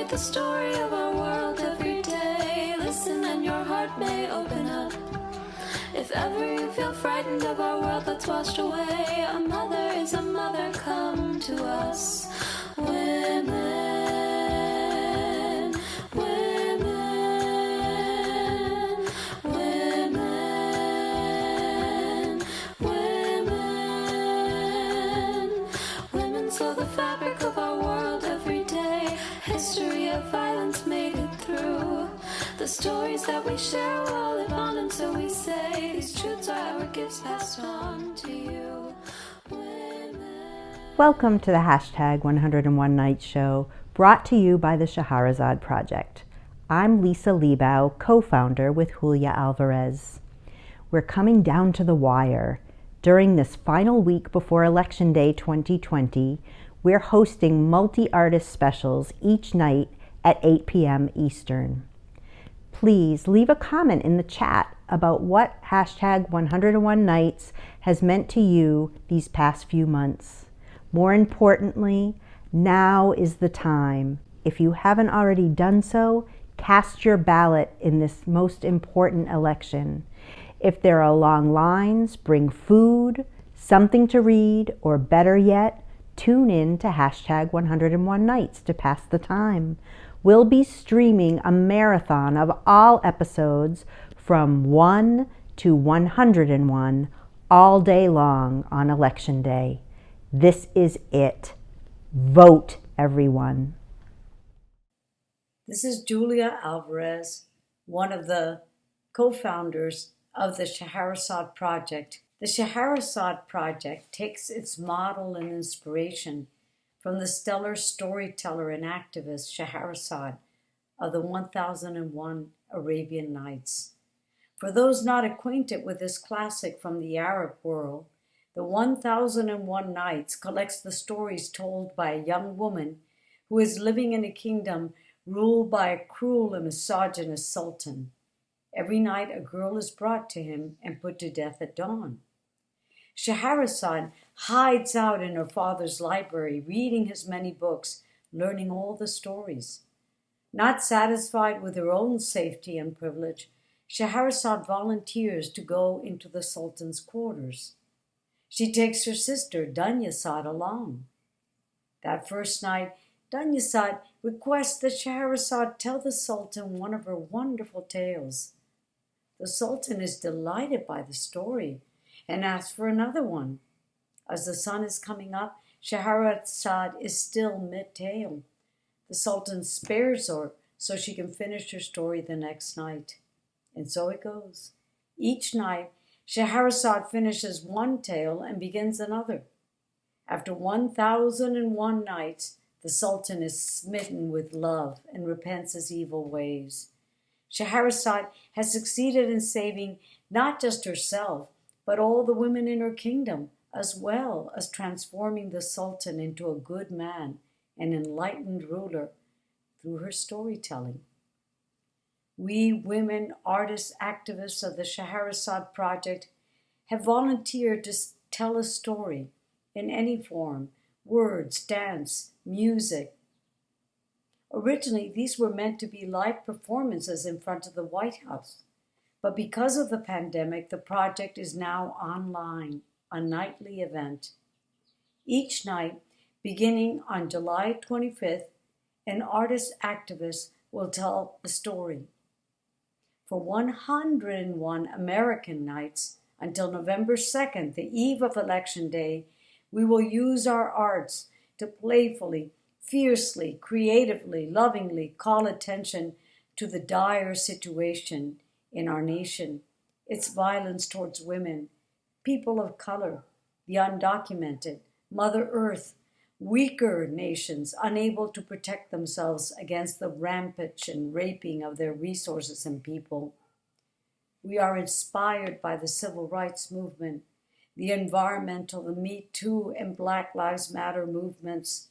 the story of our world every day. Listen and your heart may open up. If ever you feel frightened of our world that's washed away, a mother is a mother, come to us. Women, women, women, women. Women sew the fabric of our world every day. History of violence made it through. The stories that we share will all live on, and so we say these truths are our gifts passed on to you. Welcome to the hashtag 101 Nights show, brought to you by the Scheherazade Project. I'm Lisa Liebau, co-founder with Julia Alvarez. We're coming down to the wire. During this final week before Election Day 2020, we're hosting multi-artist specials each night at 8 p.m. Eastern. Please leave a comment in the chat about what hashtag 101 Nights has meant to you these past few months. More importantly, now is the time. If you haven't already done so, cast your ballot in this most important election. If there are long lines, bring food, something to read, or better yet, tune in to hashtag 101 Nights to pass the time. We'll be streaming a marathon of all episodes from 1 to 101 all day long on Election Day. This is it. Vote, everyone. This is Julia Alvarez, one of the co-founders of the Scheherazade Project. The Scheherazade Project takes its model and inspiration from the stellar storyteller and activist Scheherazade of the 1001 Arabian Nights. For those not acquainted with this classic from the Arab world, the 1001 Nights collects the stories told by a young woman who is living in a kingdom ruled by a cruel and misogynist sultan. Every night a girl is brought to him and put to death at dawn. Scheherazade hides out in her father's library, reading his many books, learning all the stories. Not satisfied with her own safety and privilege, Scheherazade volunteers to go into the sultan's quarters. She takes her sister, Dunyasad, along. That first night, Dunyasad requests that Scheherazade tell the sultan one of her wonderful tales. The sultan is delighted by the story and asks for another one. As the sun is coming up, Scheherazade is still mid-tale. The sultan spares her so she can finish her story the next night. And so it goes. Each night, Scheherazade finishes one tale and begins another. After 1001 nights, the sultan is smitten with love and repents his evil ways. Scheherazade has succeeded in saving not just herself, but all the women in her kingdom, as well as transforming the sultan into a good man, an enlightened ruler, through her storytelling. We women, artists, activists of the Scheherazade Project have volunteered to tell a story in any form, words, dance, music. Originally, these were meant to be live performances in front of the White House, but because of the pandemic, the project is now online, a nightly event. Each night, beginning on July 25th, an artist activist will tell a story. For 101 American nights, until November 2nd, the eve of Election Day, we will use our arts to playfully, fiercely, creatively, lovingly call attention to the dire situation in our nation, its violence towards women, people of color, the undocumented, Mother Earth, weaker nations unable to protect themselves against the rampage and raping of their resources and people. We are inspired by the civil rights movement, the environmental, the Me Too and Black Lives Matter movements.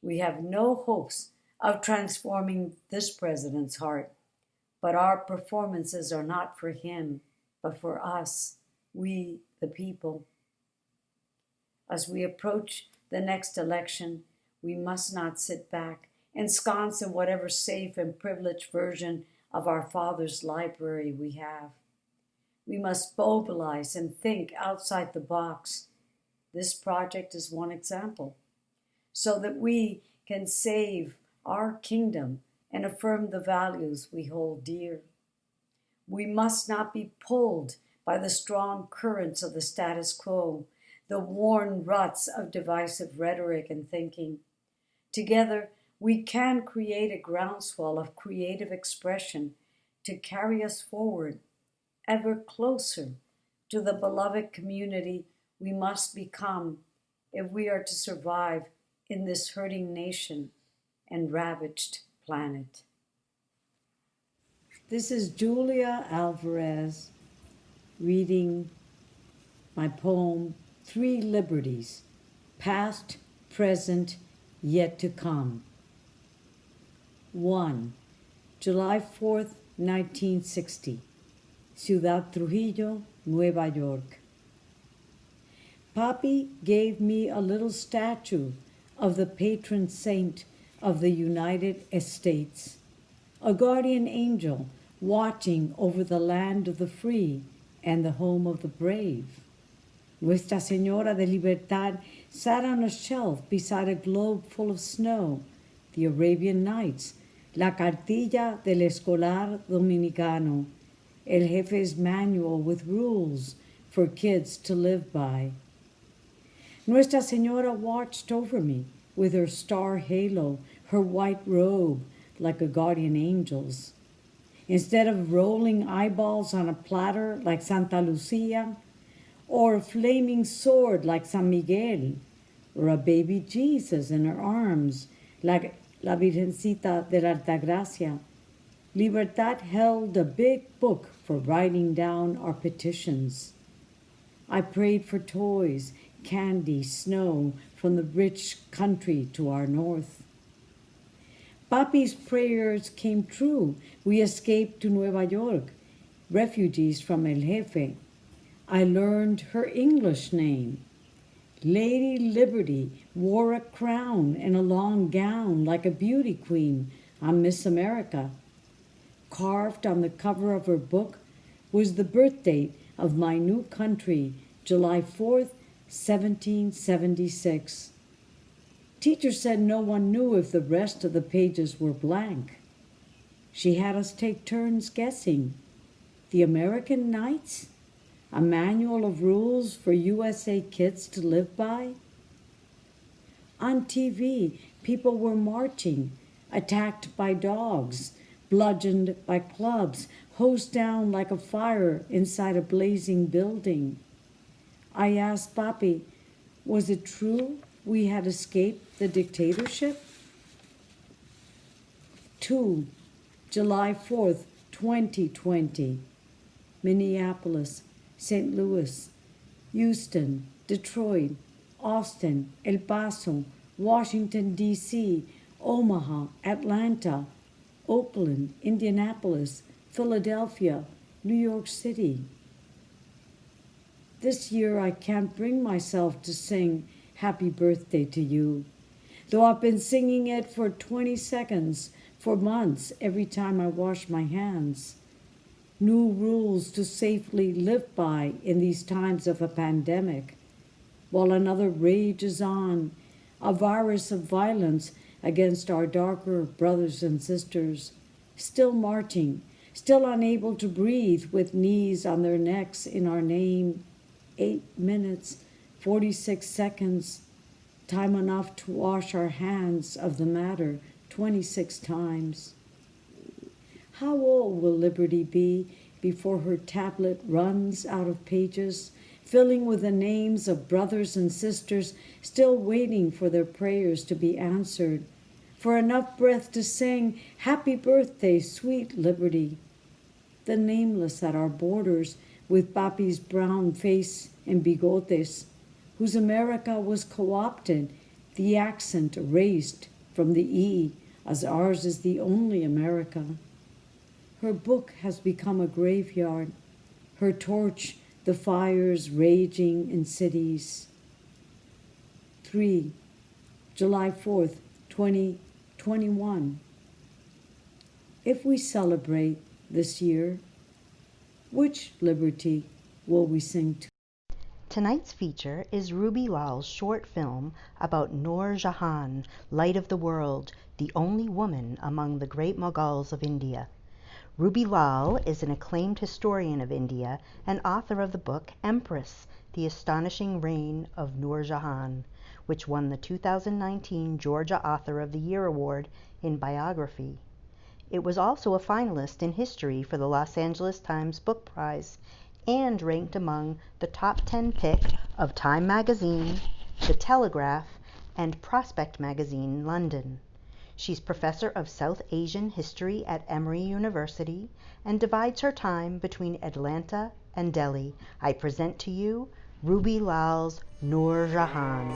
We have no hopes of transforming this president's heart, but our performances are not for him, but for us, we the people. As we approach the next election, we must not sit back ensconced in whatever safe and privileged version of our Father's library we have. We must mobilize and think outside the box. This project is one example, so that we can save our kingdom and affirm the values we hold dear. We must not be pulled by the strong currents of the status quo, the worn ruts of divisive rhetoric and thinking. Together, we can create a groundswell of creative expression to carry us forward, ever closer to the beloved community we must become if we are to survive in this hurting nation and ravaged planet. This is Julia Alvarez reading my poem, 3 Liberties, Past, Present, Yet to Come. 1. July 4th, 1960. Ciudad Trujillo, Nueva York. Papi gave me a little statue of the patron saint of the United States, a guardian angel watching over the land of the free and the home of the brave. Nuestra Señora de Libertad sat on a shelf beside a globe full of snow, the Arabian Nights, la cartilla del escolar dominicano, el jefe's manual with rules for kids to live by. Nuestra Señora watched over me with her star halo, her white robe like a guardian angel's. Instead of rolling eyeballs on a platter like Santa Lucia, or a flaming sword like San Miguel, or a baby Jesus in her arms like La Virgencita de la Altagracia, Libertad held a big book for writing down our petitions. I prayed for toys, candy, snow from the rich country to our north. Papi's prayers came true. We escaped to Nueva York, refugees from El Jefe. I learned her English name. Lady Liberty wore a crown and a long gown like a beauty queen on Miss America. Carved on the cover of her book was the birth date of my new country, July 4th, 1776. Teacher said no one knew if the rest of the pages were blank. She had us take turns guessing. The American Nights? A manual of rules for USA kids to live by? On TV, people were marching, attacked by dogs, bludgeoned by clubs, hosed down like a fire inside a blazing building. I asked Papi, was it true we had escaped the dictatorship? 2. July 4th, 2020. Minneapolis, St. Louis, Houston, Detroit, Austin, El Paso, Washington, D.C., Omaha, Atlanta, Oakland, Indianapolis, Philadelphia, New York City. This year I can't bring myself to sing Happy Birthday to You, though I've been singing it for 20 seconds for months every time I wash my hands. New rules to safely live by in these times of a pandemic, while another rages on, a virus of violence against our darker brothers and sisters, still marching, still unable to breathe with knees on their necks in our name. 8 minutes, 46 seconds, time enough to wash our hands of the matter 26 times. How old will Liberty be before her tablet runs out of pages, filling with the names of brothers and sisters still waiting for their prayers to be answered, for enough breath to sing, Happy Birthday, Sweet Liberty? The nameless at our borders, with Papi's brown face and bigotes, whose America was co-opted, the accent erased from the E, as ours is the only America. Her book has become a graveyard, her torch the fires raging in cities. 3. July 4th, 2020. 21. If we celebrate this year, which liberty will we sing to? Tonight's feature is Ruby Lal's short film about Noor Jahan, Light of the World, the only woman among the great Mughals of India. Ruby Lal is an acclaimed historian of India and author of the book Empress, The Astonishing Reign of Noor Jahan, which won the 2019 Georgia Author of the Year Award in Biography. It was also a finalist in history for the Los Angeles Times Book Prize and ranked among the top 10 pick of Time Magazine, The Telegraph, and Prospect Magazine in London. She's professor of South Asian history at Emory University and divides her time between Atlanta and Delhi. I present to you Ruby Lal's Noor Jahan.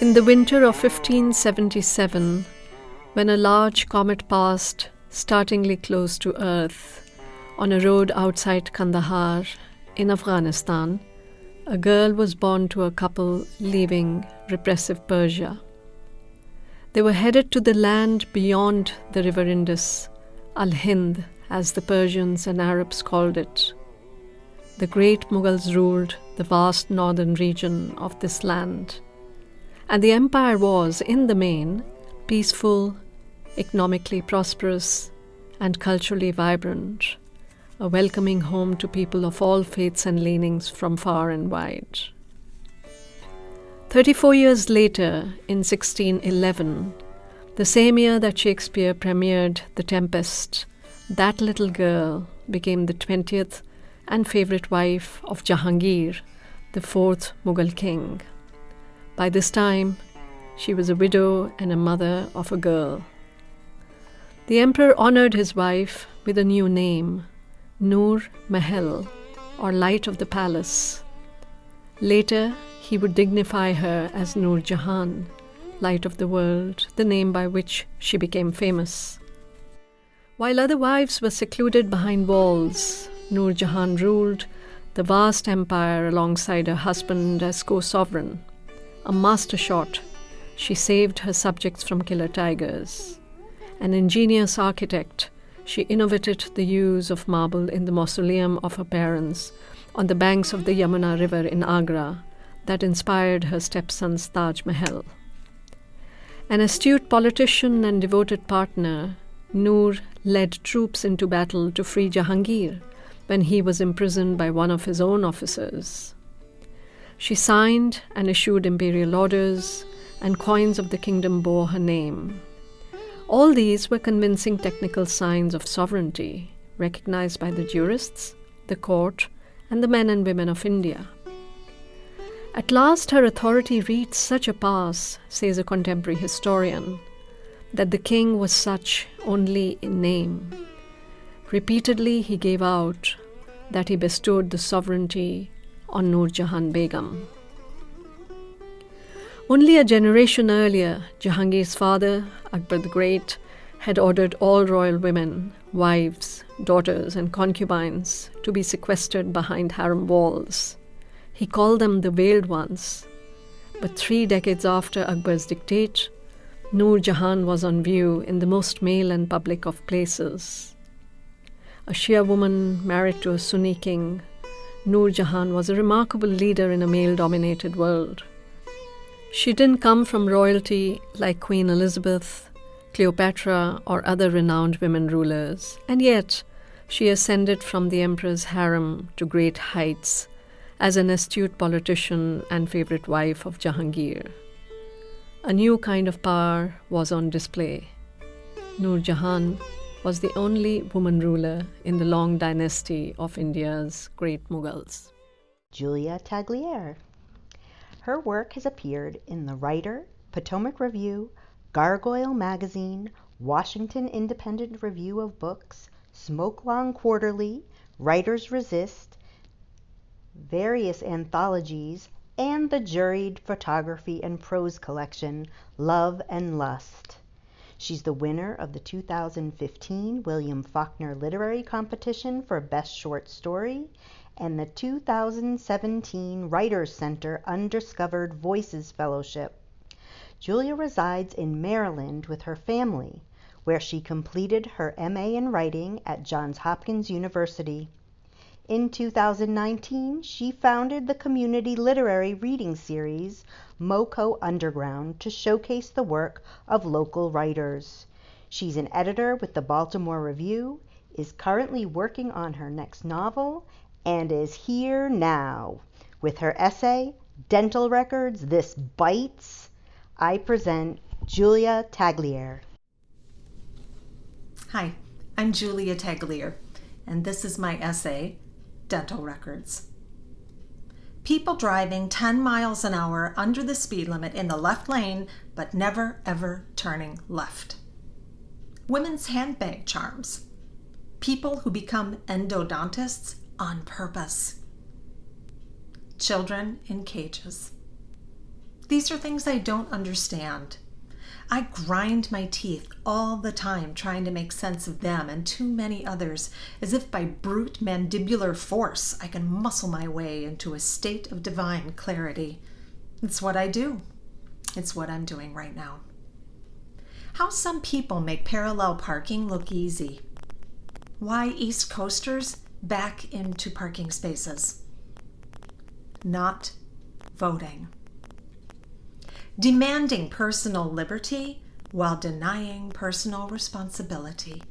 In the winter of 1577, when a large comet passed startlingly close to Earth on a road outside Kandahar in Afghanistan, a girl was born to a couple leaving repressive Persia. They were headed to the land beyond the river Indus, Al-Hind, as the Persians and Arabs called it. The great Mughals ruled the vast northern region of this land, and the empire was, in the main, peaceful, economically prosperous, and culturally vibrant, a welcoming home to people of all faiths and leanings from far and wide. 34 years later, in 1611, the same year that Shakespeare premiered The Tempest, that little girl became the 20th and favorite wife of Jahangir, the 4th Mughal king. By this time, she was a widow and a mother of a girl. The emperor honored his wife with a new name, Noor Mahal, or Light of the Palace. Later, he would dignify her as Noor Jahan, Light of the World, the name by which she became famous. While other wives were secluded behind walls, Noor Jahan ruled the vast empire alongside her husband as co-sovereign. A master shot, she saved her subjects from killer tigers. An ingenious architect, she innovated the use of marble in the mausoleum of her parents on the banks of the Yamuna River in Agra that inspired her stepson's Taj Mahal. An astute politician and devoted partner, Noor led troops into battle to free Jahangir when he was imprisoned by one of his own officers. She signed and issued imperial orders, and coins of the kingdom bore her name. All these were convincing technical signs of sovereignty, recognized by the jurists, the court, and the men and women of India. At last her authority reached such a pass, says a contemporary historian, that the king was such only in name. Repeatedly he gave out that he bestowed the sovereignty on Noor Jahan Begum. Only a generation earlier, Jahangir's father, Akbar the Great, had ordered all royal women, wives, daughters, and concubines to be sequestered behind harem walls. He called them the Veiled Ones. But 3 decades after Akbar's dictate, Noor Jahan was on view in the most male and public of places. A Shia woman married to a Sunni king, Noor Jahan was a remarkable leader in a male-dominated world. She didn't come from royalty like Queen Elizabeth, Cleopatra, or other renowned women rulers, and yet she ascended from the emperor's harem to great heights as an astute politician and favorite wife of Jahangir. A new kind of power was on display. Noor Jahan was the only woman ruler in the long dynasty of India's great Mughals. Julia Tagliere. Her work has appeared in The Writer, Potomac Review, Gargoyle Magazine, Washington Independent Review of Books, Smoke Long Quarterly, Writers Resist, various anthologies, and the juried photography and prose collection, Love and Lust. She's the winner of the 2015 William Faulkner Literary Competition for Best Short Story and the 2017 Writers Center Undiscovered Voices Fellowship. Julia resides in Maryland with her family, where she completed her MA in writing at Johns Hopkins University. In 2019, she founded the community literary reading series MoCo Underground to showcase the work of local writers. She's an editor with the Baltimore Review, is currently working on her next novel, and is here now with her essay, Dental Records, This Bites. I present Julia Tagliere. Hi, I'm Julia Tagliere, and this is my essay, Dental Records. People driving 10 miles an hour under the speed limit in the left lane, but never ever turning left. Women's handbag charms. People who become endodontists on purpose. Children in cages. These are things I don't understand. I grind my teeth all the time trying to make sense of them and too many others, as if by brute mandibular force I can muscle my way into a state of divine clarity. It's what I do. It's what I'm doing right now. How some people make parallel parking look easy. Why East Coasters back into parking spaces. Not voting. Demanding personal liberty while denying personal responsibility.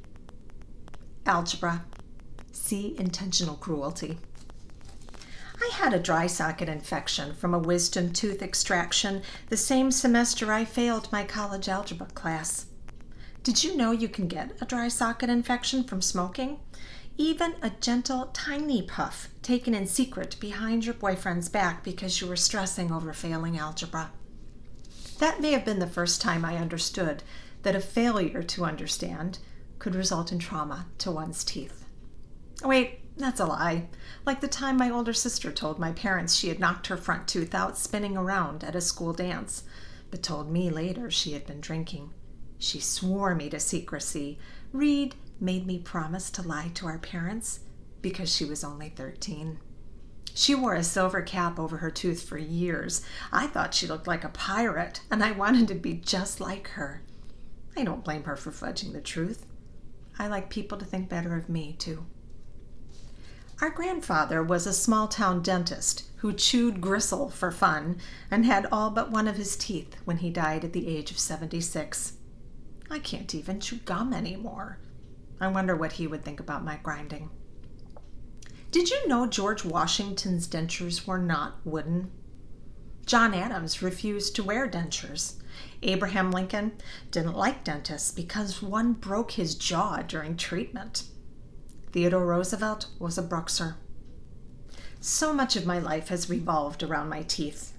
Algebra. See intentional cruelty. I had a dry socket infection from a wisdom tooth extraction the same semester I failed my college algebra class. Did you know you can get a dry socket infection from smoking? Even a gentle, tiny puff taken in secret behind your boyfriend's back because you were stressing over failing algebra. That may have been the first time I understood that a failure to understand could result in trauma to one's teeth. Wait, that's a lie. Like the time my older sister told my parents she had knocked her front tooth out spinning around at a school dance, but told me later she had been drinking. She swore me to secrecy. Reed made me promise to lie to our parents because she was only 13. She wore a silver cap over her tooth for years. I thought she looked like a pirate, and I wanted to be just like her. I don't blame her for fudging the truth. I like people to think better of me, too. Our grandfather was a small-town dentist who chewed gristle for fun and had all but one of his teeth when he died at the age of 76. I can't even chew gum anymore. I wonder what he would think about my grinding. Did you know George Washington's dentures were not wooden? John Adams refused to wear dentures. Abraham Lincoln didn't like dentists because one broke his jaw during treatment. Theodore Roosevelt was a bruxer. So much of my life has revolved around my teeth.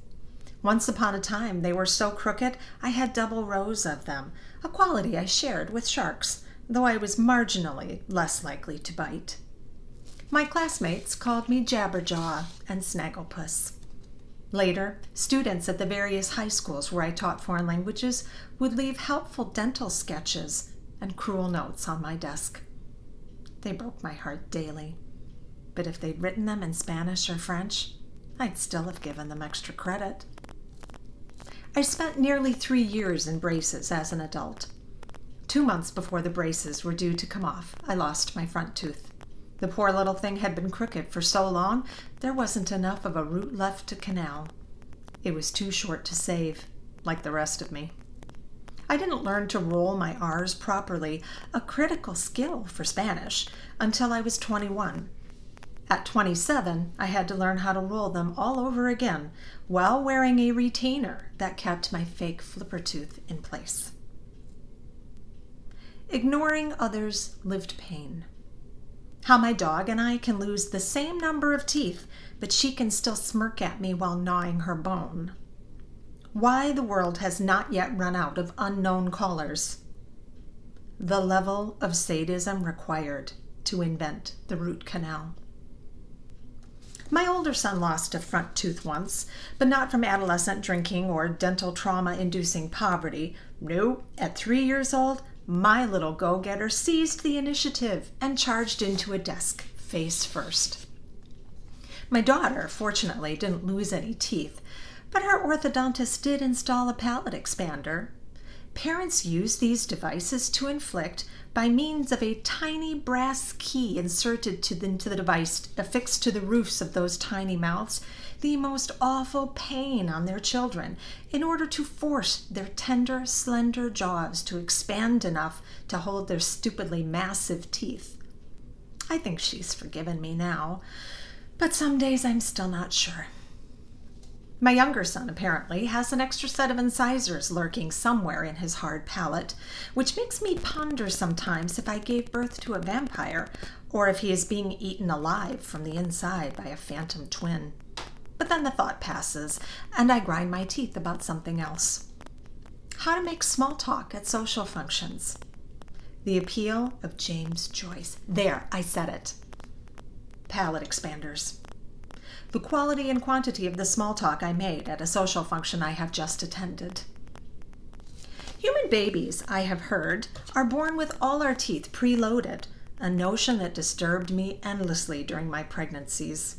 Once upon a time, they were so crooked I had double rows of them, a quality I shared with sharks, though I was marginally less likely to bite. My classmates called me Jabberjaw and Snagglepuss. Later, students at the various high schools where I taught foreign languages would leave helpful dental sketches and cruel notes on my desk. They broke my heart daily, but if they'd written them in Spanish or French, I'd still have given them extra credit. I spent nearly 3 years in braces as an adult. 2 months before the braces were due to come off, I lost my front tooth. The poor little thing had been crooked for so long, there wasn't enough of a root left to canal. It was too short to save, like the rest of me. I didn't learn to roll my R's properly, a critical skill for Spanish, until I was 21. At 27, I had to learn how to roll them all over again while wearing a retainer that kept my fake flipper tooth in place. Ignoring others' lived pain. How my dog and I can lose the same number of teeth, but she can still smirk at me while gnawing her bone. Why the world has not yet run out of unknown callers. The level of sadism required to invent the root canal. My older son lost a front tooth once, but not from adolescent drinking or dental trauma-inducing poverty. No, at 3 years old, my little go-getter seized the initiative and charged into a desk face first. My daughter, fortunately, didn't lose any teeth, but her orthodontist did install a palate expander. Parents use these devices to inflict, by means of a tiny brass key inserted into the device affixed to the roofs of those tiny mouths, the most awful pain on their children in order to force their tender, slender jaws to expand enough to hold their stupidly massive teeth. I think she's forgiven me now, but some days I'm still not sure. My younger son, apparently, has an extra set of incisors lurking somewhere in his hard palate, which makes me ponder sometimes if I gave birth to a vampire, or if he is being eaten alive from the inside by a phantom twin. But then the thought passes, and I grind my teeth about something else. How to make small talk at social functions. The appeal of James Joyce. There, I said it. Palate expanders. The quality and quantity of the small talk I made at a social function I have just attended. Human babies, I have heard, are born with all our teeth preloaded, a notion that disturbed me endlessly during my pregnancies.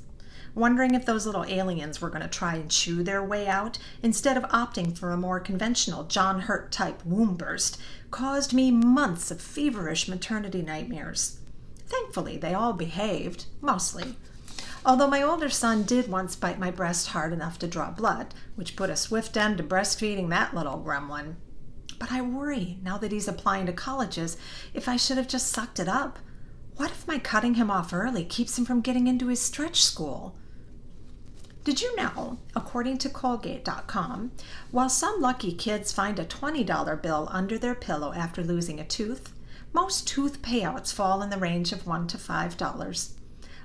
Wondering if those little aliens were going to try and chew their way out instead of opting for a more conventional John Hurt type womb burst caused me months of feverish maternity nightmares. Thankfully, they all behaved, mostly. Although my older son did once bite my breast hard enough to draw blood, which put a swift end to breastfeeding that little gremlin. But I worry, now that he's applying to colleges, if I should have just sucked it up. What if my cutting him off early keeps him from getting into his stretch school? Did you know, according to Colgate.com, while some lucky kids find a $20 bill under their pillow after losing a tooth, most tooth payouts fall in the range of $1 to $5.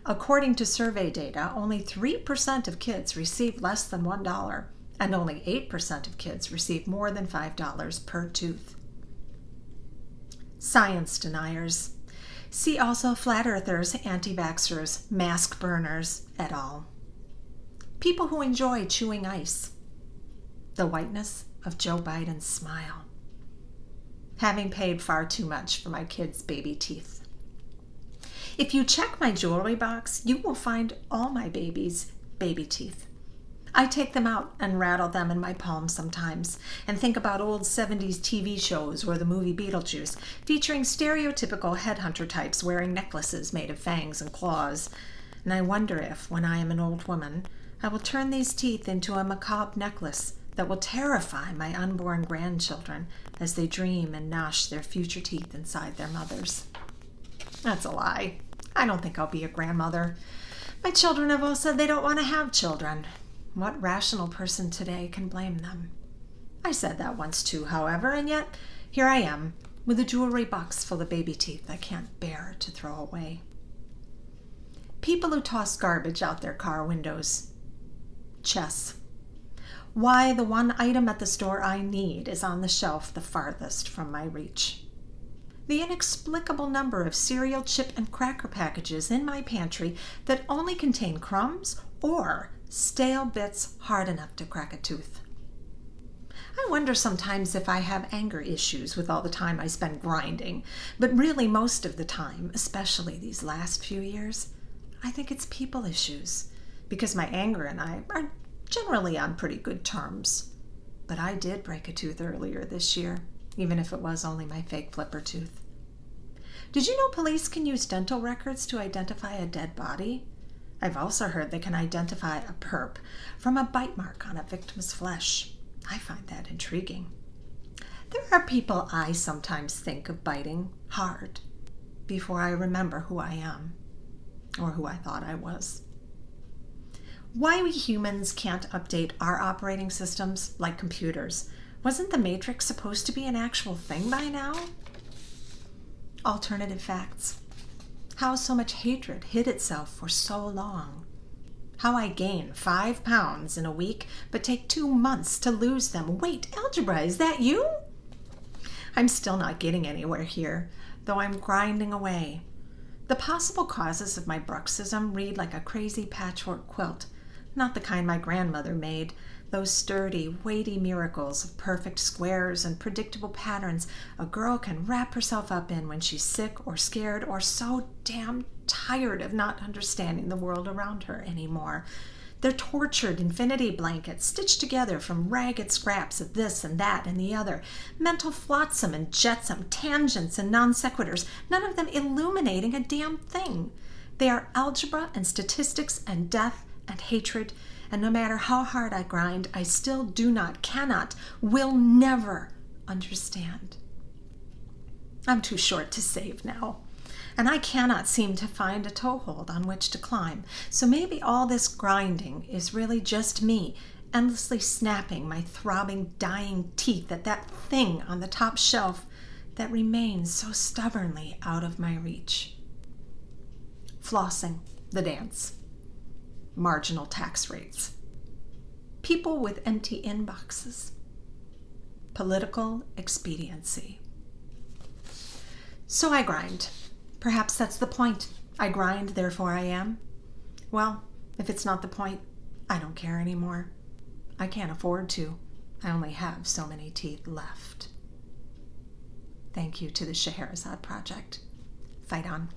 According to survey data, only 3% of kids receive less than $1, and only 8% of kids receive more than $5 per tooth. Science deniers. See also flat earthers, anti-vaxxers, mask burners, et al. People who enjoy chewing ice. The whiteness of Joe Biden's smile. Having paid far too much for my kids' baby teeth. If you check my jewelry box, you will find all my babies' baby teeth. I take them out and rattle them in my palm sometimes and think about old 70s TV shows or the movie Beetlejuice, featuring stereotypical headhunter types wearing necklaces made of fangs and claws. And I wonder if, when I am an old woman, I will turn these teeth into a macabre necklace that will terrify my unborn grandchildren as they dream and gnash their future teeth inside their mothers. That's a lie. I don't think I'll be a grandmother. My children have all said they don't want to have children. What rational person today can blame them? I said that once too, however, and yet here I am, with a jewelry box full of baby teeth I can't bear to throw away. People who toss garbage out their car windows. Chess. Why the one item at the store I need is on the shelf the farthest from my reach. The inexplicable number of cereal, chip, and cracker packages in my pantry that only contain crumbs or stale bits hard enough to crack a tooth. I wonder sometimes if I have anger issues with all the time I spend grinding, but really most of the time, especially these last few years, I think it's people issues, because my anger and I are generally on pretty good terms. But I did break a tooth earlier this year, even if it was only my fake flipper tooth. Did you know police can use dental records to identify a dead body? I've also heard they can identify a perp from a bite mark on a victim's flesh. I find that intriguing. There are people I sometimes think of biting hard before I remember who I am, or who I thought I was. Why we humans can't update our operating systems like computers. Wasn't the Matrix supposed to be an actual thing by now? Alternative facts. How so much hatred hid itself for so long. How I gain 5 pounds in a week, but take 2 months to lose them. Wait, algebra, is that you? I'm still not getting anywhere here, though I'm grinding away. The possible causes of my bruxism read like a crazy patchwork quilt, not the kind my grandmother made, those sturdy, weighty miracles of perfect squares and predictable patterns a girl can wrap herself up in when she's sick or scared or so damn tired of not understanding the world around her anymore. They're tortured infinity blankets stitched together from ragged scraps of this and that and the other, mental flotsam and jetsam, tangents and non sequiturs, none of them illuminating a damn thing. They are algebra and statistics and death and hatred, and no matter how hard I grind, I still do not, cannot, will never understand. I'm too short to save now, and I cannot seem to find a toehold on which to climb. So maybe all this grinding is really just me, endlessly snapping my throbbing, dying teeth at that thing on the top shelf that remains so stubbornly out of my reach. Flossing, the dance. Marginal tax rates. People with empty inboxes. Political expediency. So I grind. Perhaps that's the point. I grind, therefore I am. Well, if it's not the point, I don't care anymore. I can't afford to. I only have so many teeth left. Thank you to the Scheherazade Project. Fight on.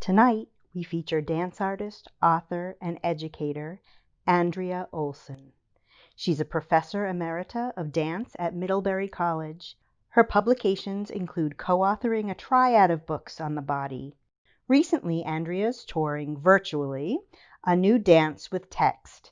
Tonight, we feature dance artist, author, and educator Andrea Olson. She's a professor emerita of dance at Middlebury College. Her publications include co-authoring a triad of books on the body. Recently, Andrea's touring virtually a new dance with text.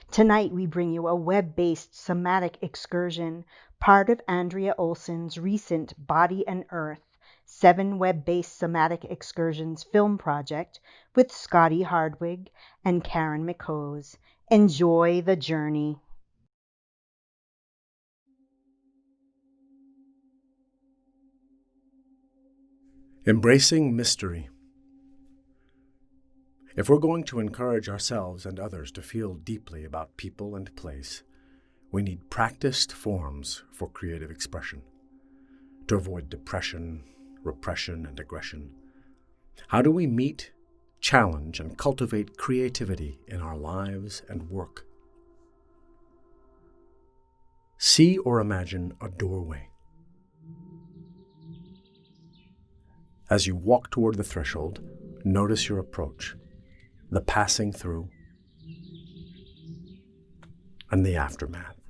Tonight, we bring you a web-based somatic excursion, part of Andrea Olson's recent Body and Earth 7 web-based somatic excursions film project with Scotty Hardwig and Karen McHose. Enjoy the journey. Embracing mystery. If we're going to encourage ourselves and others to feel deeply about people and place, we need practiced forms for creative expression to avoid depression, repression, and aggression. How do we meet, challenge, and cultivate creativity in our lives and work? See or imagine a doorway. As you walk toward the threshold, notice your approach, the passing through, and the aftermath.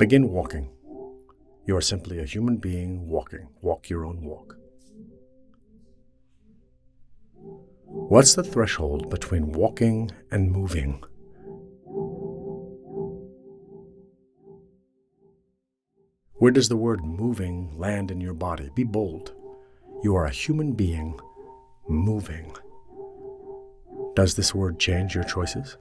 Begin walking. You are simply a human being walking. Walk your own walk. What's the threshold between walking and moving? Where does the word moving land in your body? Be bold. You are a human being moving. Does this word change your choices?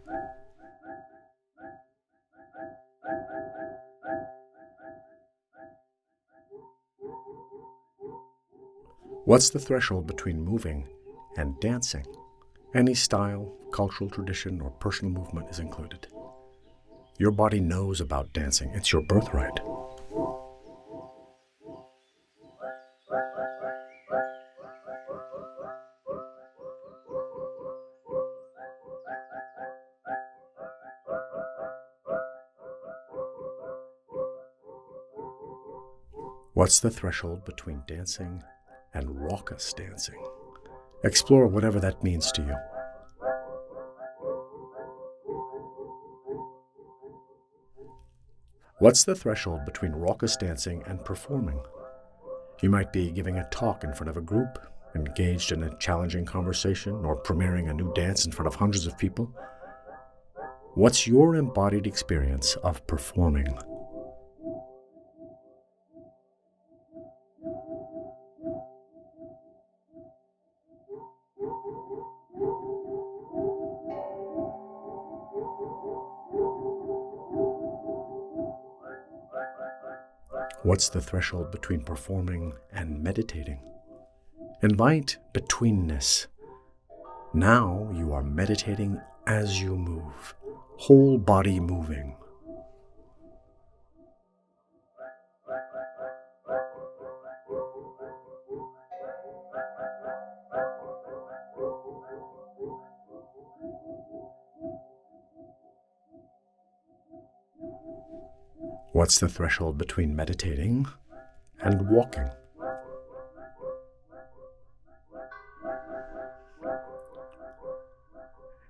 What's the threshold between moving and dancing? Any style, cultural tradition, or personal movement is included. Your body knows about dancing. It's your birthright. What's the threshold between dancing and raucous dancing? Explore whatever that means to you. What's the threshold between raucous dancing and performing? You might be giving a talk in front of a group, engaged in a challenging conversation, or premiering a new dance in front of hundreds of people. What's your embodied experience of performing? What's the threshold between performing and meditating? Invite betweenness. Now you are meditating as you move, whole body moving. What's the threshold between meditating and walking?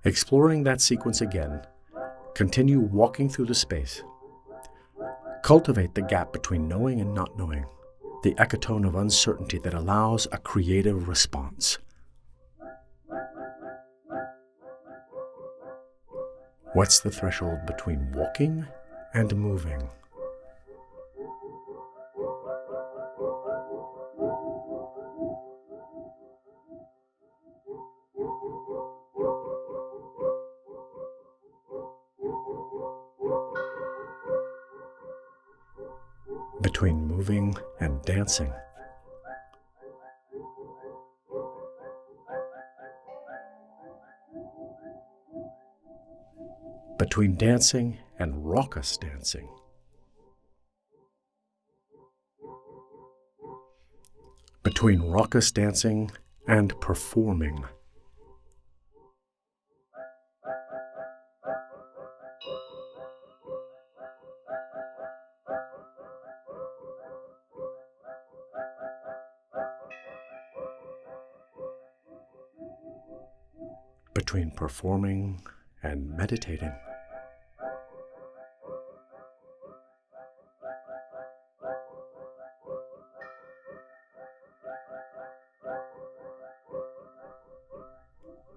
Exploring that sequence again, continue walking through the space. Cultivate the gap between knowing and not knowing, the ecotone of uncertainty that allows a creative response. What's the threshold between walking and moving? Between moving and dancing. Between dancing and raucous dancing. Between raucous dancing and performing. Between performing and meditating.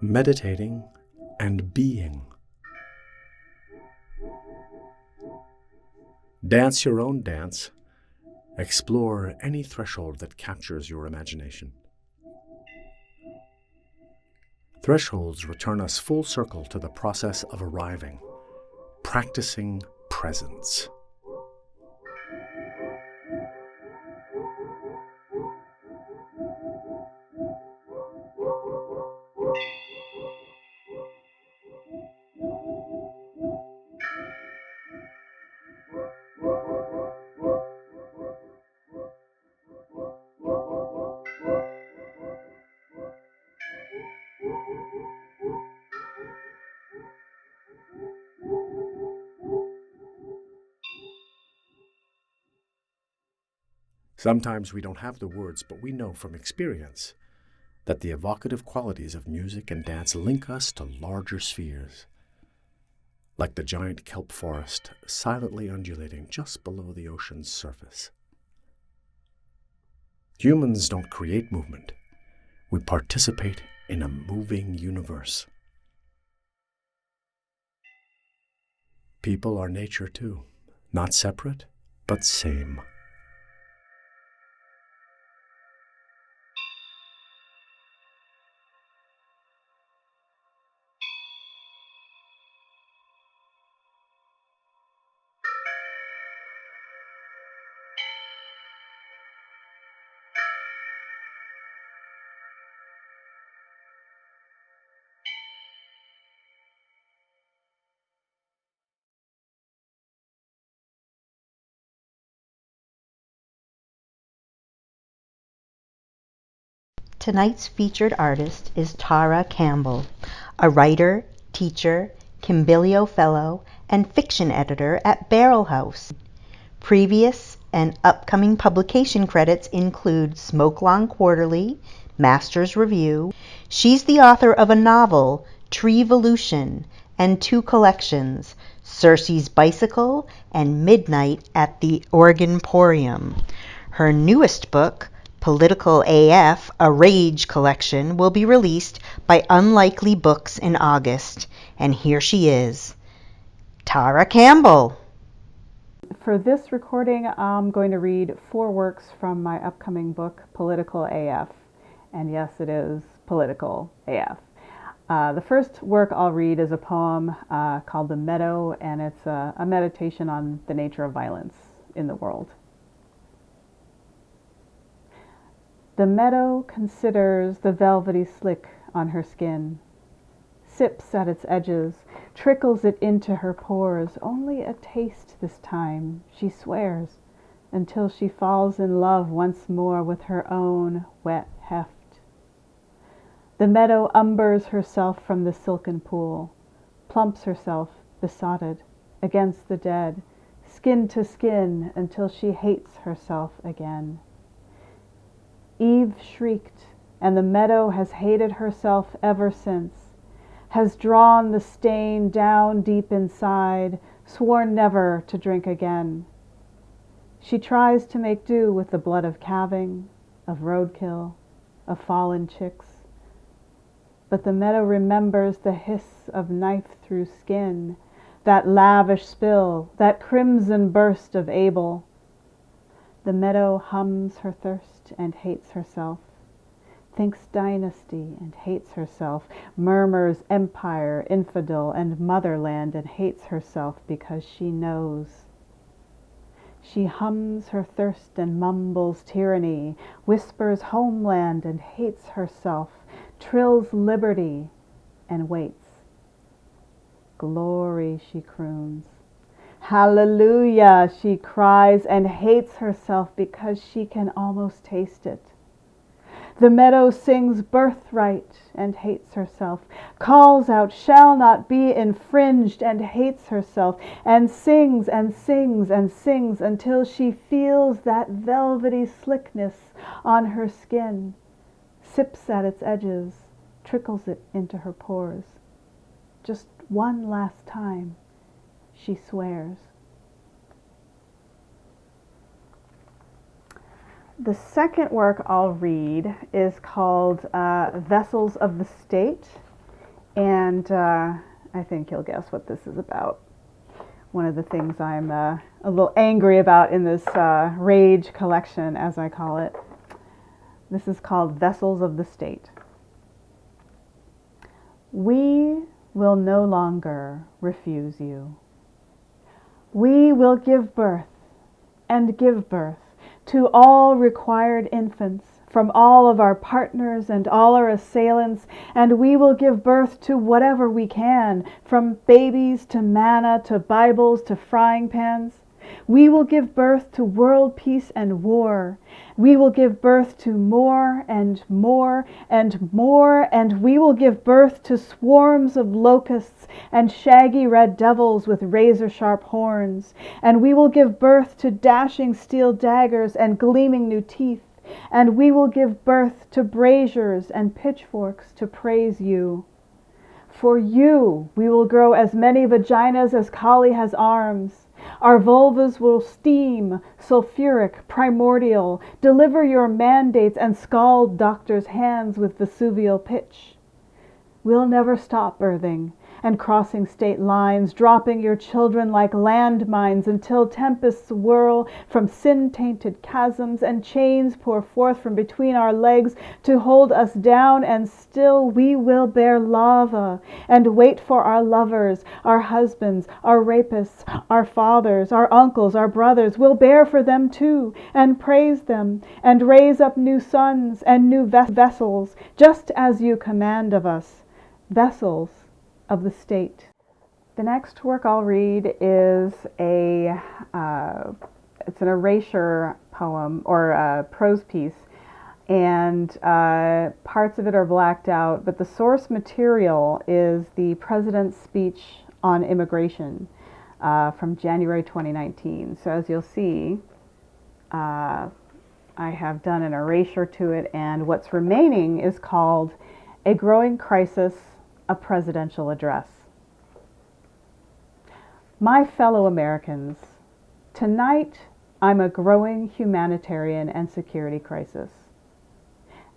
Meditating and being. Dance your own dance. Explore any threshold that captures your imagination. Thresholds return us full circle to the process of arriving, practicing presence. Sometimes we don't have the words, but we know from experience that the evocative qualities of music and dance link us to larger spheres, like the giant kelp forest silently undulating just below the ocean's surface. Humans don't create movement. We participate in a moving universe. People are nature too, not separate, but same. Tonight's featured artist is Tara Campbell, a writer, teacher, Kimbilio Fellow, and fiction editor at Barrel House. Previous and upcoming publication credits include Smokelong Quarterly, Master's Review. She's the author of a novel, Treevolution, and two collections, Circe's Bicycle and Midnight at the Organporium. Her newest book, Political AF, a Rage collection, will be released by Unlikely Books in August. And here she is, Tara Campbell. For this recording, I'm going to read 4 works from my upcoming book, Political AF. And yes, it is Political AF. The first work I'll read is a poem called The Meadow, and it's a meditation on the nature of violence in the world. The meadow considers the velvety slick on her skin, sips at its edges, trickles it into her pores. Only a taste this time, she swears, until she falls in love once more with her own wet heft. The meadow umbers herself from the silken pool, plumps herself, besotted, against the dead, skin to skin, until she hates herself again. Eve shrieked, and the meadow has hated herself ever since, has drawn the stain down deep inside, sworn never to drink again. She tries to make do with the blood of calving, of roadkill, of fallen chicks. But the meadow remembers the hiss of knife through skin, that lavish spill, that crimson burst of Abel. The meadow hums her thirst and hates herself, thinks dynasty and hates herself, murmurs empire, infidel, and motherland, and hates herself because she knows. She hums her thirst and mumbles tyranny, whispers homeland and hates herself, trills liberty and waits. Glory, she croons. Hallelujah, she cries, and hates herself because she can almost taste it. The meadow sings birthright and hates herself, calls out shall not be infringed and hates herself, and sings and sings and sings until she feels that velvety slickness on her skin, sips at its edges, trickles it into her pores. Just one last time, she swears. The second work I'll read is called Vessels of the State, and I think you'll guess what this is about. One of the things I'm a little angry about in this rage collection, as I call it. This is called Vessels of the State. We will no longer refuse you. We will give birth and give birth to all required infants from all of our partners and all our assailants, and we will give birth to whatever we can, from babies to manna to Bibles to frying pans. We will give birth to world peace and war. We will give birth to more and more and more, and we will give birth to swarms of locusts and shaggy red devils with razor-sharp horns. And we will give birth to dashing steel daggers and gleaming new teeth. And we will give birth to braziers and pitchforks to praise you. For you we will grow as many vaginas as Kali has arms. Our vulvas will steam, sulfuric, primordial, deliver your mandates and scald doctors' hands with Vesuvial pitch. We'll never stop birthing and crossing state lines, dropping your children like landmines until tempests whirl from sin-tainted chasms and chains pour forth from between our legs to hold us down, and still we will bear lava and wait for our lovers, our husbands, our rapists, our fathers, our uncles, our brothers. We'll bear for them too and praise them and raise up new sons and new vessels, just as you command of us, vessels of the state. The next work I'll read is it's an erasure poem or a prose piece, and parts of it are blacked out, but the source material is the President's speech on immigration from January 2019. So as you'll see, I have done an erasure to it, and what's remaining is called A Growing Crisis, a Presidential Address. My fellow Americans, tonight I'm a growing humanitarian and security crisis.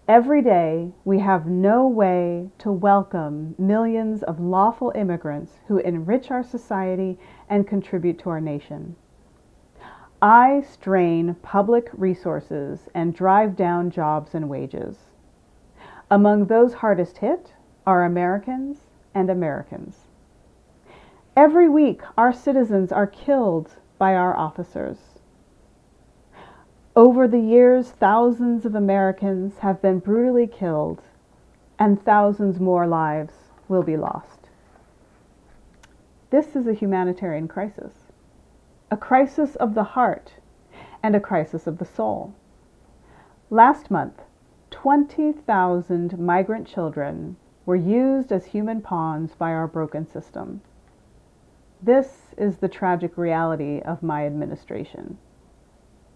Every day we have no way to welcome millions of lawful immigrants who enrich our society and contribute to our nation. I strain public resources and drive down jobs and wages. Among those hardest hit are Americans and Americans. Every week, our citizens are killed by our officers. Over the years, thousands of Americans have been brutally killed, and thousands more lives will be lost. This is a humanitarian crisis, a crisis of the heart and a crisis of the soul. Last month, 20,000 migrant children were used as human pawns by our broken system. This is the tragic reality of my administration.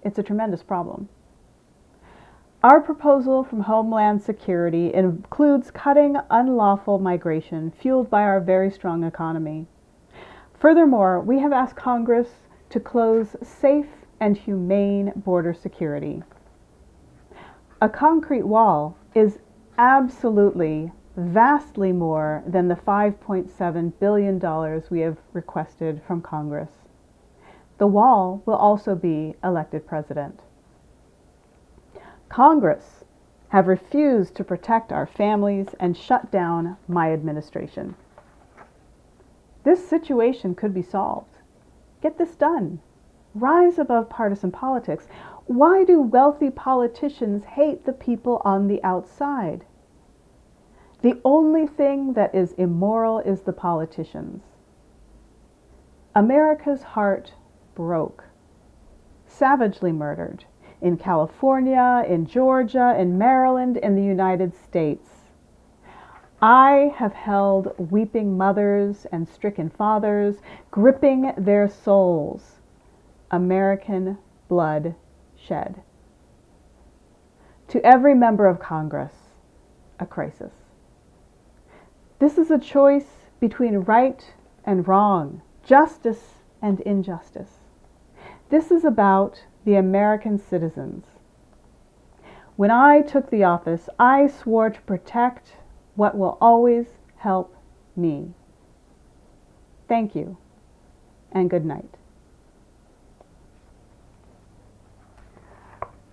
It's a tremendous problem. Our proposal from Homeland Security includes cutting unlawful migration fueled by our very strong economy. Furthermore, we have asked Congress to close safe and humane border security. A concrete wall is absolutely, vastly more than the $5.7 billion we have requested from Congress. The wall will also be elected president. Congress have refused to protect our families and shut down my administration. This situation could be solved. Get this done. Rise above partisan politics. Why do wealthy politicians hate the people on the outside? The only thing that is immoral is the politicians. America's heart broke, savagely murdered, in California, in Georgia, in Maryland, in the United States. I have held weeping mothers and stricken fathers, gripping their souls. American blood shed. To every member of Congress, a crisis. This is a choice between right and wrong, justice and injustice. This is about the American citizens. When I took the office, I swore to protect what will always help me. Thank you, and good night.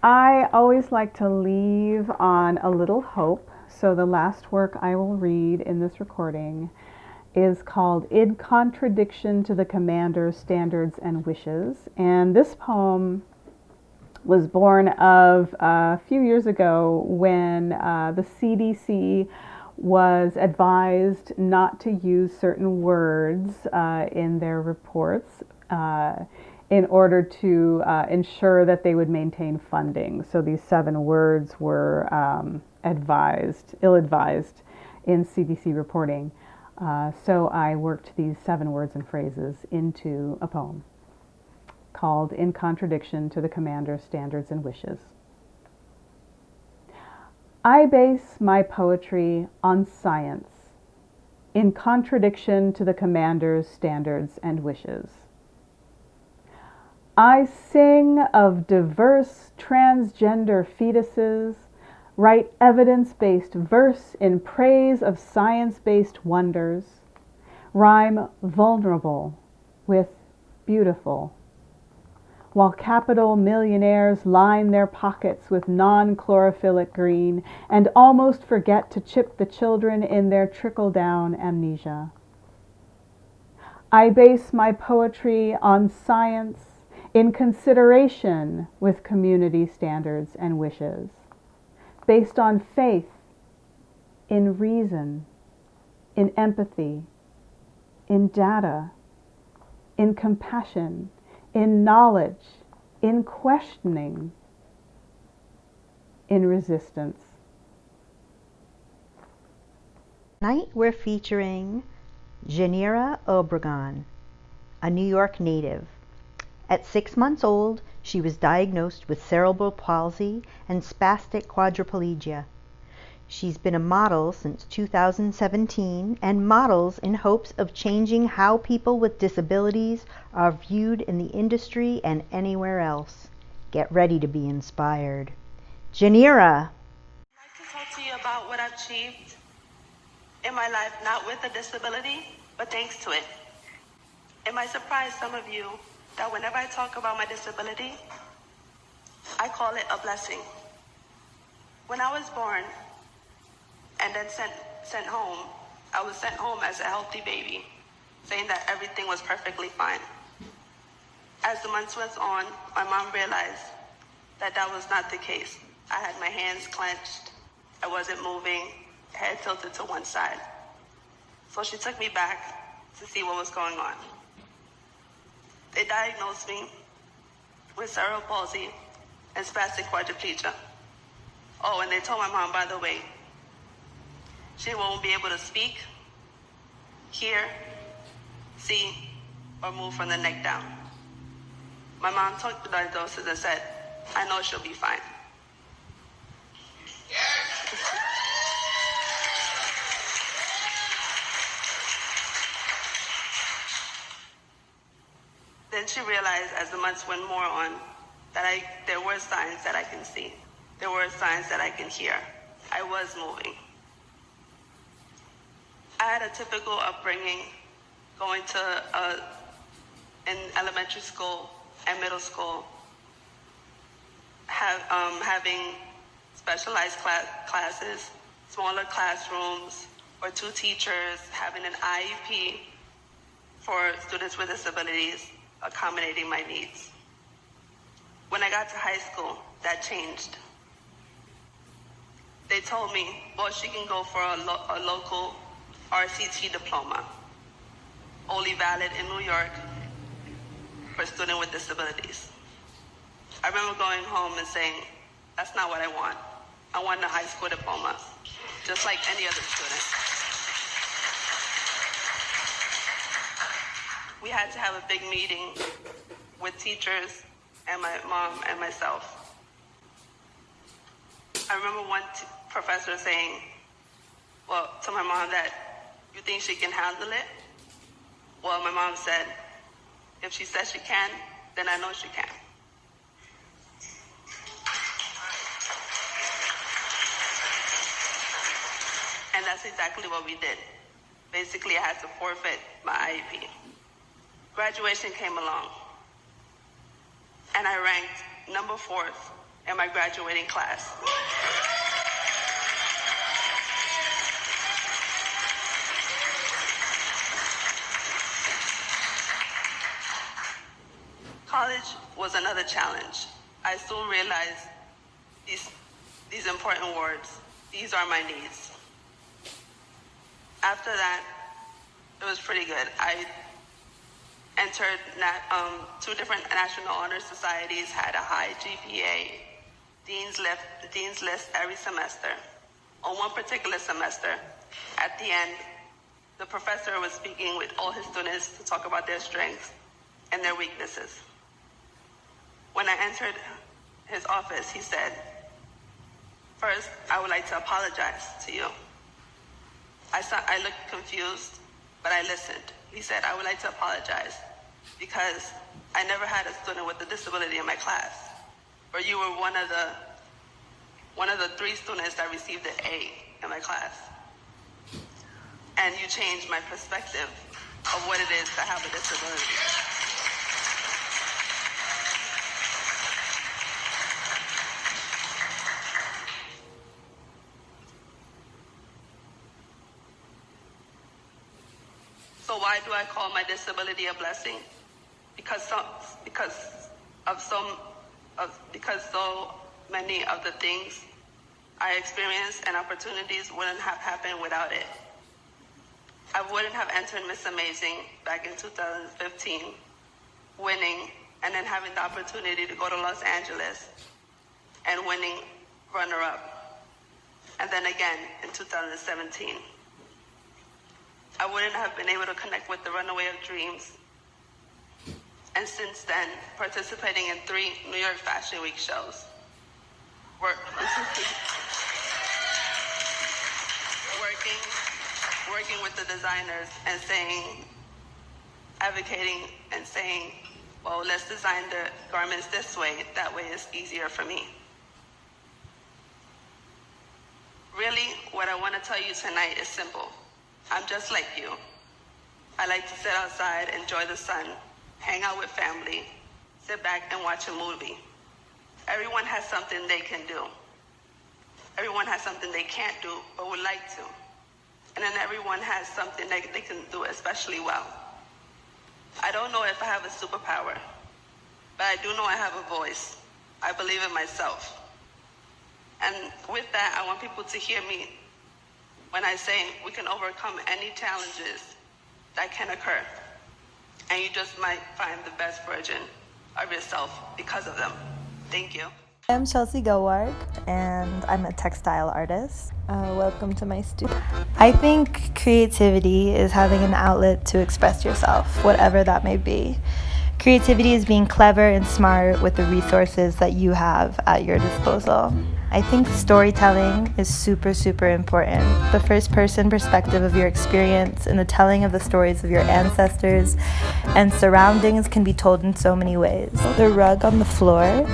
I always like to leave on a little hope, so the last work I will read in this recording is called In Contradiction to the Commander's Standards and Wishes. And this poem was born of a few years ago when the CDC was advised not to use certain words in their reports in order to ensure that they would maintain funding. So these 7 words were ill-advised in CDC reporting. So I worked these 7 words and phrases into a poem called In Contradiction to the Commander's Standards and Wishes. I base my poetry on science, in contradiction to the Commander's standards and wishes. I sing of diverse transgender fetuses, write evidence-based verse in praise of science-based wonders, rhyme vulnerable with beautiful, while capital millionaires line their pockets with non-chlorophyllic green and almost forget to chip the children in their trickle-down amnesia. I base my poetry on science in consideration with community standards and wishes, based on faith, in reason, in empathy, in data, in compassion, in knowledge, in questioning, in resistance. Tonight we're featuring Janira Obregon, a New York native. At 6 months old, she was diagnosed with cerebral palsy and spastic quadriplegia. She's been a model since 2017 and models in hopes of changing how people with disabilities are viewed in the industry and anywhere else. Get ready to be inspired. Janira. I'd like to talk to you about what I've achieved in my life, not with a disability, but thanks to it. It might surprise some of you that whenever I talk about my disability, I call it a blessing. When I was born and then sent home, I was sent home as a healthy baby, saying that everything was perfectly fine. As the months went on, my mom realized that was not the case. I had my hands clenched. I wasn't moving, head tilted to one side. So she took me back to see what was going on. They diagnosed me with cerebral palsy and spastic quadriplegia. Oh, and they told my mom, by the way, she won't be able to speak, hear, see, or move from the neck down. My mom took the diagnosis and said, I know she'll be fine. Then she realized as the months went more on that there were signs that I can see. There were signs that I can hear. I was moving. I had a typical upbringing, going to in elementary school and middle school, having specialized classes, smaller classrooms, or 2 teachers, having an IEP for students with disabilities, accommodating my needs. When I got to high school, that changed. They told me, well, she can go for a local RCT diploma, only valid in New York for students with disabilities. I remember going home and saying, that's not what I want. I want a high school diploma, just like any other student. We had to have a big meeting with teachers and my mom and myself. I remember one professor saying, well, to my mom that, you think she can handle it? Well, my mom said, if she says she can, then I know she can. And that's exactly what we did. Basically, I had to forfeit my IEP. Graduation came along, and I ranked number 4th in my graduating class. College was another challenge. I soon realized these important words. These are my needs. After that, it was pretty good. I entered 2 different National Honor Societies, had a high GPA, Dean's List every semester. On one particular semester, at the end, the professor was speaking with all his students to talk about their strengths and their weaknesses. When I entered his office, he said, first, I would like to apologize to you. I looked confused, but I listened. He said, I would like to apologize because I never had a student with a disability in my class, but you were one of the 3 students that received an A in my class. And you changed my perspective of what it is to have a disability. So why do I call my disability a blessing? Because so many of the things I experienced and opportunities wouldn't have happened without it. I wouldn't have entered Miss Amazing back in 2015, winning, and then having the opportunity to go to Los Angeles and winning runner-up. And then again in 2017. I wouldn't have been able to connect with the Runaway of Dreams. And since then, participating in 3 New York Fashion Week shows. Working with the designers and advocating and saying, well, let's design the garments this way. That way it's easier for me. Really, what I want to tell you tonight is simple. I'm just like you. I like to sit outside, enjoy the sun, hang out with family, sit back and watch a movie. Everyone has something they can do. Everyone has something they can't do, but would like to. And then everyone has something that they can do especially well. I don't know if I have a superpower, but I do know I have a voice. I believe in myself. And with that, I want people to hear me when I say we can overcome any challenges that can occur. And you just might find the best version of yourself because of them. Thank you. I'm Chelsea Goward, and I'm a textile artist. Welcome to my studio. I think creativity is having an outlet to express yourself, whatever that may be. Creativity is being clever and smart with the resources that you have at your disposal. I think storytelling is super, super important. The first person perspective of your experience and the telling of the stories of your ancestors and surroundings can be told in so many ways. The rug on the floor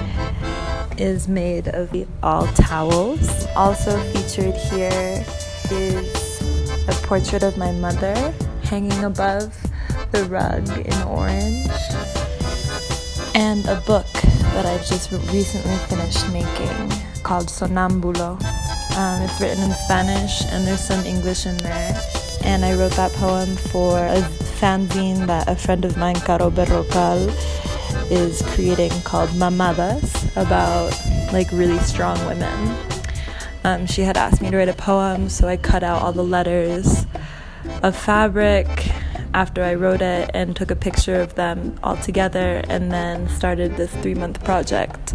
is made of all towels. Also featured here is a portrait of my mother hanging above the rug in orange, and a book that I've just recently finished making called Sonambulo. It's written in Spanish and there's some English in there. And I wrote that poem for a fanzine that a friend of mine, Caro Berrocal, is creating called Mamadas, about like really strong women. She had asked me to write a poem, so I cut out all the letters of fabric after I wrote it and took a picture of them all together, and then started this 3-month project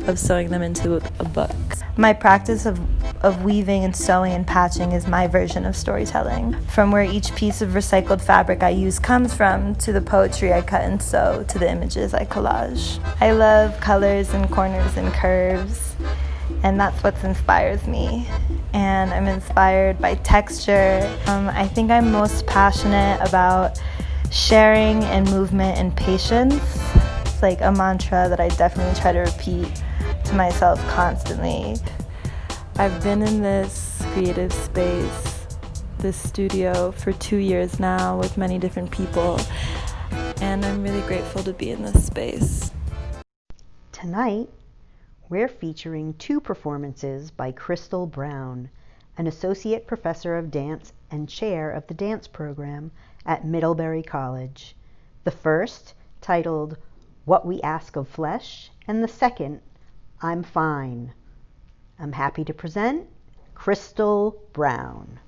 of sewing them into a book. My practice of weaving and sewing and patching is my version of storytelling. From where each piece of recycled fabric I use comes from, to the poetry I cut and sew, to the images I collage. I love colors and corners and curves, and that's what inspires me. And I'm inspired by texture. I think I'm most passionate about sharing and movement and patience. It's like a mantra that I definitely try to repeat to myself constantly. I've been in this creative space, this studio, for 2 years now with many different people, and I'm really grateful to be in this space. Tonight, we're featuring 2 performances by Crystal Brown, an associate professor of dance and chair of the dance program at Middlebury College. The first, titled What We Ask of Flesh, and the second, I'm Fine. I'm happy to present Crystal Brown.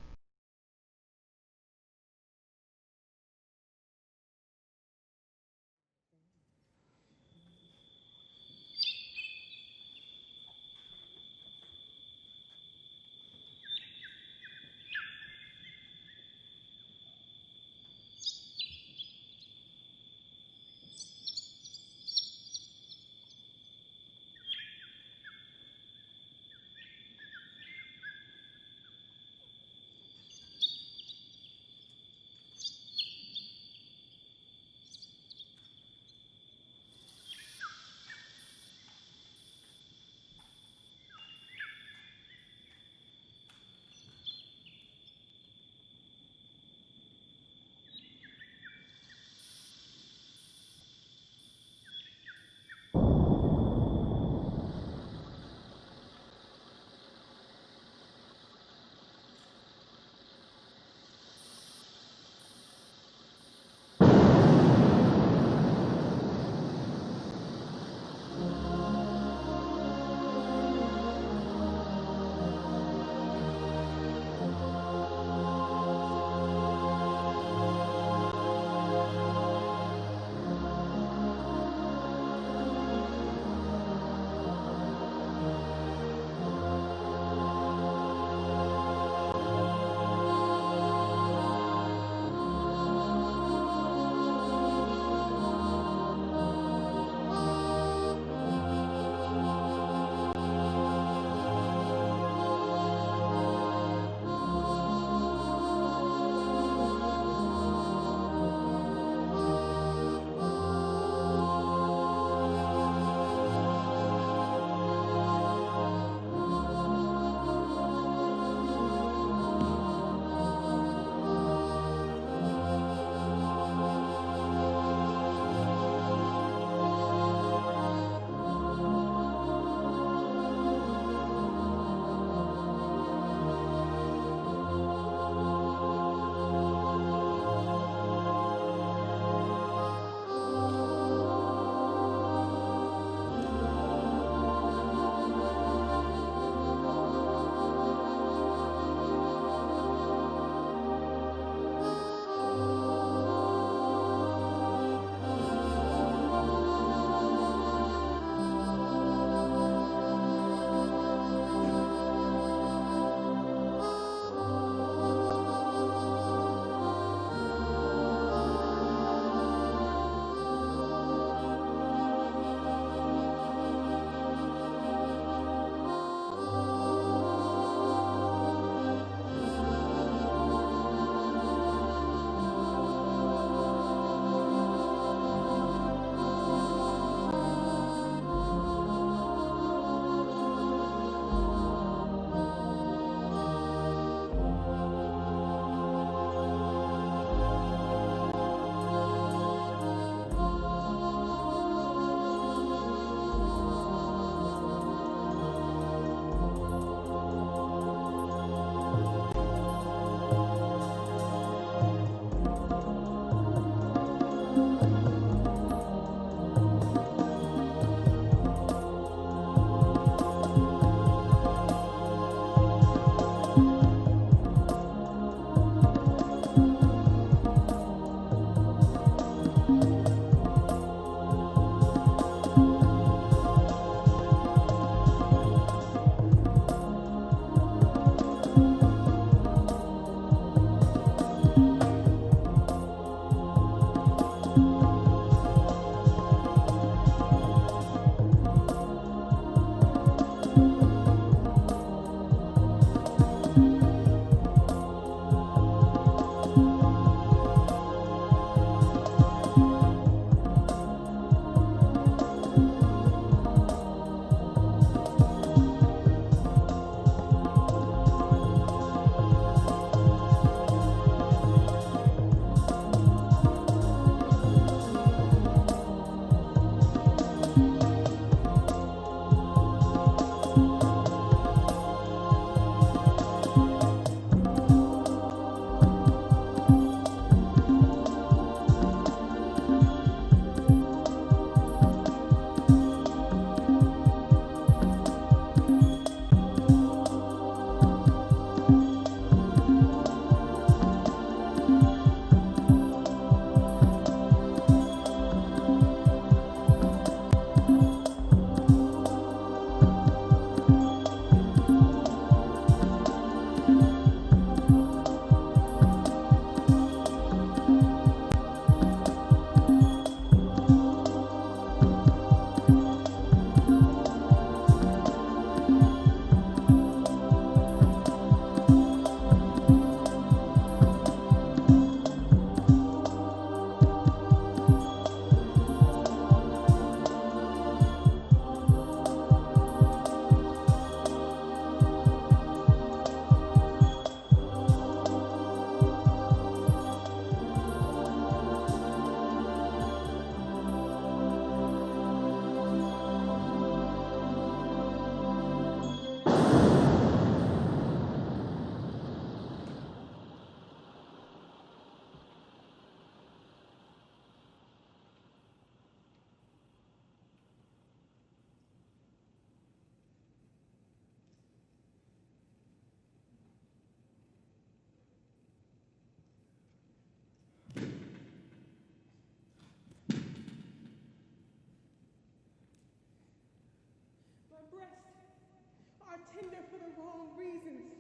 tender for the wrong reasons.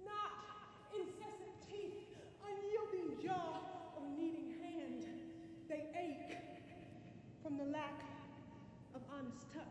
Not incessant teeth, unyielding jaw, or needing hand. They ache from the lack of honest touch.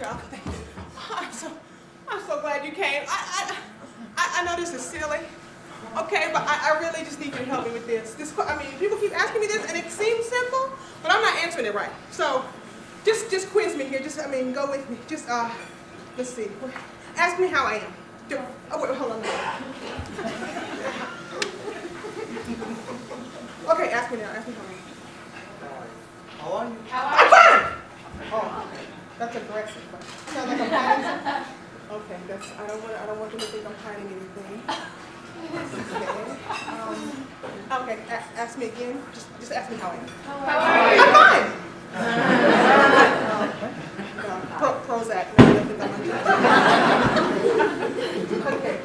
Chuck. I'm so glad you came. I know this is silly, okay, but I really just need you to help me with this. I mean, people keep asking me this, and it seems simple, but I'm not answering it right. So, just quiz me here. Go with me. Let's see. Ask me how I am. Wait, hold on. Okay, ask me now. Ask me how I am. How are you? I'm fine! Oh, that's aggressive. Sounds like I'm hiding something. Okay, I don't want them to think I'm hiding anything. Okay, ask me again. Just ask me how I am. I'm fine! Prozac. No, I don't think I'm okay.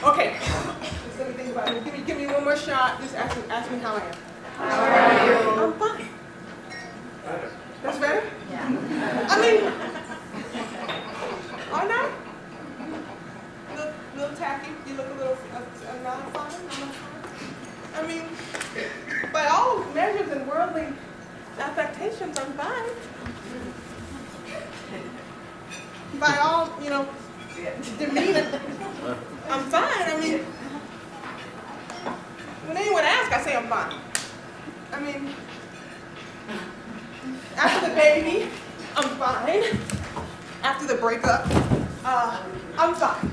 Okay. Just let me think about it. Give me one more shot. Just ask me how I am. How are you? I'm fine. That's better? Yeah. Aren't I? Little tacky. You look a little not fine. By all measures and worldly affectations, I'm fine. By all, demeanor, I'm fine. When anyone asks, I say I'm fine. After the baby, I'm fine. After the breakup, I'm fine.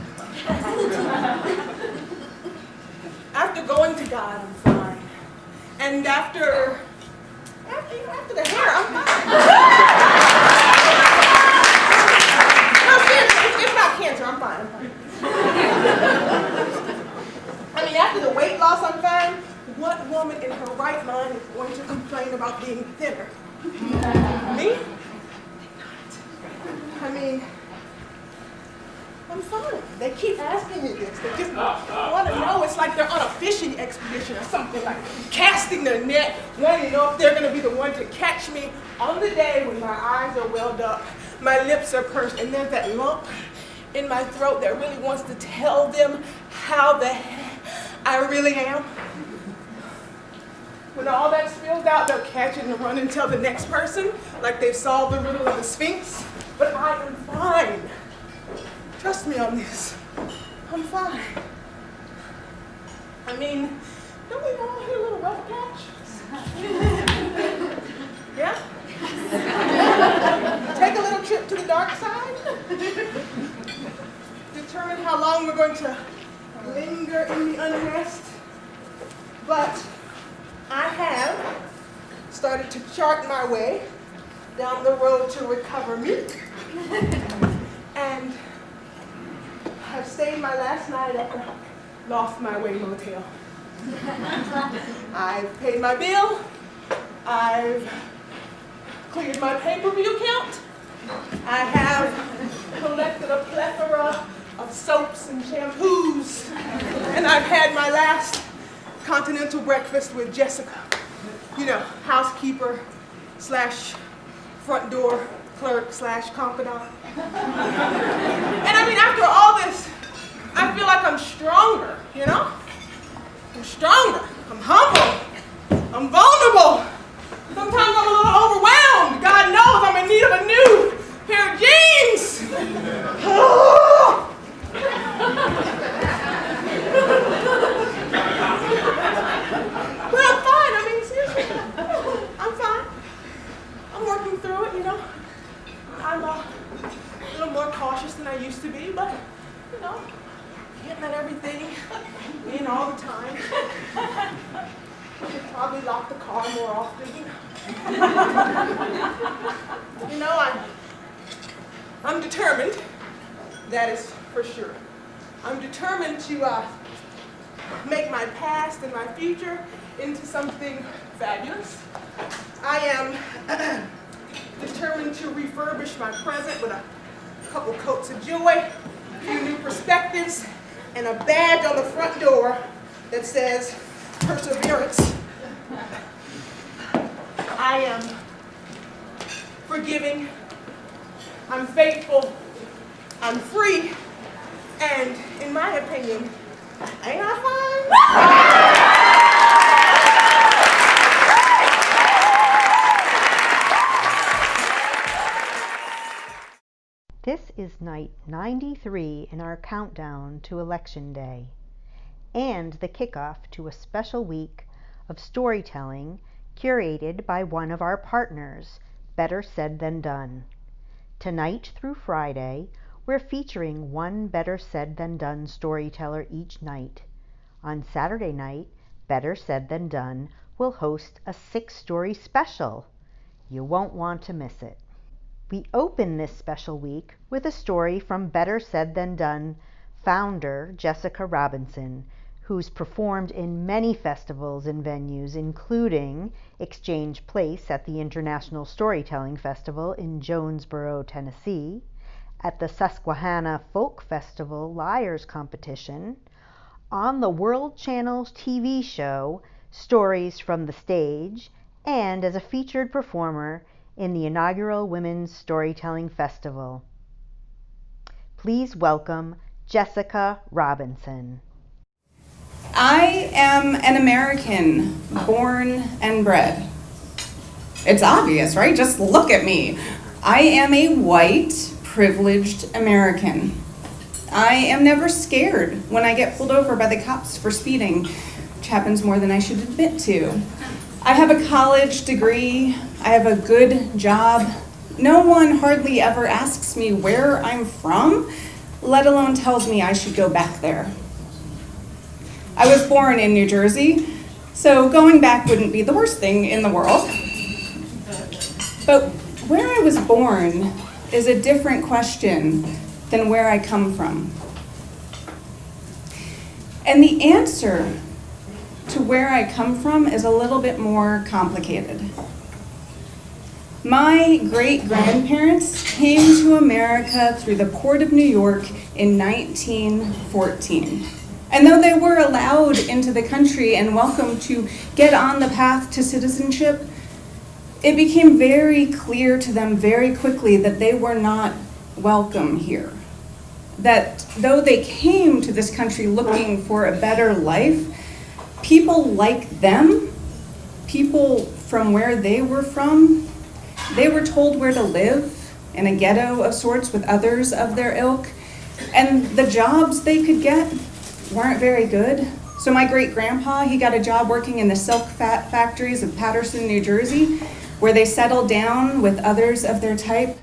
After going to God, I'm fine. And after the hair, I'm fine. No, seriously, it's not cancer, I'm fine. After the weight loss, I'm fine. What woman in her right mind is going to complain about being thinner? Me? I'm fine. They keep asking me this. They just want to know. It's like they're on a fishing expedition or something, like casting their net, wanting to know if they're going to be the one to catch me on the day when my eyes are welled up, my lips are pursed, and there's that lump in my throat that really wants to tell them how the heck I really am. When all that spills out, they'll catch it and run and tell the next person, like they've solved the riddle of the Sphinx. But I am fine. Trust me on this. I'm fine. Don't we all hit a little rough patch? Yeah? Take a little trip to the dark side? Determine how long we're going to linger in the unrest? But I have started to chart my way down the road to recover me. And I've stayed my last night at the Lost My Way Motel. I've paid my bill. I've cleared my pay-per-view count. I have collected a plethora of soaps and shampoos. And I've had my last continental breakfast with Jessica. Housekeeper / front door clerk / confidant. And after all this, I feel like I'm stronger, I'm stronger. I'm humble. I'm vulnerable. Sometimes I'm a little overwhelmed. God knows I'm in need of a new pair of jeans. But I'm fine. Seriously. I'm fine. I'm working through it, I'm a little more cautious than I used to be, but, can't let everything in all the time. Should probably lock the car more often. I'm determined, that is for sure. I'm determined to make my past and my future into something fabulous. I am determined to refurbish my present with a couple coats of joy, a few new perspectives, and a badge on the front door that says perseverance. I am forgiving, I'm faithful, I'm free, and in my opinion, ain't I fine? This is night 93 in our countdown to Election Day, and the kickoff to a special week of storytelling curated by one of our partners, Better Said Than Done. Tonight through Friday, we're featuring one Better Said Than Done storyteller each night. On Saturday night, Better Said Than Done will host a 6-story special. You won't want to miss it. We open this special week with a story from Better Said Than Done founder Jessica Robinson, who's performed in many festivals and venues, including Exchange Place at the International Storytelling Festival in Jonesboro, Tennessee, at the Susquehanna Folk Festival Liars Competition, on the World Channel's TV show Stories from the Stage, and as a featured performer in the inaugural Women's Storytelling Festival. Please welcome Jessica Robinson. I am an American, born and bred. It's obvious, right? Just look at me. I am a white, privileged American. I am never scared when I get pulled over by the cops for speeding, which happens more than I should admit to. I have a college degree. I have a good job. No one hardly ever asks me where I'm from, let alone tells me I should go back there. I was born in New Jersey, so going back wouldn't be the worst thing in the world. But where I was born is a different question than where I come from. And the answer to where I come from is a little bit more complicated. My great-grandparents came to America through the Port of New York in 1914. And though they were allowed into the country and welcome to get on the path to citizenship, it became very clear to them very quickly that they were not welcome here. That though they came to this country looking for a better life, people like them, people from where they were from, they were told where to live in a ghetto of sorts with others of their ilk, and the jobs they could get weren't very good. So my great-grandpa, he got a job working in the silk factories of Paterson, New Jersey, where they settled down with others of their type.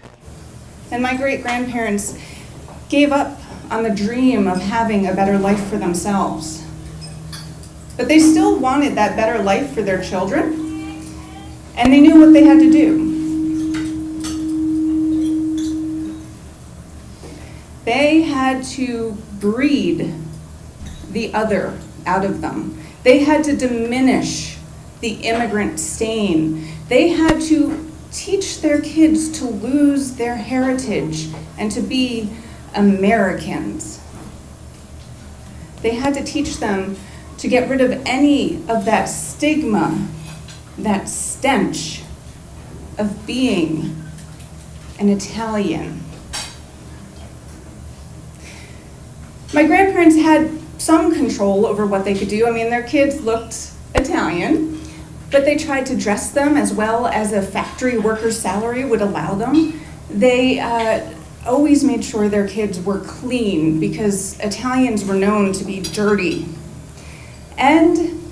And my great-grandparents gave up on the dream of having a better life for themselves. But they still wanted that better life for their children, and they knew what they had to do. They had to breed the other out of them. They had to diminish the immigrant stain. They had to teach their kids to lose their heritage and to be Americans. They had to teach them to get rid of any of that stigma, that stench of being an Italian. My grandparents had some control over what they could do. I mean, their kids looked Italian, but they tried to dress them as well as a factory worker's salary would allow them. They always made sure their kids were clean because Italians were known to be dirty. And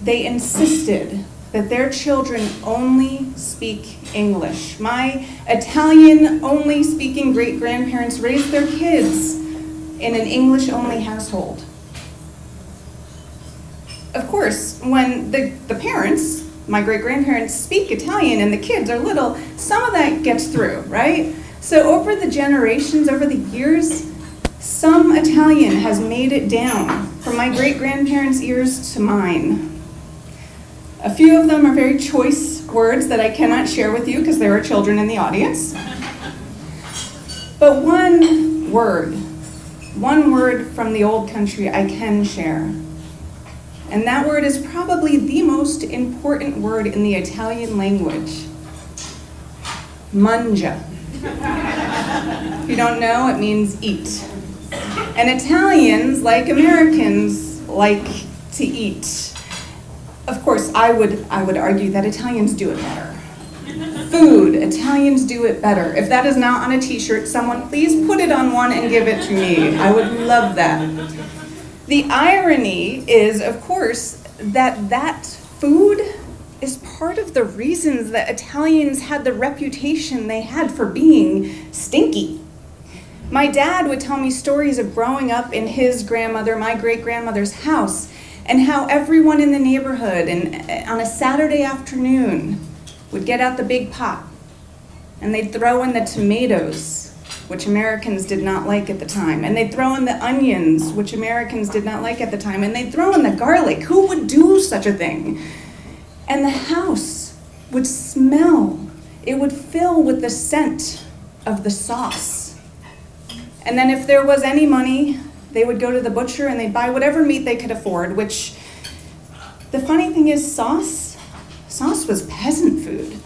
they insisted that their children only speak English. My Italian-only speaking great-grandparents raised their kids in an English-only household. Of course, when the parents, my great-grandparents, speak Italian and the kids are little, some of that gets through, right? So over the generations, over the years, some Italian has made it down from my great-grandparents' ears to mine. A few of them are very choice words that I cannot share with you because there are children in the audience. But one word from the old country I can share. And that word is probably the most important word in the Italian language. Mangia. If you don't know, it means eat. And Italians, like Americans, like to eat. Of course, I would argue that Italians do it better. Food. Italians do it better. If that is not on a t-shirt, someone please put it on one and give it to me. I would love that. The irony is, of course, that food is part of the reasons that Italians had the reputation they had for being stinky. My dad would tell me stories of growing up in his grandmother, my great-grandmother's house, and how everyone in the neighborhood and on a Saturday afternoon would get out the big pot and they'd throw in the tomatoes, which Americans did not like at the time, and they'd throw in the onions, which Americans did not like at the time, and they'd throw in the garlic. Who would do such a thing? And the house would smell. It would fill with the scent of the sauce. And then if there was any money, they would go to the butcher and they'd buy whatever meat they could afford, which the funny thing is sauce was peasant food.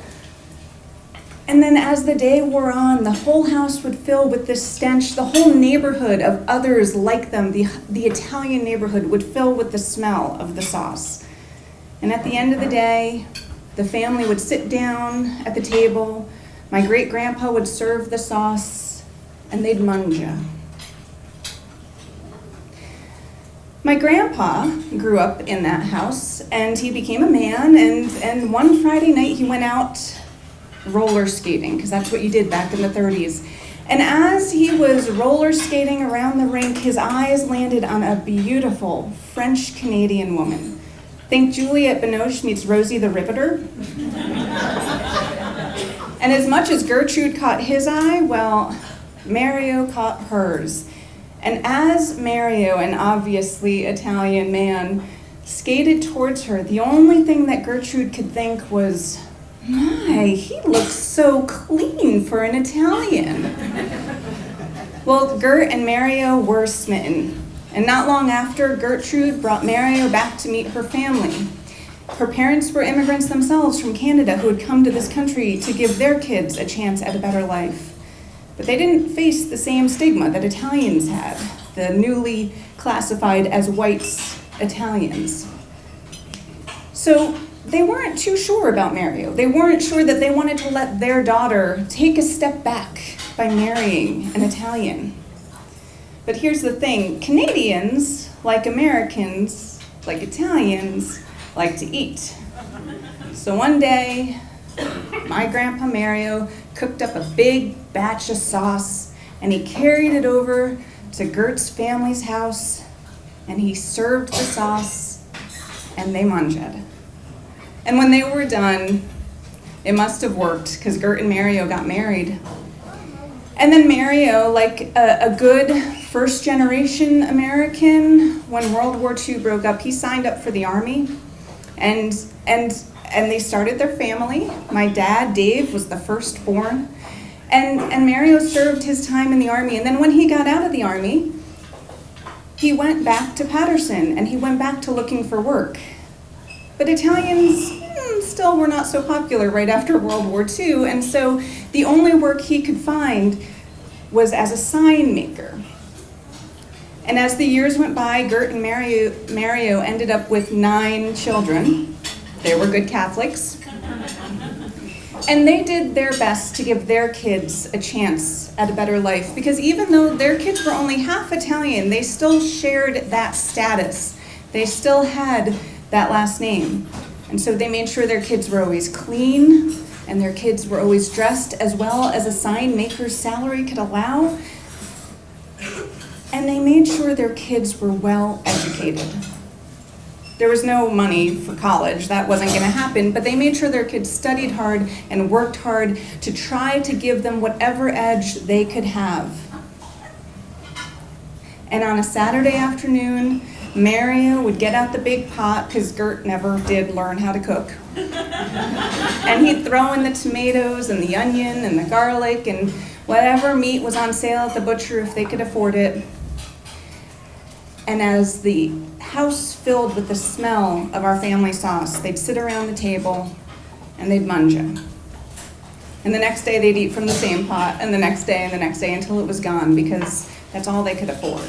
And then as the day wore on, the whole house would fill with this stench. The whole neighborhood of others like them, the Italian neighborhood, would fill with the smell of the sauce. And at the end of the day, the family would sit down at the table. My great-grandpa would serve the sauce, and they'd mangia. My grandpa grew up in that house, and he became a man, and one Friday night he went out roller skating, because that's what you did back in the 30s. And as he was roller skating around the rink, his eyes landed on a beautiful French-Canadian woman. Think Juliette Binoche meets Rosie the Riveter. And as much as Gertrude caught his eye, well, Mario caught hers. And as Mario, an obviously Italian man, skated towards her, the only thing that Gertrude could think was, my, he looks so clean for an Italian. Well, Gert and Mario were smitten. And not long after, Gertrude brought Mario back to meet her family. Her parents were immigrants themselves from Canada who had come to this country to give their kids a chance at a better life. But they didn't face the same stigma that Italians had, the newly classified as whites Italians. So they weren't too sure about Mario. They weren't sure that they wanted to let their daughter take a step back by marrying an Italian. But here's the thing, Canadians, like Americans, like Italians, like to eat. So one day, my grandpa Mario cooked up a big batch of sauce, and he carried it over to Gert's family's house, and he served the sauce, and they mangied. And when they were done, it must have worked, because Gert and Mario got married. And then Mario, like a good first-generation American, when World War II broke up, he signed up for the Army, and they started their family. My dad, Dave, was the firstborn. And Mario served his time in the Army. And then when he got out of the Army, he went back to Patterson, and he went back to looking for work. But Italians still were not so popular right after World War II, and so the only work he could find was as a sign maker. And as the years went by, Gert and Mario ended up with 9 children. They were good Catholics. And they did their best to give their kids a chance at a better life, because even though their kids were only half Italian, they still shared that status. They still had that last name. And so they made sure their kids were always clean, and their kids were always dressed as well as a sign maker's salary could allow. And they made sure their kids were well educated. There was no money for college, that wasn't going to happen, but they made sure their kids studied hard and worked hard to try to give them whatever edge they could have. And on a Saturday afternoon, Mario would get out the big pot, because Gert never did learn how to cook. And he'd throw in the tomatoes and the onion and the garlic and whatever meat was on sale at the butcher if they could afford it. And as the house filled with the smell of our family sauce, they'd sit around the table and they'd mangia. And the next day they'd eat from the same pot, and the next day and the next day until it was gone, because that's all they could afford.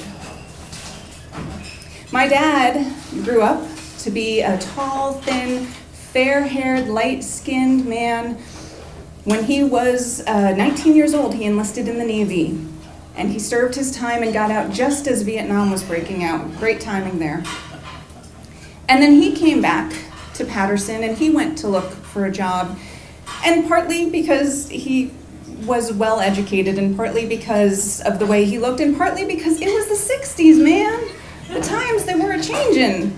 My dad grew up to be a tall, thin, fair-haired, light-skinned man When he was 19 years old, he enlisted in the Navy, and he served his time and got out just as Vietnam was breaking out. Great timing there. And then he came back to Patterson, and he went to look for a job, and partly because he was well educated, and partly because of the way he looked, and partly because it was the 60s, man. The times, they were a-changin'.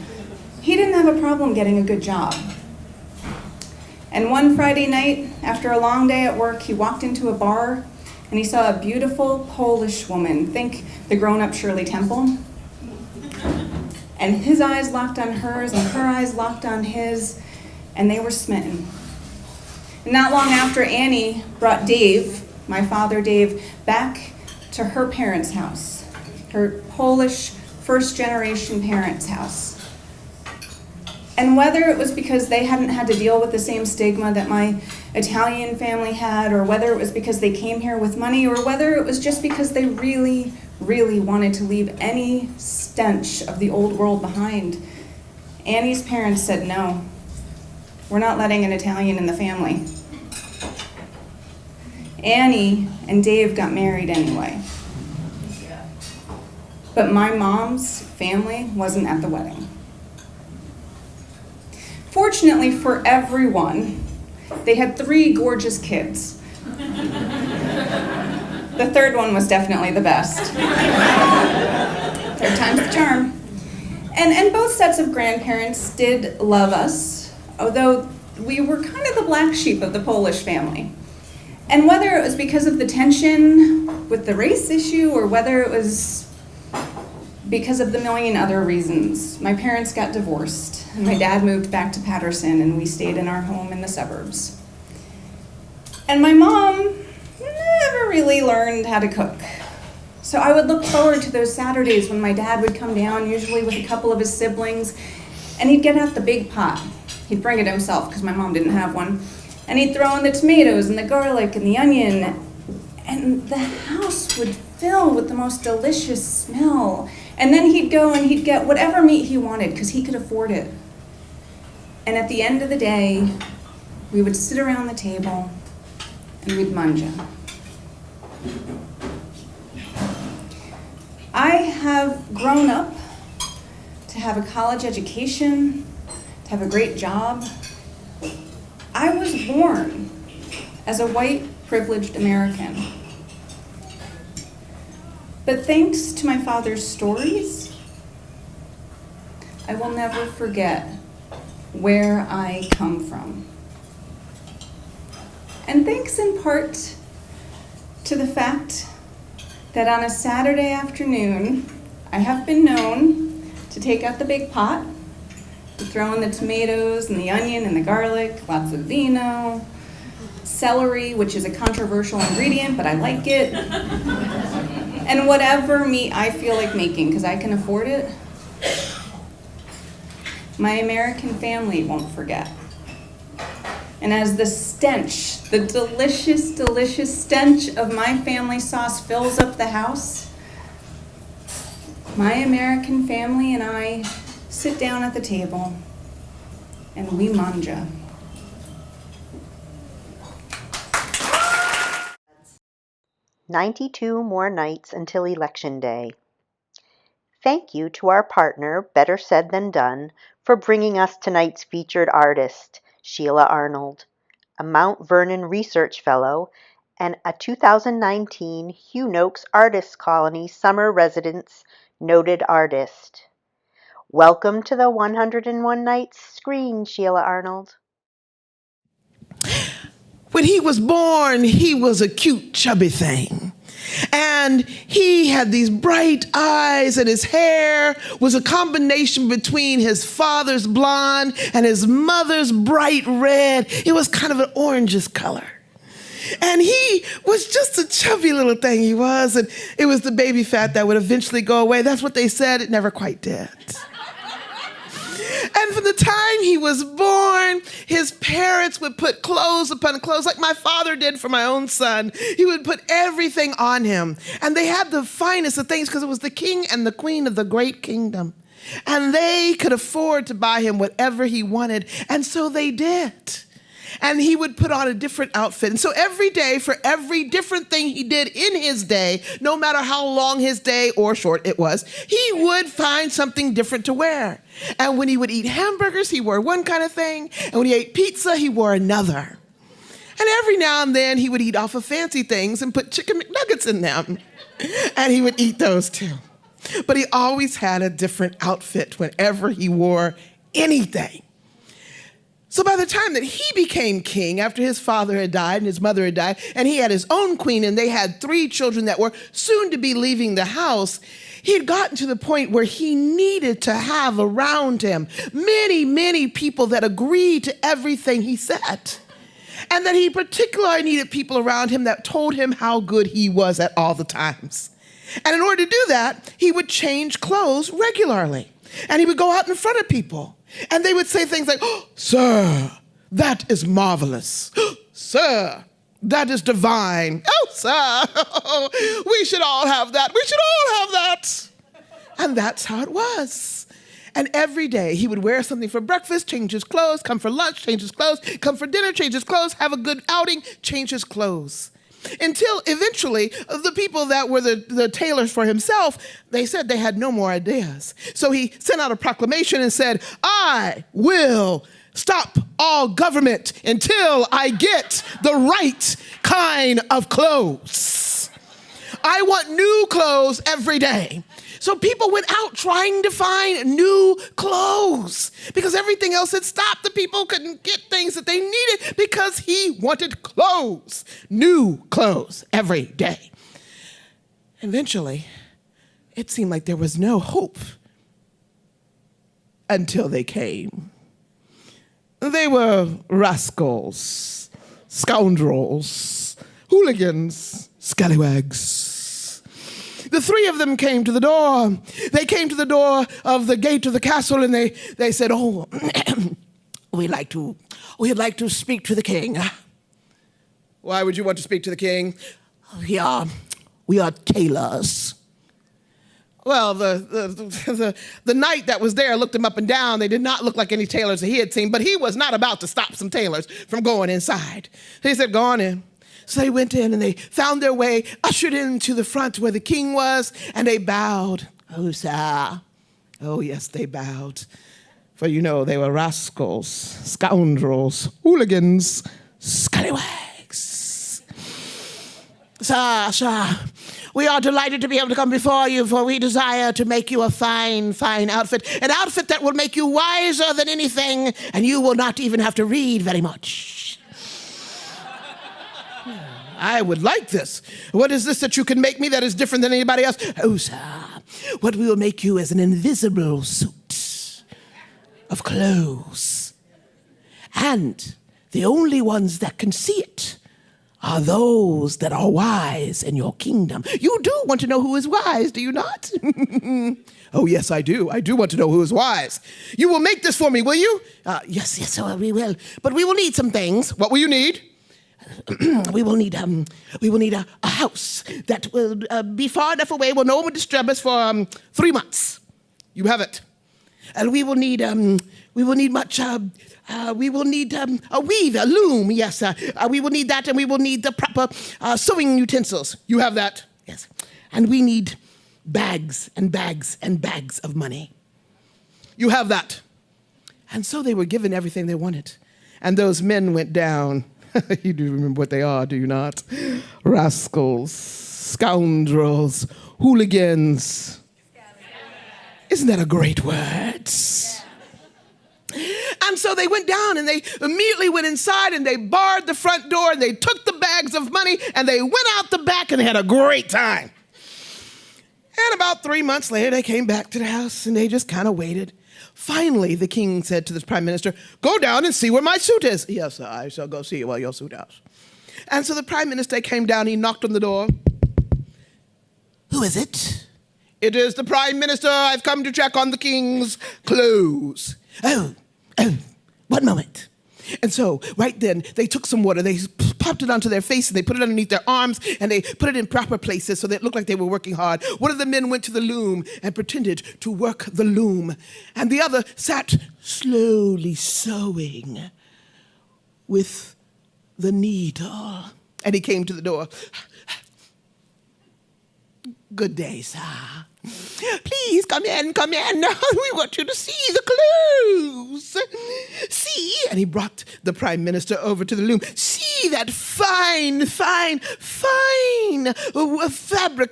He didn't have a problem getting a good job. And one Friday night, after a long day at work, he walked into a bar and he saw a beautiful Polish woman. Think the grown-up Shirley Temple. And his eyes locked on hers and her eyes locked on his, and they were smitten. And not long after, Annie brought Dave, my father Dave, back to her parents' house, her Polish first-generation parents' house. And whether it was because they hadn't had to deal with the same stigma that my Italian family had, or whether it was because they came here with money, or whether it was just because they really, really wanted to leave any stench of the old world behind, Annie's parents said, no, we're not letting an Italian in the family. Annie and Dave got married anyway. But my mom's family wasn't at the wedding. Fortunately for everyone, they had 3 gorgeous kids. The third one was definitely the best. Third time's the charm. And both sets of grandparents did love us, although we were kind of the black sheep of the Polish family. And whether it was because of the tension with the race issue, or whether it was because of the million other reasons, my parents got divorced. And my dad moved back to Patterson, and we stayed in our home in the suburbs. And my mom never really learned how to cook. So I would look forward to those Saturdays when my dad would come down, usually with a couple of his siblings, and he'd get out the big pot. He'd bring it himself, because my mom didn't have one. And he'd throw in the tomatoes and the garlic and the onion, and the house would fill with the most delicious smell. And then he'd go and he'd get whatever meat he wanted, because he could afford it. And at the end of the day, we would sit around the table and we'd manja. I have grown up to have a college education, to have a great job. I was born as a white, privileged American. But thanks to my father's stories, I will never forget where I come from. And thanks in part to the fact that on a Saturday afternoon, I have been known to take out the big pot, to throw in the tomatoes and the onion and the garlic, lots of vino, celery, which is a controversial ingredient, but I like it, and whatever meat I feel like making, because I can afford it. My American family won't forget. And as the stench, the delicious, delicious stench of my family sauce fills up the house, my American family and I sit down at the table and we manja. "92 more nights until Election Day." Thank you to our partner, Better Said Than Done, for bringing us tonight's featured artist, Sheila Arnold, a Mount Vernon Research Fellow and a 2019 Hugh Noakes Artists Colony Summer Residence Noted Artist. Welcome to the 101 Nights screen, Sheila Arnold. When he was born, he was a cute, chubby thing. And he had these bright eyes, and his hair was a combination between his father's blonde and his mother's bright red. It was kind of an orangish color. And he was just a chubby little thing, he was. And it was the baby fat that would eventually go away. That's what they said. It never quite did. And from the time he was born, his parents would put clothes upon clothes like my father did for my own son. He would put everything on him. And they had the finest of things because it was the king and the queen of the great kingdom. And they could afford to buy him whatever he wanted. And so they did. And he would put on a different outfit. And so every day, for every different thing he did in his day, no matter how long his day or short it was, he would find something different to wear. And when he would eat hamburgers, he wore one kind of thing. And when he ate pizza, he wore another. And every now and then, he would eat off of fancy things and put chicken McNuggets in them. And he would eat those too. But he always had a different outfit whenever he wore anything. So by the time that he became king, after his father had died and his mother had died, and he had his own queen, and they had 3 children that were soon to be leaving the house, he had gotten to the point where he needed to have around him many, many people that agreed to everything he said. And that he particularly needed people around him that told him how good he was at all the times. And in order to do that, he would change clothes regularly. And he would go out in front of people. And they would say things like, "Oh, sir, that is marvelous. Sir, that is divine. Oh, sir, we should all have that. We should all have that." And that's how it was. And every day he would wear something for breakfast, change his clothes, come for lunch, change his clothes, come for dinner, change his clothes, have a good outing, change his clothes. Until eventually, the people that were the tailors for himself, they said they had no more ideas. So he sent out a proclamation and said, "I will stop all government until I get the right kind of clothes. I want new clothes every day." So people went out trying to find new clothes because everything else had stopped. The people couldn't get things that they needed because he wanted clothes, new clothes every day. Eventually, it seemed like there was no hope until they came. They were rascals, scoundrels, hooligans, scallywags. The 3 of them came to the door. They came to the door of the gate of the castle, and they said, "Oh, we'd like to speak to the king." "Why would you want to speak to the king?" We are tailors." Well, the knight that was there looked him up and down. They did not look like any tailors that he had seen, but he was not about to stop some tailors from going inside. He said, "Go on in." So they went in and they found their way, ushered into the front where the king was, and they bowed. "Oh, sir." Oh, yes, they bowed. For you know, they were rascals, scoundrels, hooligans, scallywags. Sir, we are delighted to be able to come before you, for we desire to make you a fine, fine outfit, an outfit that will make you wiser than anything, and you will not even have to read very much. "I would like this. What is this that you can make me that is different than anybody else?" "Oh, sir, what we will make you is an invisible suit of clothes. And the only ones that can see it are those that are wise in your kingdom." You do want to know who is wise, do you not? "Oh, yes, I do. I do want to know who is wise. You will make this for me, will you?" Yes, we will. But we will need some things." "What will you need?" We will need a house that will be far enough away where no one will disturb us for 3 months." "You have it." "And we will need a weave, a loom, yes. We will need that, and we will need the proper sewing utensils." "You have that." "Yes. And we need bags and bags and bags of money." "You have that." And so they were given everything they wanted. And those men went down. You do remember what they are, do you not? Rascals, scoundrels, hooligans. Isn't that a great word? And so they went down and they immediately went inside and they barred the front door and they took the bags of money and they went out the back and had a great time. And about 3 months later, they came back to the house and they just kind of waited. Finally, the king said to the prime minister, "Go down and see where my suit is." "Yes, sir, I shall go see where your suit is." And so the prime minister came down, he knocked on the door. "Who is it?" "It is the prime minister. I've come to check on the king's clothes." Oh, one moment. And so right then they took some water, they popped it onto their faces, they put it underneath their arms, and they put it in proper places so that it looked like they were working hard. One of the men went to the loom and pretended to work the loom, and the other sat slowly sewing. with the needle. And he came to the door. Good day, sir. Please come in. We want you to see the clothes. See, and he brought the prime minister over to the loom. See that fine fabric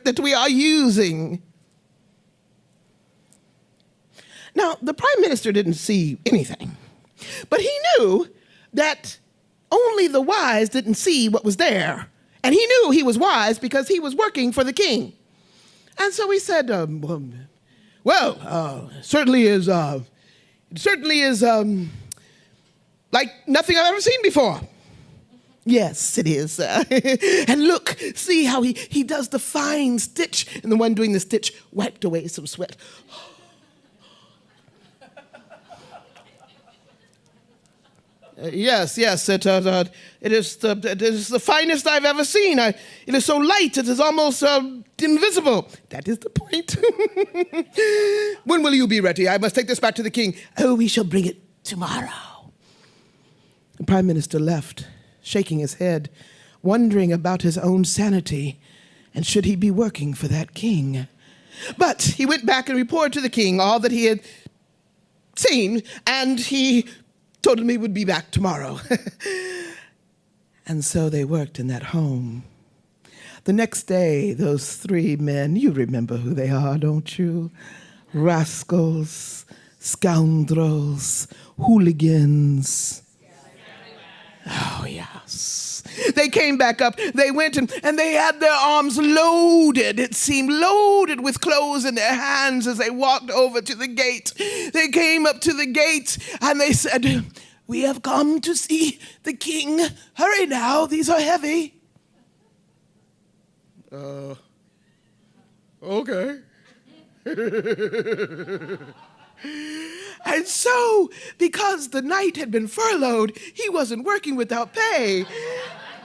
that we are using. Now, the prime minister didn't see anything, but he knew that only the wise didn't see what was there. And he knew he was wise because he was working for the king. And so he said, certainly is like nothing I've ever seen before. Yes, it is. And look, see how he does the fine stitch, and the one doing the stitch wiped away some sweat. Yes, it is the finest I've ever seen. It is so light, it is almost invisible. That is the point. When will you be ready? I must take this back to the king. Oh, we shall bring it tomorrow. The prime minister left, shaking his head, wondering about his own sanity, and should he be working for that king. But he went back and reported to the king all that he had seen, and he told him he would be back tomorrow. And so they worked in that home. The next day, those three men, you remember who they are, don't you? Rascals, scoundrels, hooligans. Oh, yes. They came back up. They went and they had their arms loaded. It seemed loaded with clothes in their hands as they walked over to the gate. They came up to the gate and they said, "We have come to see the king. Hurry now, these are heavy." Okay. And so, because the knight had been furloughed, he wasn't working without pay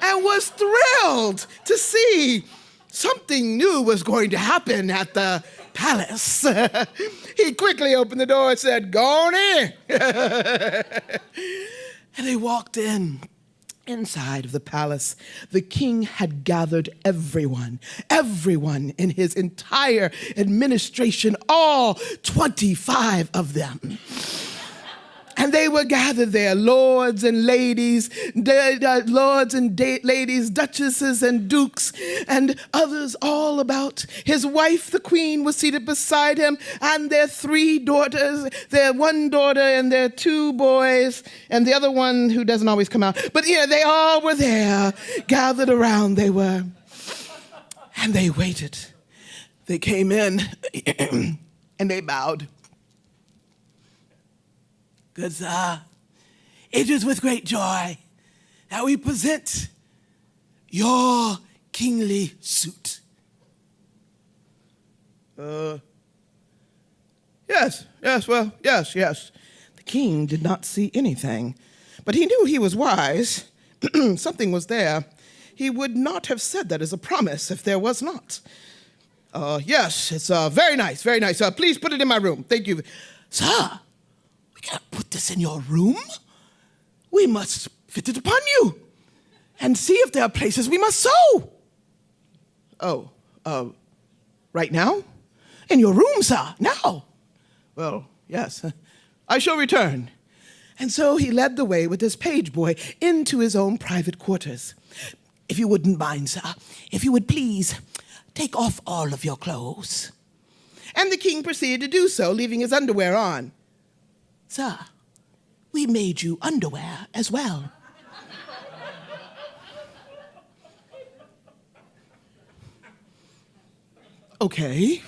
and was thrilled to see something new was going to happen at the palace. He quickly opened the door and said, "Go on in." And they walked in. Inside of the palace, the king had gathered everyone in his entire administration, all 25 of them. And they were gathered there, lords and ladies, ladies, duchesses and dukes, and others all about. His wife, the queen, was seated beside him, and their three daughters, their one daughter and their two boys, and the other one who doesn't always come out. But they all were there, gathered around they were. And they waited. They came in, and they bowed. "Good sir, it is with great joy that we present your kingly suit." Yes. The king did not see anything, but he knew he was wise. Something was there. He would not have said that as a promise if there was not. Yes, it's very nice. Please put it in my room. Thank you. "Sir, we can't put this in your room. We must fit it upon you and see if there are places we must sew." Right now? In your room, sir, now. "Well, yes, I shall return." And so he led the way with his page boy into his own private quarters. "If you wouldn't mind, sir, if you would please take off all of your clothes." And the king proceeded to do so, leaving his underwear on. "Sir, we made you underwear as well." Okay.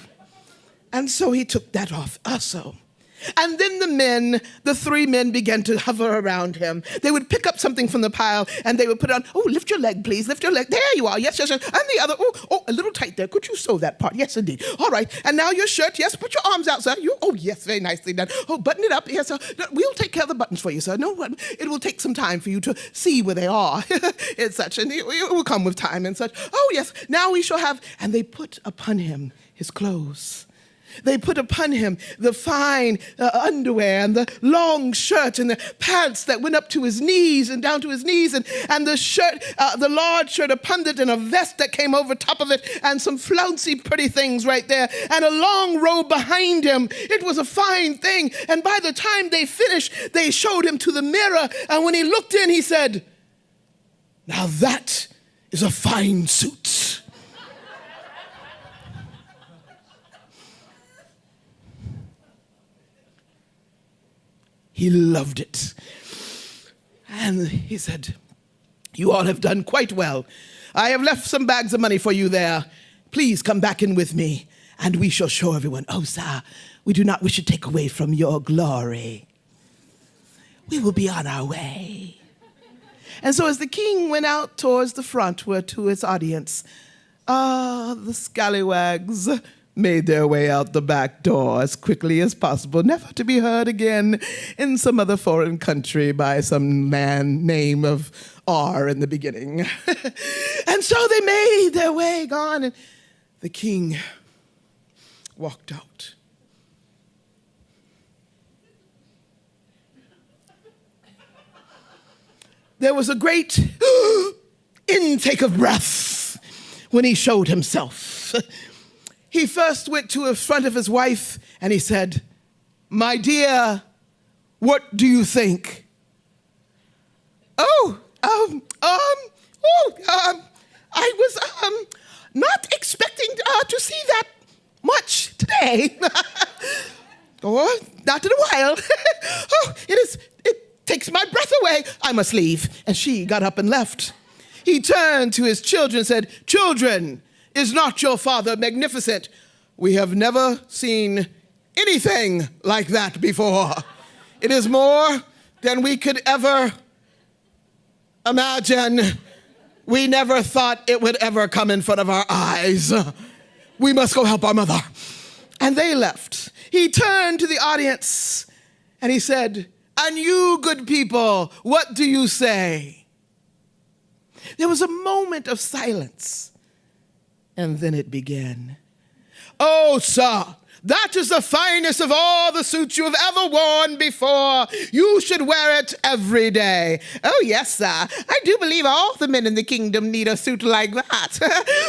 And so he took that off also. And then the three men began to hover around him. They would pick up something from the pile and they would put it on. "Oh, lift your leg, please, lift your leg. There you are, yes. And the other, oh, a little tight there. Could you sew that part? Yes, indeed. All right, and now your shirt, yes, put your arms out, sir. Oh, yes, very nicely done. Oh, button it up, yes, sir. We'll take care of the buttons for you, sir. No, it will take some time for you to see where they are and such, and it will come with time and such. Oh, yes, now we shall have," and they put upon him his clothes. They put upon him the fine underwear and the long shirt and the pants that went up to his knees and down to his knees, and the shirt, the large shirt upon it, and a vest that came over top of it, and some flouncy pretty things right there, and a long robe behind him. It was a fine thing. And by the time they finished, they showed him to the mirror, and when he looked in, he said, "Now that is a fine suit." He loved it. And he said, "You all have done quite well. I have left some bags of money for you there. Please come back in with me, and we shall show everyone. Oh, sir, we do not wish to take away from your glory. We will be on our way." And so as the king went out towards the front, where to his audience, the scallywags made their way out the back door as quickly as possible, never to be heard again in some other foreign country by some man name of R in the beginning. And so they made their way, gone, and the king walked out. There was a great intake of breath when he showed himself. He first went to the front of his wife and he said, "My dear, what do you think?" I was not expecting to see that much today. Or not in a while. It takes my breath away. I must leave. And she got up and left. He turned to his children and said, "Children, is not your father magnificent? We have never seen anything like that before. It is more than we could ever imagine. We never thought it would ever come in front of our eyes. We must go help our mother." And they left. He turned to the audience and he said, "And you, good people, what do you say?" There was a moment of silence. And then it began. "Oh, sir, that is the finest of all the suits you have ever worn before. You should wear it every day." "Oh, yes, sir. I do believe all the men in the kingdom need a suit like that.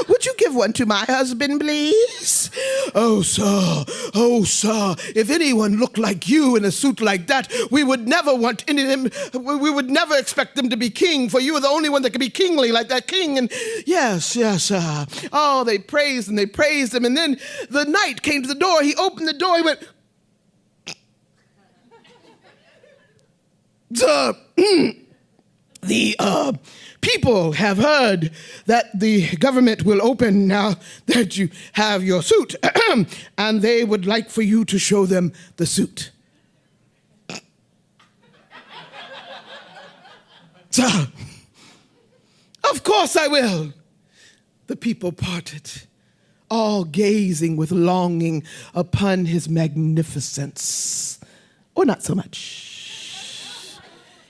Would you give one to my husband, please?" Oh, sir, if anyone looked like you in a suit like that, we would never want any of them, we would never expect them to be king, for you are the only one that can be kingly like that king." And yes, oh, they praised him. And then the knight came to the door. He opened the door. He went, "The people have heard that the government will open now that you have your suit, and they would like for you to show them the suit." "Sir, of course I will." The people parted, all gazing with longing upon his magnificence. Or not so much.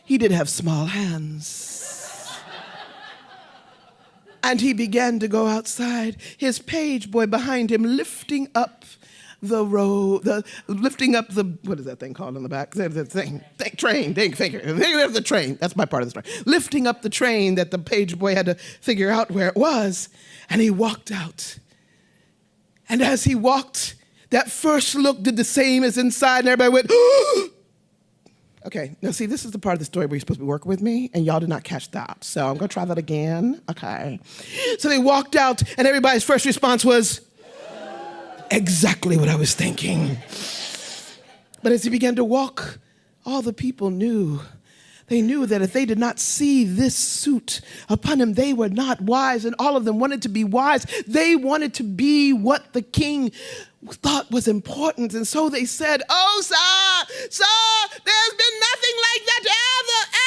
He did have small hands. And he began to go outside, his page boy behind him lifting up the what is that thing called on the back? The train. Think of the train. That's my part of the story. Lifting up the train that the page boy had to figure out where it was. And he walked out. And as he walked, that first look did the same as inside, and everybody went, "Oh!" Okay, now see, this is the part of the story where you're supposed to be working with me, and y'all did not catch that. So I'm going to try that again. Okay. So they walked out, and everybody's first response was, exactly what I was thinking. But as he began to walk, all the people knew. They knew that if they did not see this suit upon him, they were not wise, and all of them wanted to be wise. They wanted to be what the king thought was important, and so they said, "Oh, sir, there's been nothing like that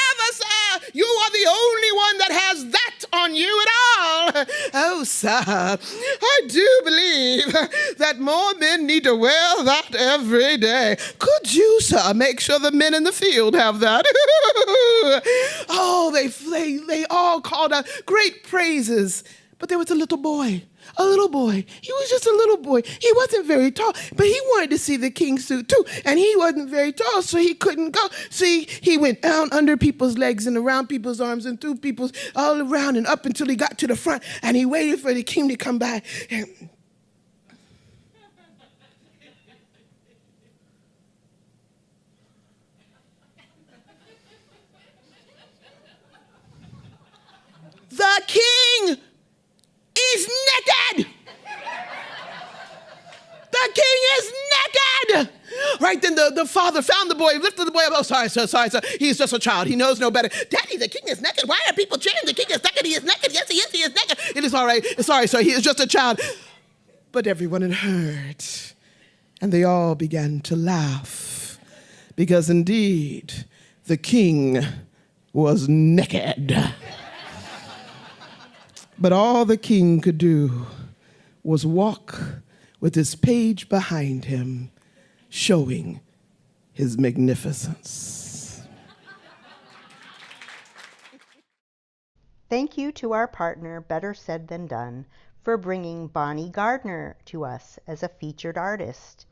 ever, sir. You are the only one that has that on you at all. Oh, sir, I do believe that more men need to wear that every day. Could you, sir, make sure the men in the field have that?" Oh, they all called out great praises. But there was a little boy, a little boy. He was just a little boy. He wasn't very tall, but he wanted to see the king's suit too. And he wasn't very tall, so he couldn't go. See, he went down under people's legs and around people's arms and through people's all around and up until he got to the front. And he waited for the king to come by. And the king is naked. The king is naked. Right then the father found the boy, lifted the boy up. Oh, sorry, sir. He's just a child. He knows no better. Daddy, the king is naked. Why are people cheering? The king is naked. He is naked. Yes, he is. He is naked. It is all right. Sorry, sir. He is just a child. But everyone had heard, and they all began to laugh, because indeed the king was naked. But all the king could do was walk with his page behind him, showing his magnificence. Thank you to our partner, Better Said Than Done, for bringing Bonnie Gardner to us as a featured artist.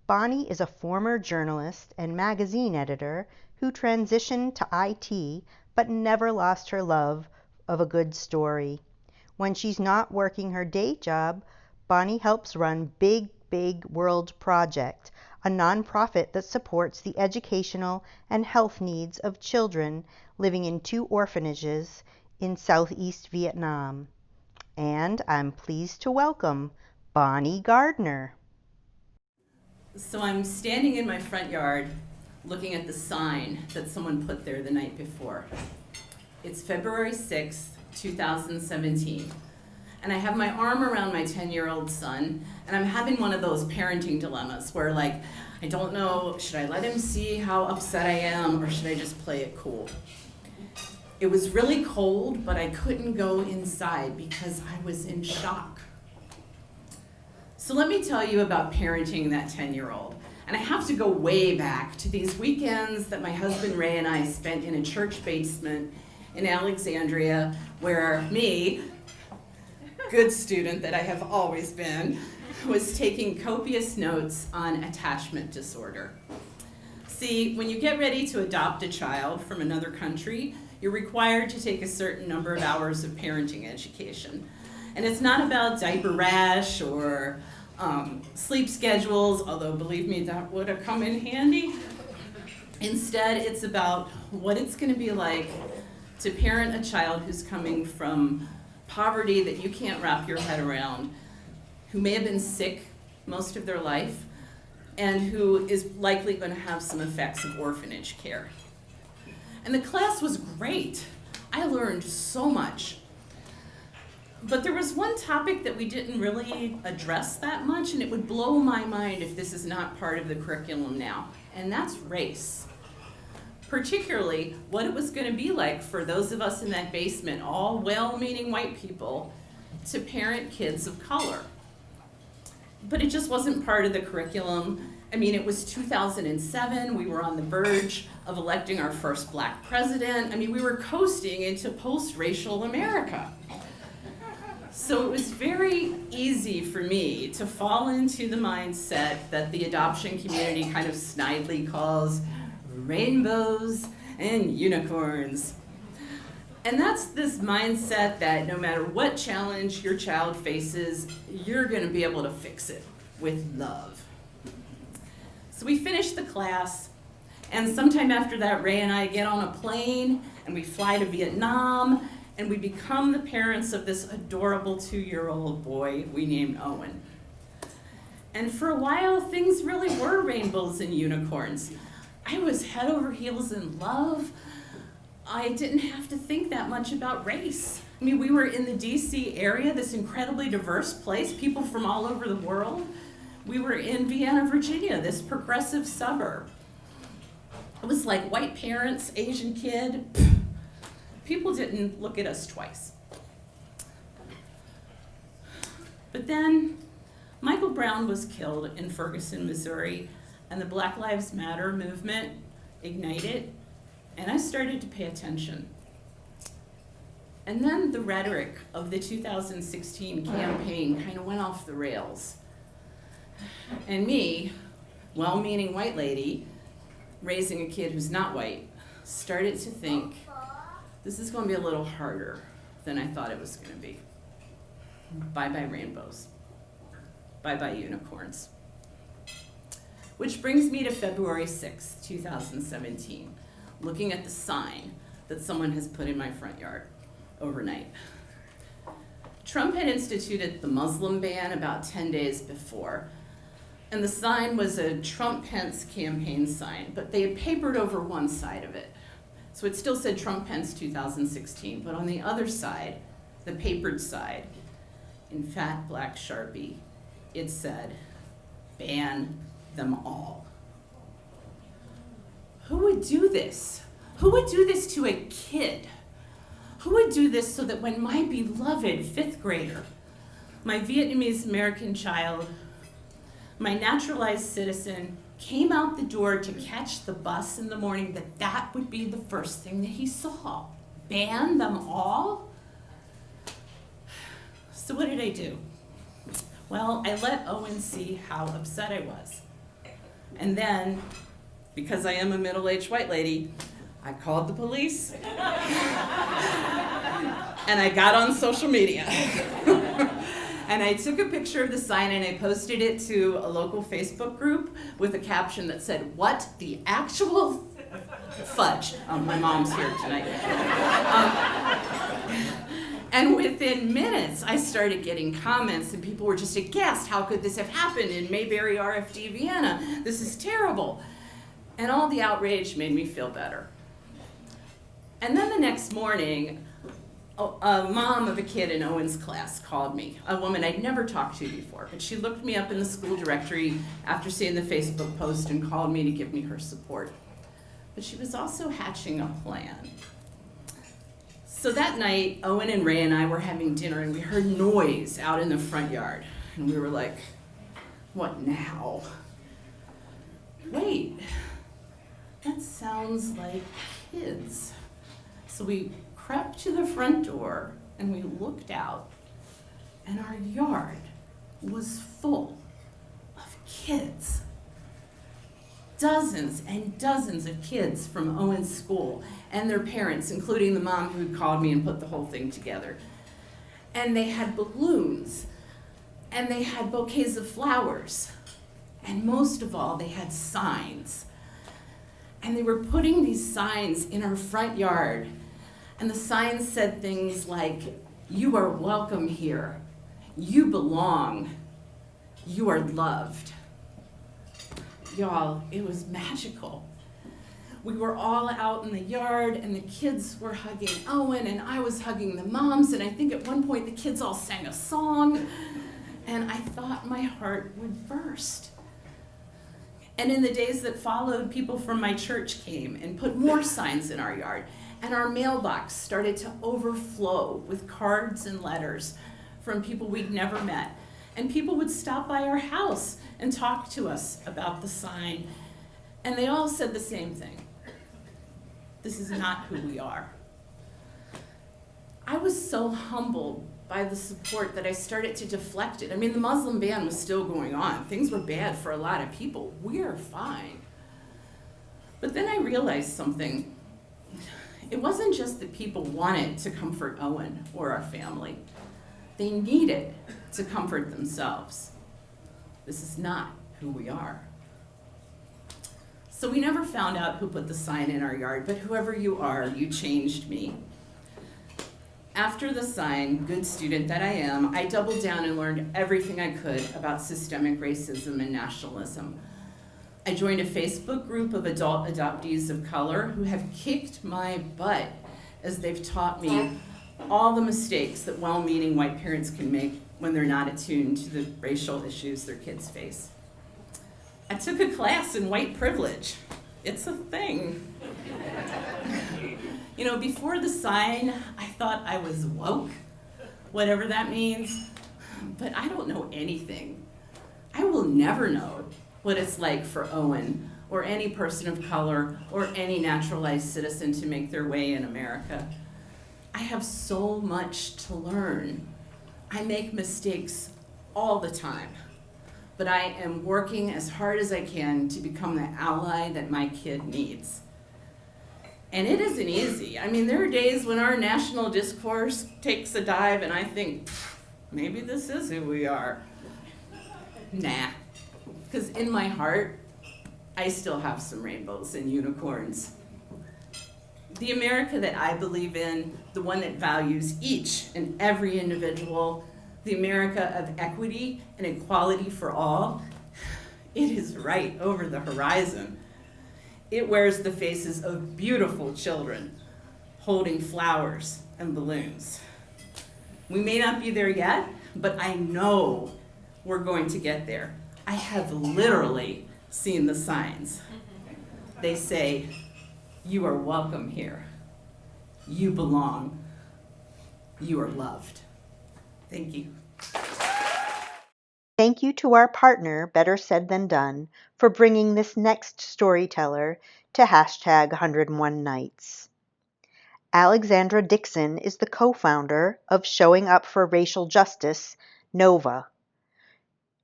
Bonnie is a former journalist and magazine editor who transitioned to IT but never lost her love of a good story. When she's not working her day job, Bonnie helps run Big World Project, a nonprofit that supports the educational and health needs of children living in 2 orphanages in Southeast Vietnam. And I'm pleased to welcome Bonnie Gardner. So I'm standing in my front yard looking at the sign that someone put there the night before. It's February 6th, 2017. And I have my arm around my 10-year-old son, and I'm having one of those parenting dilemmas where, like, I don't know, should I let him see how upset I am, or should I just play it cool? It was really cold, but I couldn't go inside because I was in shock. So let me tell you about parenting that 10-year-old. And I have to go way back to these weekends that my husband Ray and I spent in a church basement in Alexandria, where me, good student that I have always been, was taking copious notes on attachment disorder. See, when you get ready to adopt a child from another country, you're required to take a certain number of hours of parenting education. And it's not about diaper rash or sleep schedules, although believe me, that would have come in handy. Instead, it's about what it's going to be like to parent a child who's coming from poverty that you can't wrap your head around, who may have been sick most of their life, and who is likely going to have some effects of orphanage care. And the class was great. I learned so much. But there was one topic that we didn't really address that much, and it would blow my mind if this is not part of the curriculum now, and that's race. Particularly what it was going to be like for those of us in that basement, all well-meaning white people, to parent kids of color. But it just wasn't part of the curriculum. I mean, it was 2007, we were on the verge of electing our first black president. I mean, we were coasting into post-racial America. So it was very easy for me to fall into the mindset that the adoption community kind of snidely calls rainbows and unicorns. And that's this mindset that no matter what challenge your child faces, you're going to be able to fix it with love. So we finished the class, and sometime after that, Ray and I get on a plane, and we fly to Vietnam, and we become the parents of this adorable 2-year-old boy we named Owen. And for a while, things really were rainbows and unicorns. I was head over heels in love. I didn't have to think that much about race. I mean, we were in the DC area, this incredibly diverse place, people from all over the world. We were in Vienna, Virginia, this progressive suburb. It was like white parents, Asian kid. People didn't look at us twice. But then Michael Brown was killed in Ferguson, Missouri, and the Black Lives Matter movement ignited, and I started to pay attention. And then the rhetoric of the 2016 campaign kind of went off the rails. And me, well-meaning white lady, raising a kid who's not white, started to think, this is going to be a little harder than I thought it was going to be. Bye-bye rainbows. Bye-bye unicorns. Which brings me to February 6th, 2017, looking at the sign that someone has put in my front yard overnight. Trump had instituted the Muslim ban about 10 days before, and the sign was a Trump-Pence campaign sign, but they had papered over one side of it. So it still said Trump-Pence 2016, but on the other side, the papered side, in fat black Sharpie, it said, ban them all. Who would do this? Who would do this to a kid? Who would do this so that when my beloved 5th grader, my Vietnamese American child, my naturalized citizen, came out the door to catch the bus in the morning, that would be the first thing that he saw? Ban them all? So what did I do? Well, I let Owen see how upset I was. And then, because I am a middle-aged white lady, I called the police, and I got on social media. And I took a picture of the sign and I posted it to a local Facebook group with a caption that said, "What the actual fudge?" My mom's here tonight. And within minutes, I started getting comments and people were just aghast. How could this have happened in Mayberry, RFD, Vienna? This is terrible. And all the outrage made me feel better. And then the next morning, a mom of a kid in Owen's class called me, a woman I'd never talked to before, but she looked me up in the school directory after seeing the Facebook post and called me to give me her support. But she was also hatching a plan. So that night, Owen and Ray and I were having dinner and we heard noise out in the front yard. And we were like, what now? Wait, that sounds like kids. So we crept to the front door and we looked out and our yard was full of kids. Dozens and dozens of kids from Owen's school and their parents, including the mom who called me and put the whole thing together. And they had balloons and they had bouquets of flowers. And most of all, they had signs. And they were putting these signs in our front yard. And the signs said things like, "You are welcome here. You belong. You are loved." Y'all, it was magical. We were all out in the yard and the kids were hugging Owen and I was hugging the moms, and I think at one point the kids all sang a song and I thought my heart would burst. And in the days that followed, people from my church came and put more signs in our yard, and our mailbox started to overflow with cards and letters from people we'd never met. And people would stop by our house and talk to us about the sign. And they all said the same thing. This is not who we are. I was so humbled by the support that I started to deflect it. I mean, the Muslim ban was still going on. Things were bad for a lot of people. We're fine. But then I realized something. It wasn't just that people wanted to comfort Owen or our family. They needed to comfort themselves. This is not who we are. So we never found out who put the sign in our yard, but whoever you are, you changed me. After the sign, good student that I am, I doubled down and learned everything I could about systemic racism and nationalism. I joined a Facebook group of adult adoptees of color who have kicked my butt as they've taught me all the mistakes that well-meaning white parents can make when they're not attuned to the racial issues their kids face. I took a class in white privilege. It's a thing. You know, before the sign, I thought I was woke, whatever that means, but I don't know anything. I will never know what it's like for Owen or any person of color or any naturalized citizen to make their way in America. I have so much to learn. I make mistakes all the time, but I am working as hard as I can to become the ally that my kid needs. And it isn't easy. I mean, there are days when our national discourse takes a dive and I think, maybe this is who we are. Nah, because in my heart, I still have some rainbows and unicorns. The America that I believe in, the one that values each and every individual, the America of equity and equality for all, it is right over the horizon. It wears the faces of beautiful children holding flowers and balloons. We may not be there yet, but I know we're going to get there. I have literally seen the signs. They say, you are welcome here. You belong. You are loved. Thank you. Thank you to our partner, Better Said Than Done, for bringing this next storyteller to hashtag 101 Nights. Alexandra Dixon is the co-founder of Showing Up for Racial Justice, NOVA.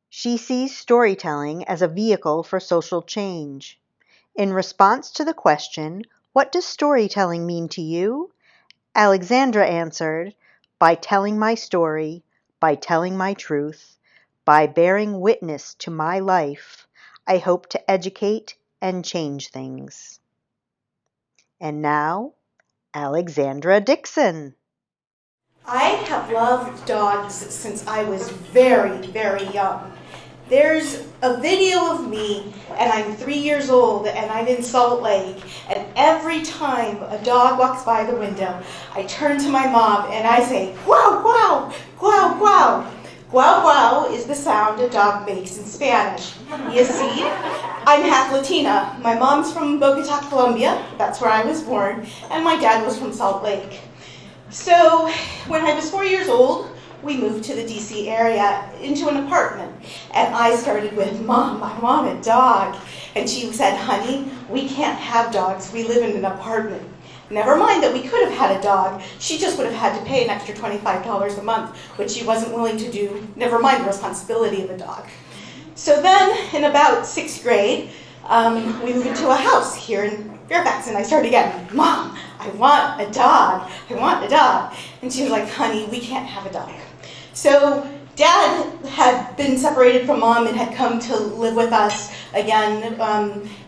She sees storytelling as a vehicle for social change. In response to the question, "What does storytelling mean to you?" Alexandra answered, "By telling my story, by telling my truth, by bearing witness to my life, I hope to educate and change things." And now, Alexandra Dixon. I have loved dogs since I was very, very young. There's a video of me, and I'm 3 years old, and I'm in Salt Lake, and every time a dog walks by the window, I turn to my mom and I say, "Guau, guau, guau, guau." Guau, guau is the sound a dog makes in Spanish. You see, I'm half Latina. My mom's from Bogota, Colombia. That's where I was born, and my dad was from Salt Lake. So when I was 4 years old, we moved to the DC area into an apartment. And I started with, "Mom, I want a dog." And she said, "Honey, we can't have dogs. We live in an apartment." Never mind that we could have had a dog. She just would have had to pay an extra $25 a month, which she wasn't willing to do, never mind the responsibility of a dog. So then, in about 6th grade, we moved into a house here in Fairfax, and I started again, "Mom, I want a dog. I want a dog." And she was like, "Honey, we can't have a dog." So Dad had been separated from Mom and had come to live with us again,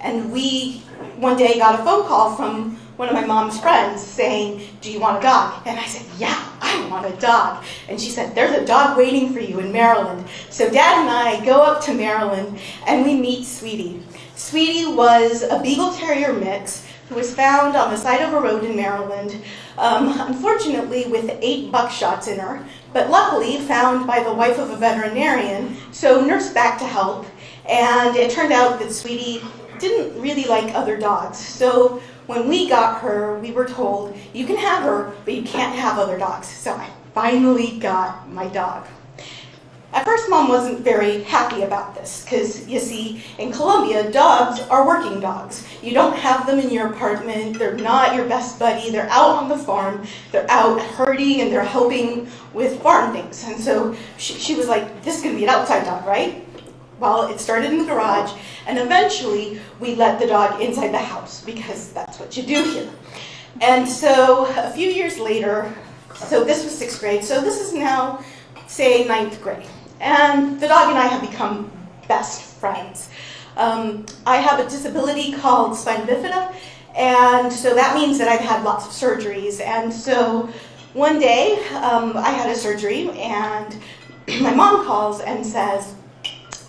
and we one day got a phone call from one of my mom's friends saying, "Do you want a dog?" And I said, "Yeah, I want a dog." And she said, "There's a dog waiting for you in Maryland." So Dad and I go up to Maryland and we meet Sweetie. Sweetie was a Beagle Terrier mix who was found on the side of a road in Maryland, unfortunately with 8 buckshots in her, but luckily found by the wife of a veterinarian, so nursed back to health. And it turned out that Sweetie didn't really like other dogs. So when we got her, we were told, "You can have her, but you can't have other dogs." So I finally got my dog. At first, Mom wasn't very happy about this, because you see, in Colombia, dogs are working dogs. You don't have them in your apartment, they're not your best buddy, they're out on the farm, they're out herding and they're helping with farm things. And so she was like, "This is gonna be an outside dog, right?" Well, it started in the garage, and eventually we let the dog inside the house, because that's what you do here. And so a few years later, so this was 6th grade, so this is now, say, 9th grade. And the dog and I have become best friends. I have a disability called spina bifida, and so that means that I've had lots of surgeries. And so one day I had a surgery, and my mom calls and says,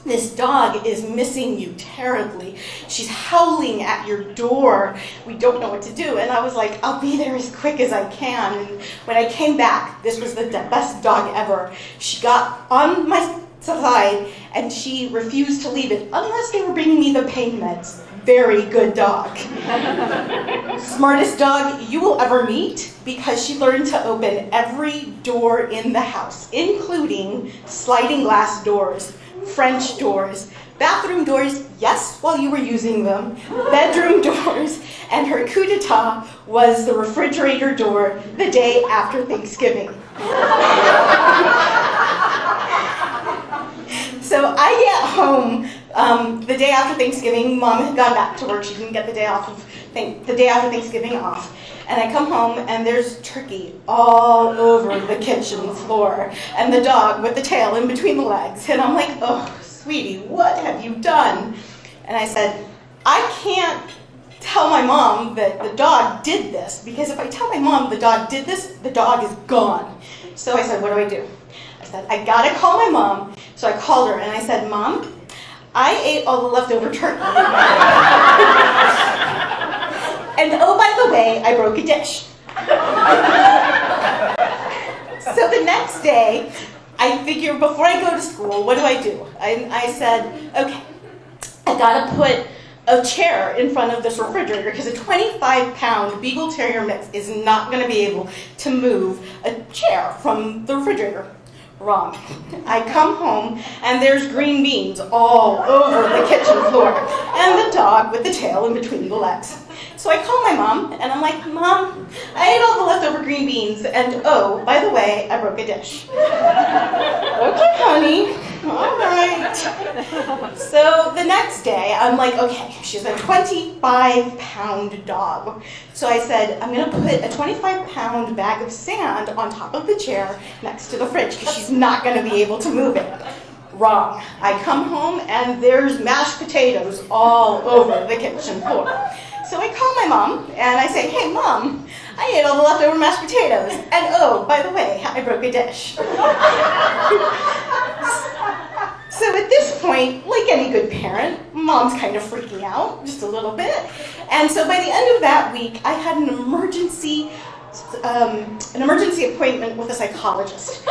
"This dog is missing you terribly. She's howling at your door. We don't know what to do." And I was like, "I'll be there as quick as I can." And when I came back, this was the best dog ever. She got on my side and she refused to leave it unless they were bringing me the pain meds. Very good dog. Smartest dog you will ever meet, because she learned to open every door in the house, including sliding glass doors. French doors, bathroom doors, yes, while you were using them, bedroom doors, and her coup d'etat was the refrigerator door the day after Thanksgiving. So I get home the day after Thanksgiving. Mom had gone back to work. She didn't get the day after Thanksgiving off. And I come home and there's turkey all over the kitchen floor and the dog with the tail in between the legs. And I'm like, oh, sweetie, what have you done? And I said, I can't tell my mom that the dog did this, because if I tell my mom the dog did this, the dog is gone. So I said, what do? I said, I gotta call my mom. So I called her and I said, Mom, I ate all the leftover turkey. And oh, by the way, I broke a dish. So the next day, I figure before I go to school, what do? I said, okay, I gotta put a chair in front of this refrigerator because a 25-pound Beagle Terrier mix is not gonna be able to move a chair from the refrigerator. Wrong. I come home and there's green beans all over the kitchen floor and the dog with the tail in between the legs. So I call my mom and I'm like, Mom, I ate all the leftover green beans and oh, by the way, I broke a dish. Okay, honey, all right. So the next day I'm like, okay, she's a 25-pound dog. So I said, I'm gonna put a 25-pound bag of sand on top of the chair next to the fridge because she's not gonna be able to move it. Wrong. I come home and there's mashed potatoes all over the kitchen floor. So I call my mom and I say, hey Mom, I ate all the leftover mashed potatoes. And oh, by the way, I broke a dish. So at this point, like any good parent, Mom's kind of freaking out just a little bit. And so by the end of that week, I had an emergency appointment with a psychologist.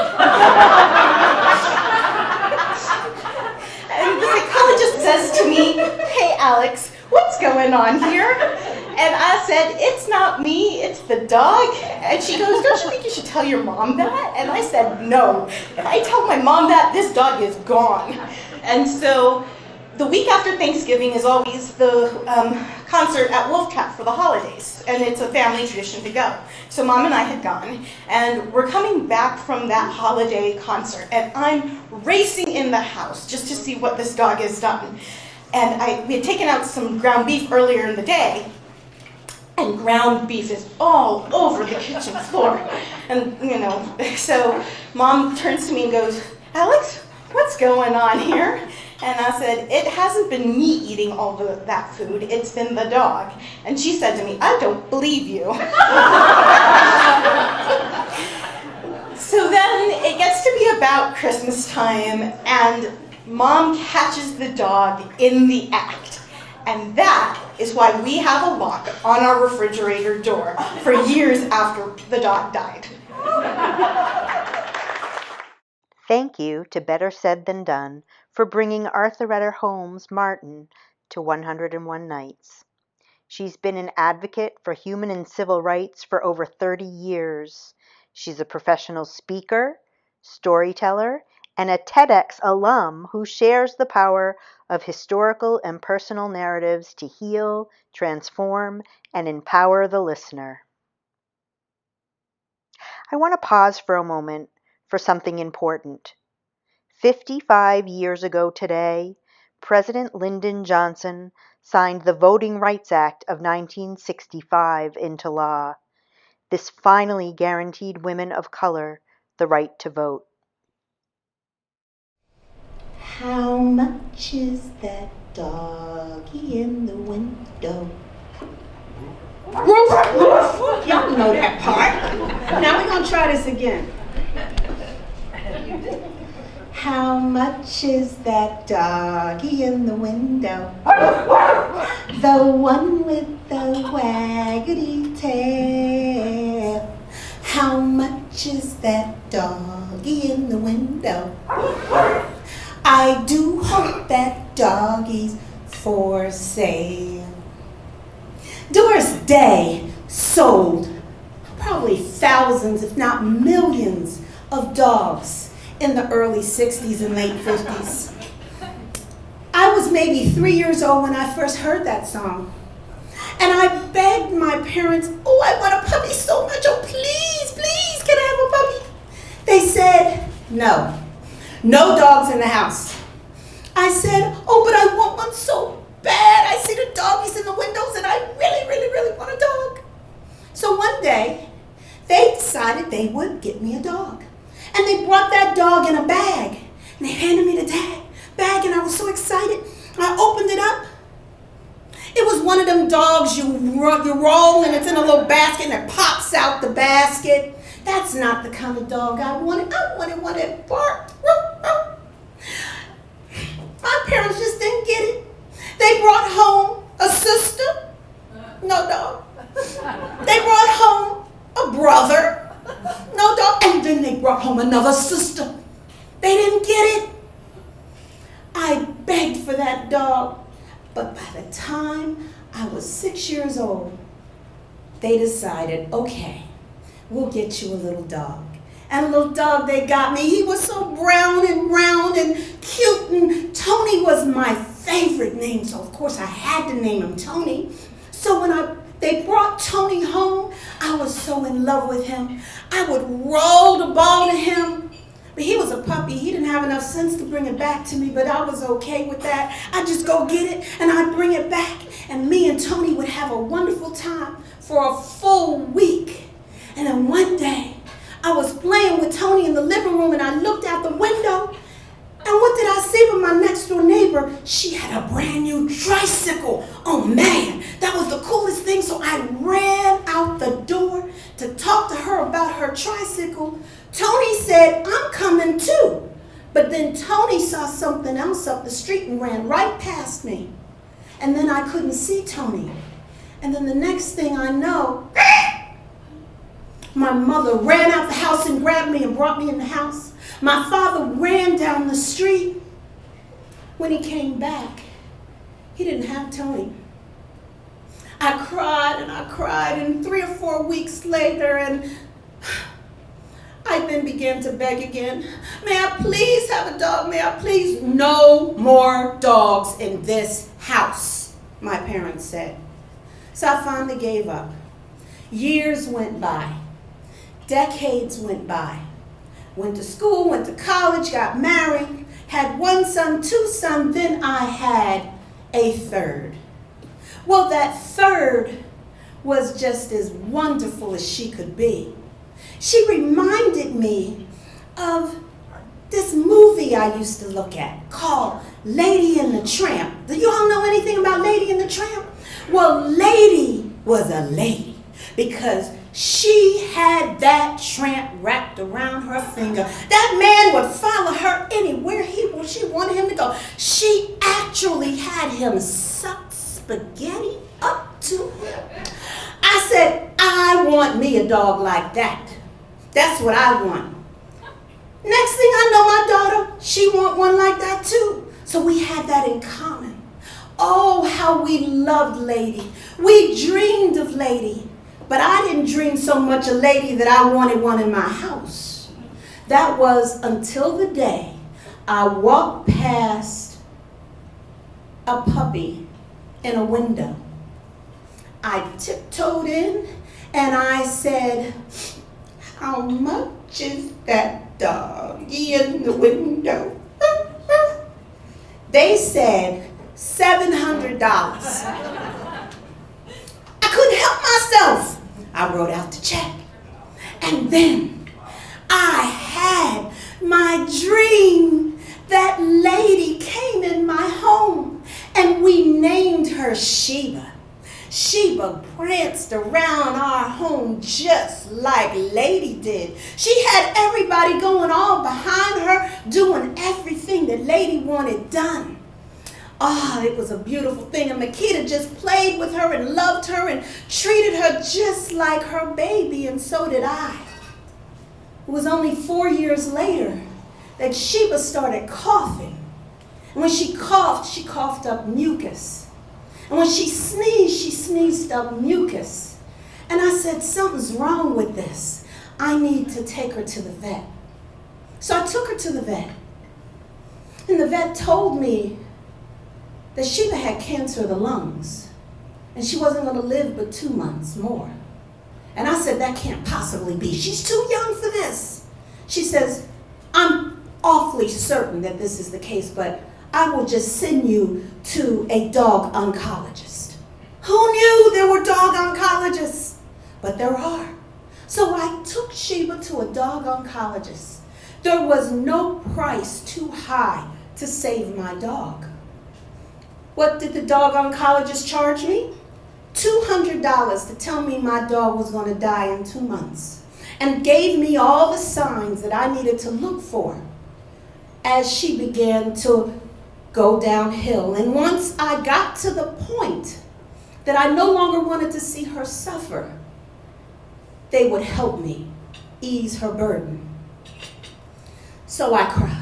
And the psychologist says to me, hey Alex, what's going on here? And I said, it's not me, it's the dog. And she goes, don't you think you should tell your mom that? And I said, no. If I tell my mom that, this dog is gone. And so the week after Thanksgiving is always the concert at Wolfcat for the holidays. And it's a family tradition to go. So Mom and I had gone. And we're coming back from that holiday concert. And I'm racing in the house just to see what this dog has done. And we had taken out some ground beef earlier in the day, and ground beef is all over the kitchen floor. And, so Mom turns to me and goes, Alex, what's going on here? And I said, it hasn't been me eating all that food, it's been the dog. And she said to me, I don't believe you. So then it gets to be about Christmas time, and Mom catches the dog in the act. And that is why we have a lock on our refrigerator door for years after the dog died. Thank you to Better Said Than Done for bringing Arthuretta Holmes Martin to 101 Nights. She's been an advocate for human and civil rights for over 30 years. She's a professional speaker, storyteller, and a TEDx alum who shares the power of historical and personal narratives to heal, transform, and empower the listener. I want to pause for a moment for something important. 55 years ago today, President Lyndon Johnson signed the Voting Rights Act of 1965 into law. This finally guaranteed women of color the right to vote. How much is that doggy in the window? Woof, woof. Y'all know that part. Now we're gonna try this again. How much is that doggy in the window? The one with the waggedy tail. How much is that doggy in the window? I do hope that doggy's for sale. Doris Day sold probably thousands, if not millions, of dogs in the early 60s and late 50s. maybe 3 years old when I first heard that song. And I begged my parents, oh, I want a puppy so much. Oh, please, please, can I have a puppy? They said, no. No dogs in the house. I said, oh, but I want one so bad. I see the doggies in the windows and I really, really, really want a dog. So one day, they decided they would get me a dog. And they brought that dog in a bag. And they handed me the bag and I was so excited. I opened it up. It was one of them dogs you roll and it's in a little basket and it pops out the basket. That's not the kind of dog I wanted. I wanted one that barked. My parents just didn't get it. They brought home a sister. No dog. They brought home a brother. No dog. And then they brought home another sister. They didn't get it. I begged for that dog. But by the time I was 6 years old, they decided, okay, we'll get you a little dog. And a little dog they got me, he was so brown and round and cute, and Tony was my favorite name, so of course I had to name him Tony. So when they brought Tony home, I was so in love with him. I would roll the ball to him. But he was a puppy. He didn't have enough sense to bring it back to me, but I was okay with that. I'd just go get it, and I'd bring it back, and me and Tony would have a wonderful time for a full week. And then one day, I was playing with Tony in the living room, and I looked out the window, and what did I see but my next door neighbor? She had a brand new tricycle. Oh man, that was the coolest thing. So I ran out the door to talk to her about her tricycle. Tony said, I'm coming too. But then Tony saw something else up the street and ran right past me. And then I couldn't see Tony. And then the next thing I know, my mother ran out the house and grabbed me and brought me in the house. My father ran down the street. When he came back, he didn't have Tony. I cried, and 3 or 4 weeks later, and I then began to beg again. May I please have a dog? May I please? No more dogs in this house, my parents said. So I finally gave up. Years went by. Decades went by. Went to school, went to college, got married, had 1 son, 2 sons, then I had a third. Well, that third was just as wonderful as she could be. She reminded me of this movie I used to look at called Lady and the Tramp. Do you all know anything about Lady and the Tramp? Well, Lady was a lady because she had that tramp wrapped around her finger. That man would follow her anywhere she wanted him to go. She actually had him suck spaghetti up to him. I said, I want me a dog like that. That's what I want. Next thing I know, my daughter, she want one like that too. So we had that in common. Oh, how we loved Lady. We dreamed of Lady. But I didn't dream so much of Lady that I wanted one in my house. That was until the day I walked past a puppy in a window. I tiptoed in and I said, how much is that doggy in the window? They said $700. I couldn't help myself. I wrote out the check. And then I had my dream. That lady came in my home and we named her Sheba. Sheba pranced around our home just like Lady did. She had everybody going all behind her, doing everything that Lady wanted done. Oh, it was a beautiful thing. And Makita just played with her and loved her and treated her just like her baby, and so did I. It was only 4 years later that Sheba started coughing. And when she coughed up mucus. And when she sneezed up mucus. And I said, something's wrong with this. I need to take her to the vet. So I took her to the vet. And the vet told me that Sheba had cancer of the lungs, and she wasn't going to live but 2 months more. And I said, that can't possibly be. She's too young for this. She says, I'm awfully certain that this is the case, but I will just send you to a dog oncologist. Who knew there were dog oncologists? But there are. So I took Sheba to a dog oncologist. There was no price too high to save my dog. What did the dog oncologist charge me? $200 to tell me my dog was going to die in 2 months, and gave me all the signs that I needed to look for as she began to go downhill. And once I got to the point that I no longer wanted to see her suffer, they would help me ease her burden. So I cried.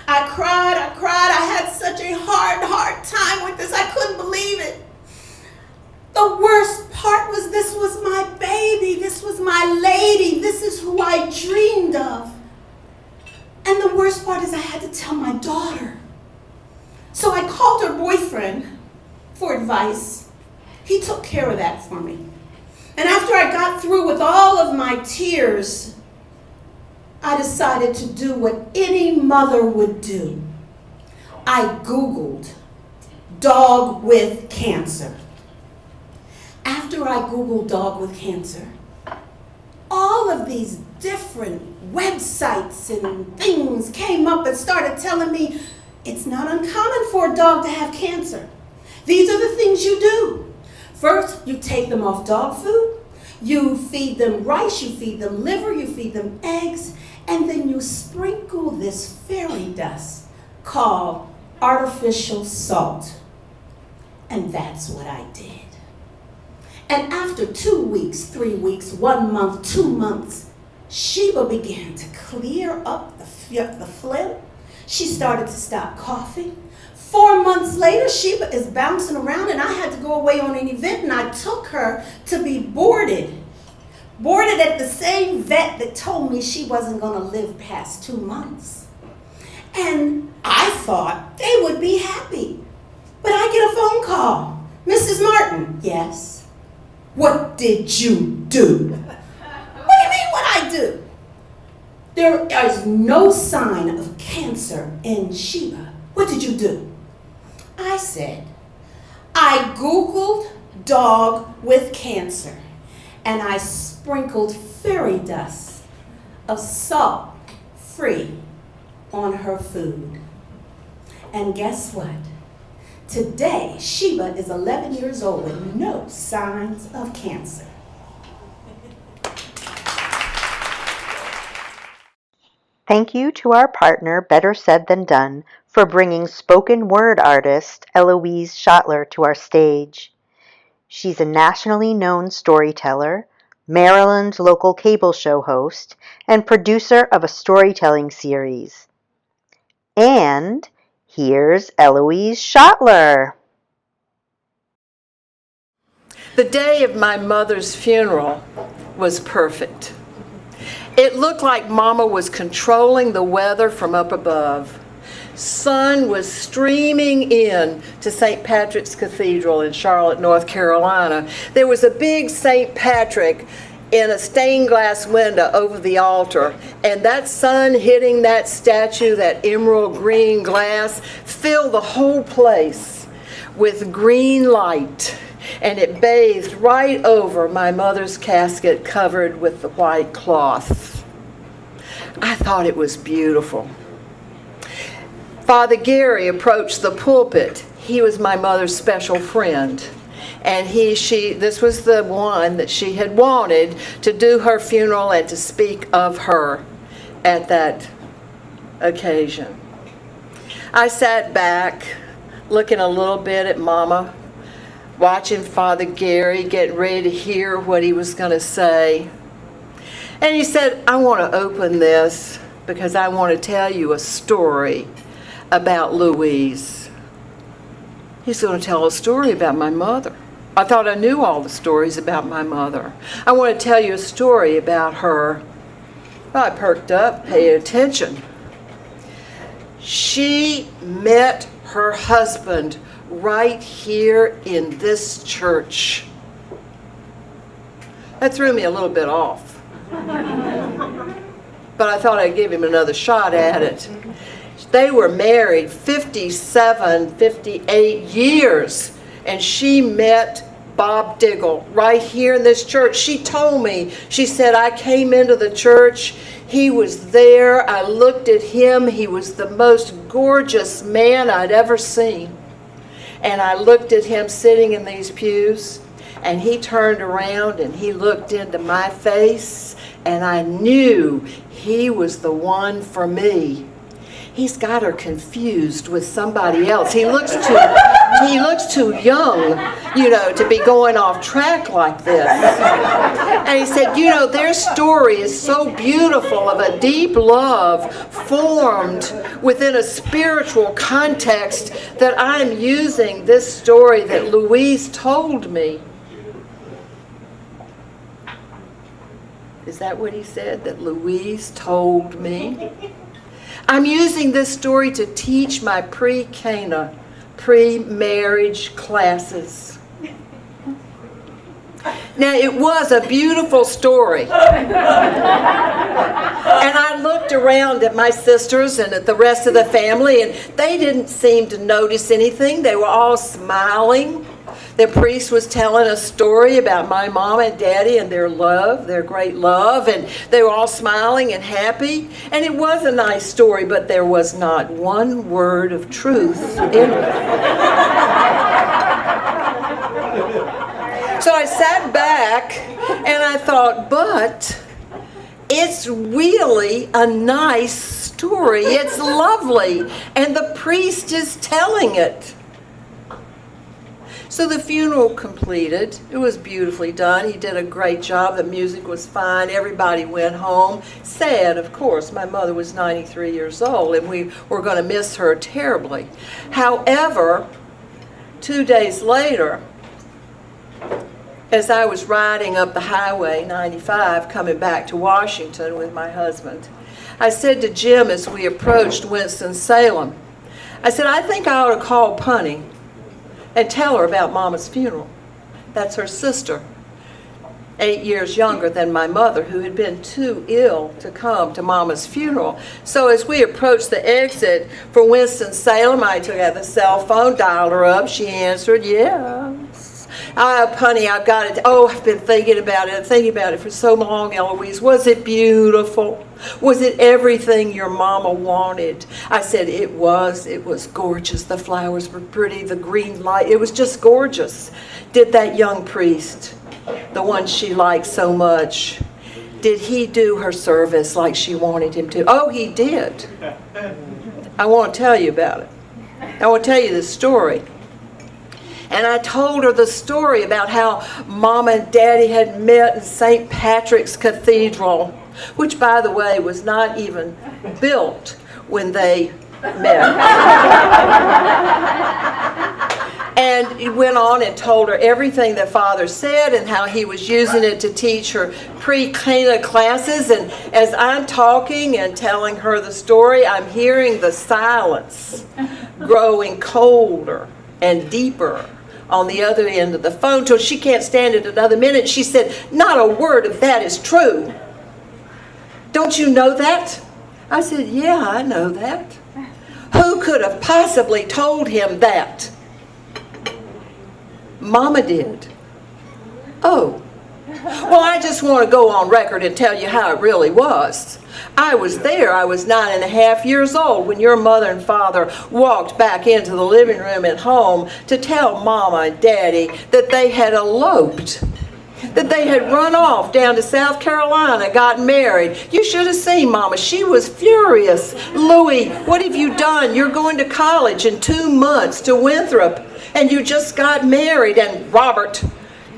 I cried. I had such a hard time with this. I couldn't believe it. The worst part was this was my baby. This was my lady. This is who I dreamed of. And the worst part is I had to tell my daughter. So I called her boyfriend for advice. He took care of that for me. And after I got through with all of my tears, I decided to do what any mother would do. I Googled dog with cancer. After I Googled dog with cancer, all of these different websites and things came up and started telling me it's not uncommon for a dog to have cancer. These are the things you do. First, you take them off dog food, you feed them rice, you feed them liver, you feed them eggs, and then you sprinkle this fairy dust called artificial salt. And that's what I did. And after 2 weeks, 3 weeks, 1 month, 2 months, Sheba began to clear up the phlegm. She started to stop coughing. 4 months later, Sheba is bouncing around, and I had to go away on an event, and I took her to be boarded at the same vet that told me she wasn't going to live past 2 months. And I thought they would be happy. But I get a phone call. Mrs. Martin. Yes. What did you do? What do you mean what I do? There is no sign of cancer in Sheba. What did you do? I said, I Googled dog with cancer, and I sprinkled fairy dust of salt-free on her food. And guess what? Today, Sheba is 11 years old with no signs of cancer. Thank you to our partner, Better Said Than Done, for bringing spoken word artist Eloise Schottler to our stage. She's a nationally known storyteller, Maryland local cable show host, and producer of a storytelling series. And here's Eloise Schottler. The day of my mother's funeral was perfect. It looked like Mama was controlling the weather from up above. Sun was streaming in to St. Patrick's Cathedral in Charlotte, North Carolina. There was a big St. Patrick in a stained glass window over the altar, and that sun hitting that statue, that emerald green glass, filled the whole place with green light, and it bathed right over my mother's casket covered with the white cloth. I thought it was beautiful. Father Gary approached the pulpit. He was my mother's special friend. And this was the one that she had wanted to do her funeral and to speak of her at that occasion. I sat back, looking a little bit at Mama, watching Father Gary, getting ready to hear what he was going to say. And he said, I want to open this because I want to tell you a story about Louise. He's going to tell a story about my mother. I thought I knew all the stories about my mother. I want to tell you a story about her. Well, I perked up, paid attention. She met her husband right here in this church. That threw me a little bit off. But I thought I'd give him another shot at it. They were married 57, 58 years, and she met Bob Diggle right here in this church. She told me, she said, I came into the church, he was there, I looked at him, he was the most gorgeous man I'd ever seen. And I looked at him sitting in these pews, and he turned around and he looked into my face, and I knew he was the one for me. He's got her confused with somebody else. He looks too young, to be going off track like this. And he said, their story is so beautiful of a deep love formed within a spiritual context that I'm using this story that Louise told me. Is that what he said? That Louise told me? I'm using this story to teach my pre-Cana, pre-marriage classes. Now, it was a beautiful story. And I looked around at my sisters and at the rest of the family, and they didn't seem to notice anything. They were all smiling. The priest was telling a story about my mom and daddy and their love, their great love, and they were all smiling and happy. And it was a nice story, but there was not one word of truth in it. So I sat back and I thought, but it's really a nice story. It's lovely. And the priest is telling it. So the funeral completed. It was beautifully done. He did a great job. The music was fine. Everybody went home. Sad, of course. My mother was 93 years old, and we were going to miss her terribly. However, 2 days later, as I was riding up the highway 95 coming back to Washington with my husband, I said to Jim as we approached Winston-Salem, I said, I think I ought to call Punny and tell her about Mama's funeral. That's her sister, 8 years younger than my mother, who had been too ill to come to Mama's funeral. So as we approached the exit for Winston-Salem, I took out the cell phone, dialed her up. She answered, yes. Punny, I've got it. Oh, I've been thinking about it for so long, Eloise. Was it beautiful? Was it everything your mama wanted? I said, it was gorgeous. The flowers were pretty, the green light, it was just gorgeous. Did that young priest, the one she liked so much, did he do her service like she wanted him to? Oh, he did. I want to tell you about it. I want to tell you the story. And I told her the story about how Mama and Daddy had met in St. Patrick's Cathedral, which, by the way, was not even built when they met. And he went on and told her everything that Father said and how he was using it to teach her pre-Cana classes. And as I'm talking and telling her the story, I'm hearing the silence growing colder and deeper on the other end of the phone till she can't stand it another minute. She said, not a word of that is true. Don't you know that? I said, yeah, I know that. Who could have possibly told him that? Mama did. Oh. Well, I just want to go on record and tell you how it really was. I was there. I was 9.5 years old when your mother and father walked back into the living room at home to tell Mama and Daddy that they had eloped, that they had run off down to South Carolina, got married. You should have seen Mama. She was furious. Louie, what have you done? You're going to college in 2 months to Winthrop, and you just got married. And Robert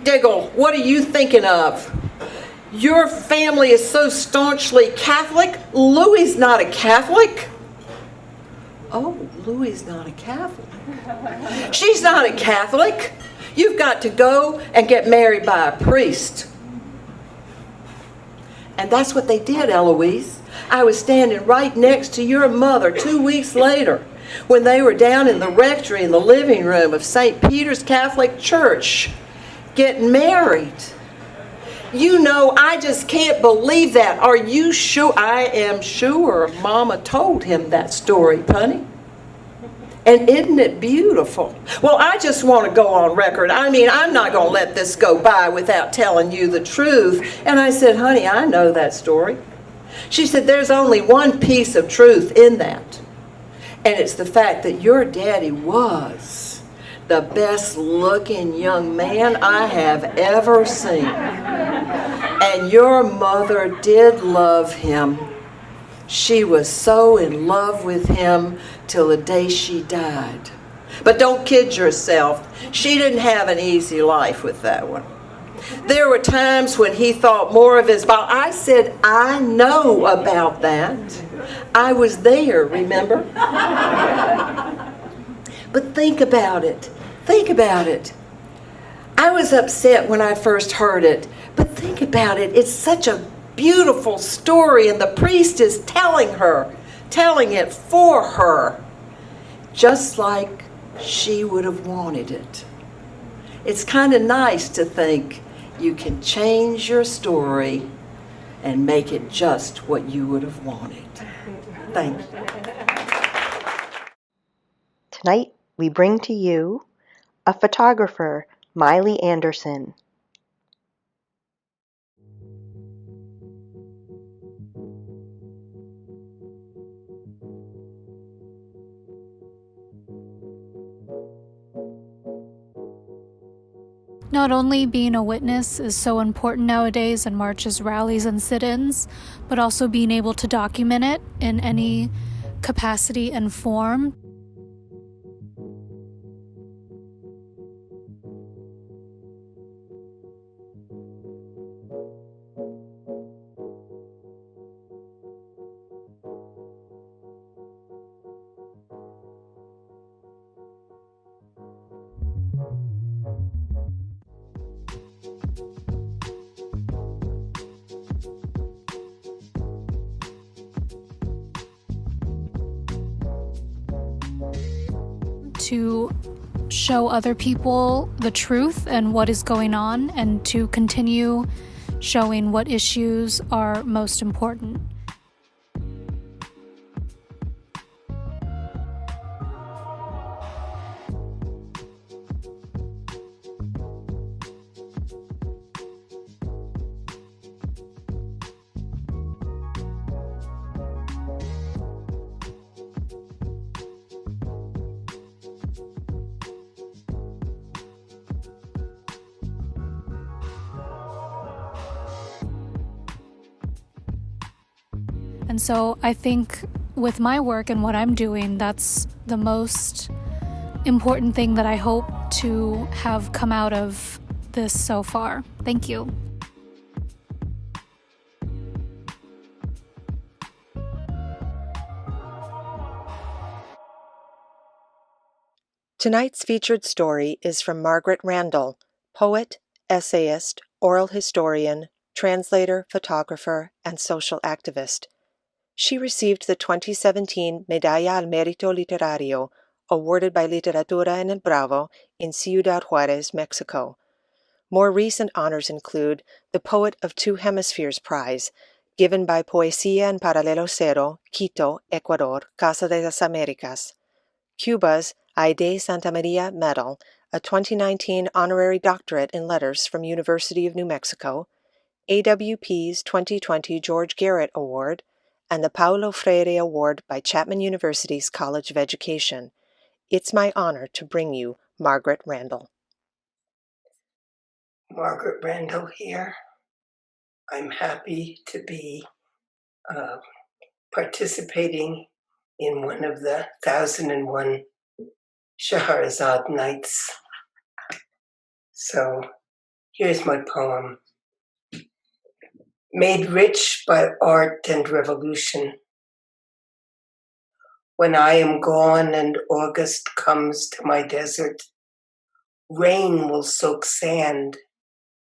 Diggle, what are you thinking of? Your family is so staunchly Catholic. Louie's not a Catholic. Oh, Louie's not a Catholic. She's not a Catholic. You've got to go and get married by a priest. And that's what they did, Eloise. I was standing right next to your mother 2 weeks later, when they were down in the rectory in the living room of St. Peter's Catholic Church getting married. You know, I just can't believe that. Are you sure? I am sure Mama told him that story, Punny. And isn't it beautiful? Well, I just want to go on record. I mean, I'm not going to let this go by without telling you the truth. And I said, honey, I know that story. She said, there's only one piece of truth in that. And it's the fact that your daddy was the best looking young man I have ever seen. And your mother did love him. She was so in love with him till the day she died. But don't kid yourself. She didn't have an easy life with that one. There were times when he thought more of his body. I said, I know about that. I was there, remember? But think about it. Think about it. I was upset when I first heard it, but think about it. It's such a beautiful story, and the priest is telling it for her, just like she would have wanted it. It's kind of nice to think you can change your story and make it just what you would have wanted. Thank you. Tonight, we bring to you a photographer, Miley Anderson. Not only being a witness is so important nowadays in marches, rallies, and sit-ins, but also being able to document it in any capacity and form. To show other people the truth and what is going on, and to continue showing what issues are most important. And so I think with my work and what I'm doing, that's the most important thing that I hope to have come out of this so far. Thank you. Tonight's featured story is from Margaret Randall, poet, essayist, oral historian, translator, photographer, and social activist. She received the 2017 Medalla al Mérito Literario, awarded by Literatura en el Bravo in Ciudad Juárez, Mexico. More recent honors include the Poet of Two Hemispheres Prize, given by Poesía en Paralelo Cero, Quito, Ecuador, Casa de las Américas, Cuba's Aide Santa Maria Medal, a 2019 honorary doctorate in letters from University of New Mexico, AWP's 2020 George Garrett Award, and the Paulo Freire Award by Chapman University's College of Education. It's my honor to bring you Margaret Randall. Margaret Randall here. I'm happy to be participating in one of the 1001 Scheherazade nights. So here's my poem. Made rich by art and revolution. When I am gone and August comes to my desert, rain will soak sand,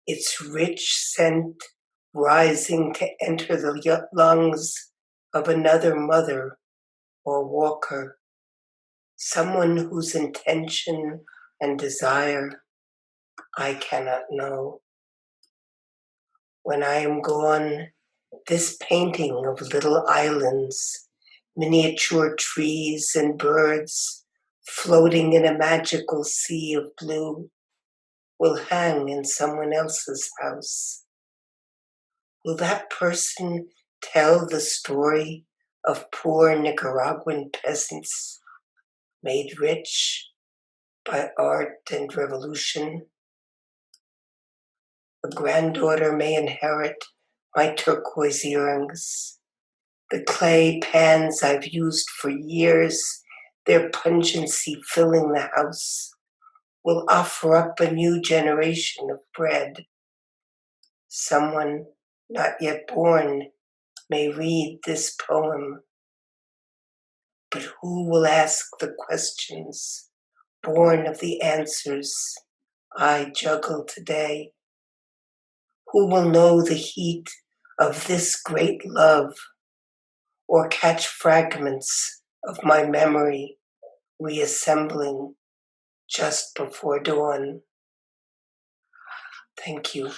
its rich scent rising to enter the lungs of another mother or walker someone whose intention and desire I cannot know. When I am gone, this painting of little islands, miniature trees and birds floating in a magical sea of blue will hang in someone else's house. Will that person tell the story of poor Nicaraguan peasants made rich by art and revolution? A granddaughter may inherit my turquoise earrings, the clay pans I've used for years, their pungency filling the house, will offer up a new generation of bread. Someone not yet born may read this poem, but who will ask the questions born of the answers I juggle today? Who will know the heat of this great love, or catch fragments of my memory reassembling just before dawn? Thank you.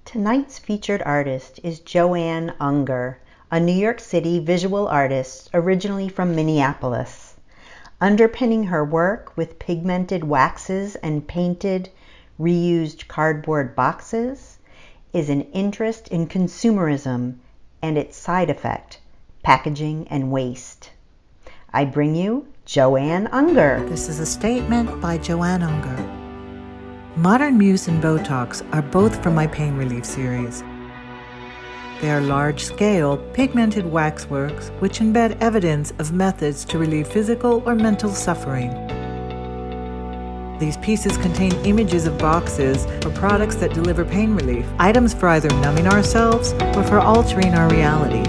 Tonight's featured artist is Joanne Unger, a New York City visual artist originally from Minneapolis. Underpinning her work with pigmented waxes and painted, reused cardboard boxes is an interest in consumerism and its side effect, packaging and waste. I bring you Joanne Unger. This is a statement by Joanne Unger. Modern Mousse and Botox are both from my pain relief series. They are large-scale, pigmented waxworks which embed evidence of methods to relieve physical or mental suffering. These pieces contain images of boxes or products that deliver pain relief, items for either numbing ourselves or for altering our reality.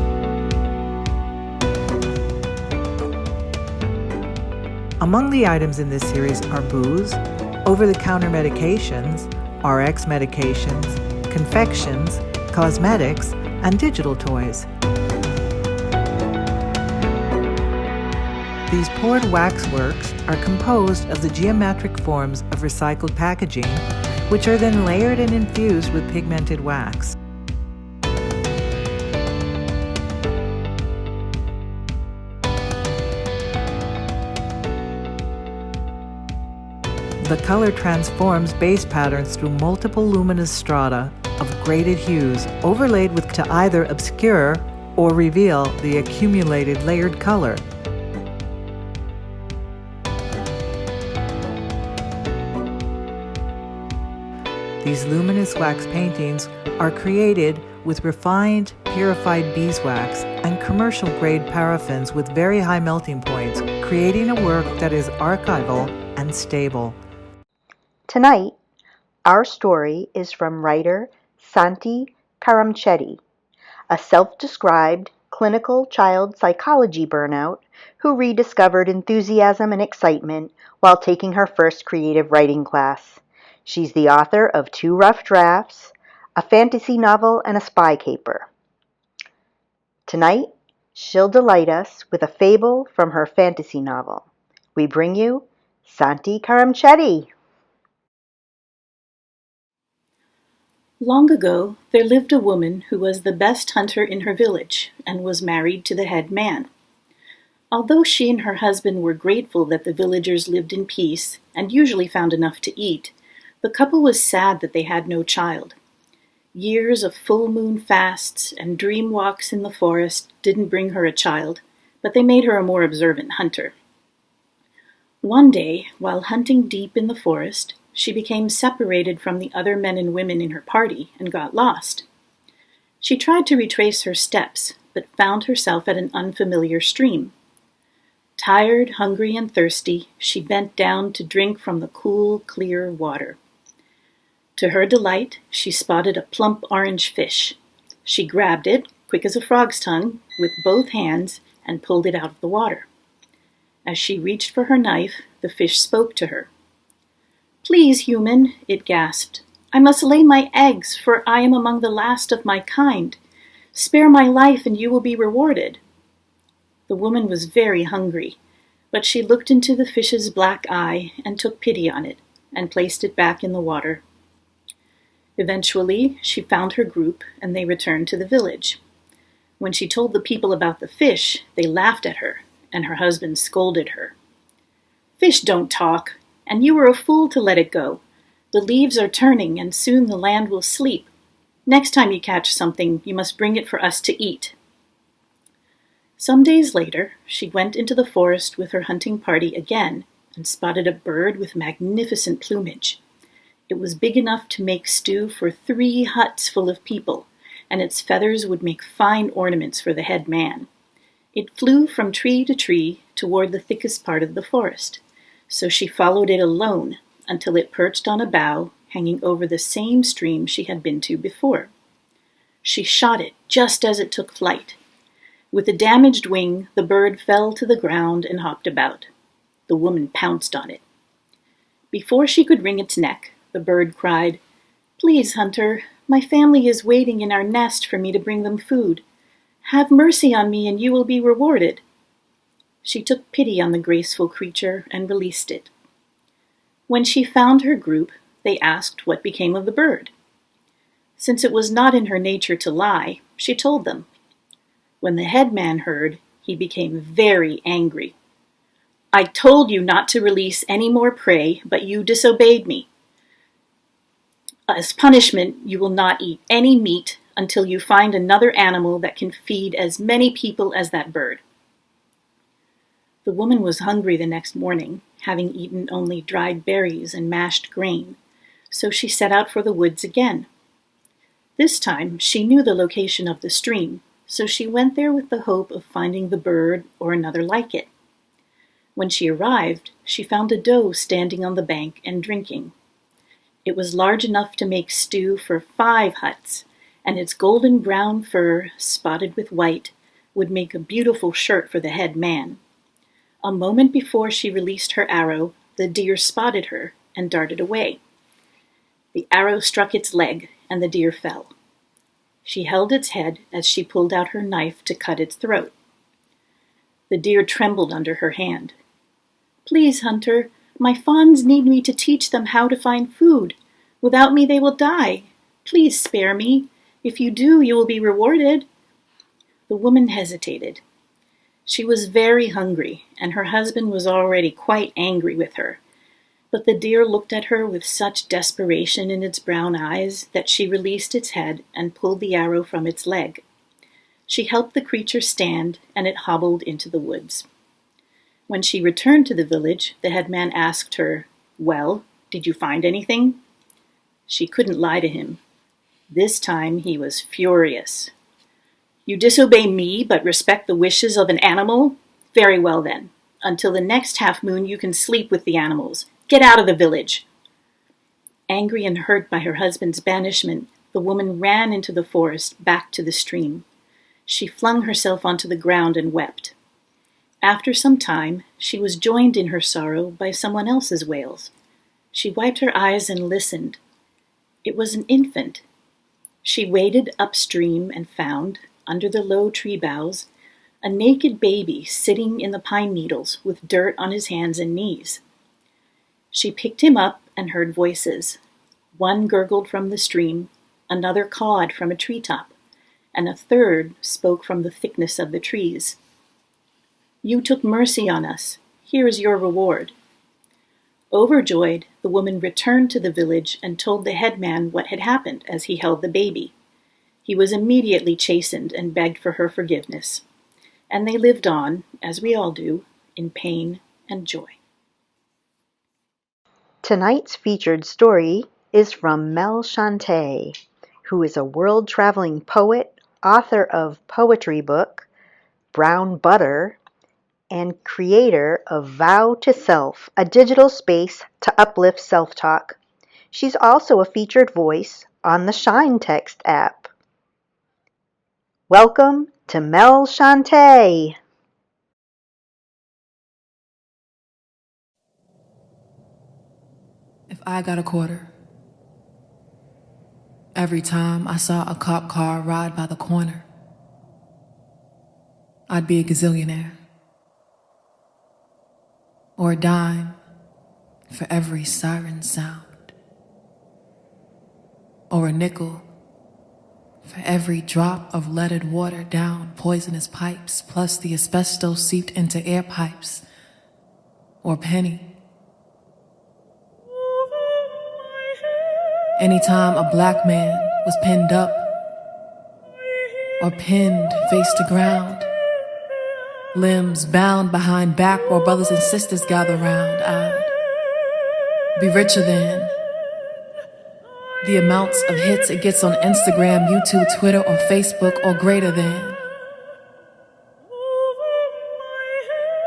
Among the items in this series are booze, over-the-counter medications, RX medications, confections, cosmetics, and digital toys. These poured waxworks are composed of the geometric forms of recycled packaging, which are then layered and infused with pigmented wax. The color transforms base patterns through multiple luminous strata of graded hues overlaid with to either obscure or reveal the accumulated layered color. These luminous wax paintings are created with refined, purified beeswax and commercial-grade paraffins with very high melting points, creating a work that is archival and stable. Tonight, our story is from writer Santi Karamchetti, a self-described clinical child psychology burnout who rediscovered enthusiasm and excitement while taking her first creative writing class. She's the author of 2 rough drafts, a fantasy novel, and a spy caper. Tonight, she'll delight us with a fable from her fantasy novel. We bring you Santi Karamchetti. Long ago, there lived a woman who was the best hunter in her village and was married to the head man. Although she and her husband were grateful that the villagers lived in peace and usually found enough to eat, the couple was sad that they had no child. Years of full moon fasts and dream walks in the forest didn't bring her a child, but they made her a more observant hunter. One day, while hunting deep in the forest, she became separated from the other men and women in her party and got lost. She tried to retrace her steps, but found herself at an unfamiliar stream. Tired, hungry, and thirsty, she bent down to drink from the cool, clear water. To her delight, she spotted a plump orange fish. She grabbed it, quick as a frog's tongue, with both hands and pulled it out of the water. As she reached for her knife, the fish spoke to her. "Please, human," it gasped, "I must lay my eggs, for I am among the last of my kind. Spare my life and you will be rewarded." The woman was very hungry, but she looked into the fish's black eye and took pity on it and placed it back in the water. Eventually, she found her group and they returned to the village. When she told the people about the fish, they laughed at her, and her husband scolded her. "Fish don't talk, and you were a fool to let it go. The leaves are turning, and soon the land will sleep. Next time you catch something, you must bring it for us to eat." Some days later, she went into the forest with her hunting party again and spotted a bird with magnificent plumage. It was big enough to make stew for 3 huts full of people, and its feathers would make fine ornaments for the head man. It flew from tree to tree toward the thickest part of the forest, so she followed it alone until it perched on a bough hanging over the same stream she had been to before. She shot it just as it took flight. With a damaged wing, the bird fell to the ground and hopped about. The woman pounced on it. Before she could wring its neck, the bird cried, "Please, hunter, my family is waiting in our nest for me to bring them food. Have mercy on me and you will be rewarded." She took pity on the graceful creature and released it. When she found her group, they asked what became of the bird. Since it was not in her nature to lie, she told them. When the head man heard, he became very angry. "I told you not to release any more prey, but you disobeyed me. As punishment, you will not eat any meat until you find another animal that can feed as many people as that bird." The woman was hungry the next morning, having eaten only dried berries and mashed grain, so she set out for the woods again. This time, she knew the location of the stream, so she went there with the hope of finding the bird or another like it. When she arrived, she found a doe standing on the bank and drinking. It was large enough to make stew for 5 huts, and its golden brown fur, spotted with white, would make a beautiful shirt for the head man. A moment before she released her arrow, the deer spotted her and darted away. The arrow struck its leg, and the deer fell. She held its head as she pulled out her knife to cut its throat. The deer trembled under her hand. "Please, hunter, my fawns need me to teach them how to find food. Without me they will die. Please spare me. If you do, you will be rewarded." The woman hesitated. She was very hungry, and her husband was already quite angry with her. But the deer looked at her with such desperation in its brown eyes that she released its head and pulled the arrow from its leg. She helped the creature stand, and it hobbled into the woods. When she returned to the village, the headman asked her, "Well, did you find anything?" She couldn't lie to him. This time he was furious. "You disobey me but respect the wishes of an animal? Very well then. Until the next half moon you can sleep with the animals. Get out of the village." Angry and hurt by her husband's banishment, the woman ran into the forest back to the stream. She flung herself onto the ground and wept. After some time, she was joined in her sorrow by someone else's wails. She wiped her eyes and listened. It was an infant. She waded upstream and found, under the low tree boughs, a naked baby sitting in the pine needles with dirt on his hands and knees. She picked him up and heard voices. One gurgled from the stream, another cawed from a treetop, and a third spoke from the thickness of the trees. "You took mercy on us. Here is your reward." Overjoyed, the woman returned to the village and told the headman what had happened as he held the baby. He was immediately chastened and begged for her forgiveness. And they lived on, as we all do, in pain and joy. Tonight's featured story is from Mel Shante, who is a world-traveling poet, author of poetry book, Brown Butter, and creator of Vow to Self, a digital space to uplift self-talk. She's also a featured voice on the Shine Text app. Welcome to Mel Shante. If I got a quarter, every time I saw a cop car ride by the corner, I'd be a gazillionaire. or a dime for every siren sound, or a nickel for every drop of leaded water down poisonous pipes, plus the asbestos seeped into air pipes, or a penny. Anytime a black man was pinned up or pinned face to ground, limbs bound behind back while brothers and sisters gather round, I'd be richer than the amounts of hits it gets on Instagram, YouTube, Twitter, or Facebook, or greater than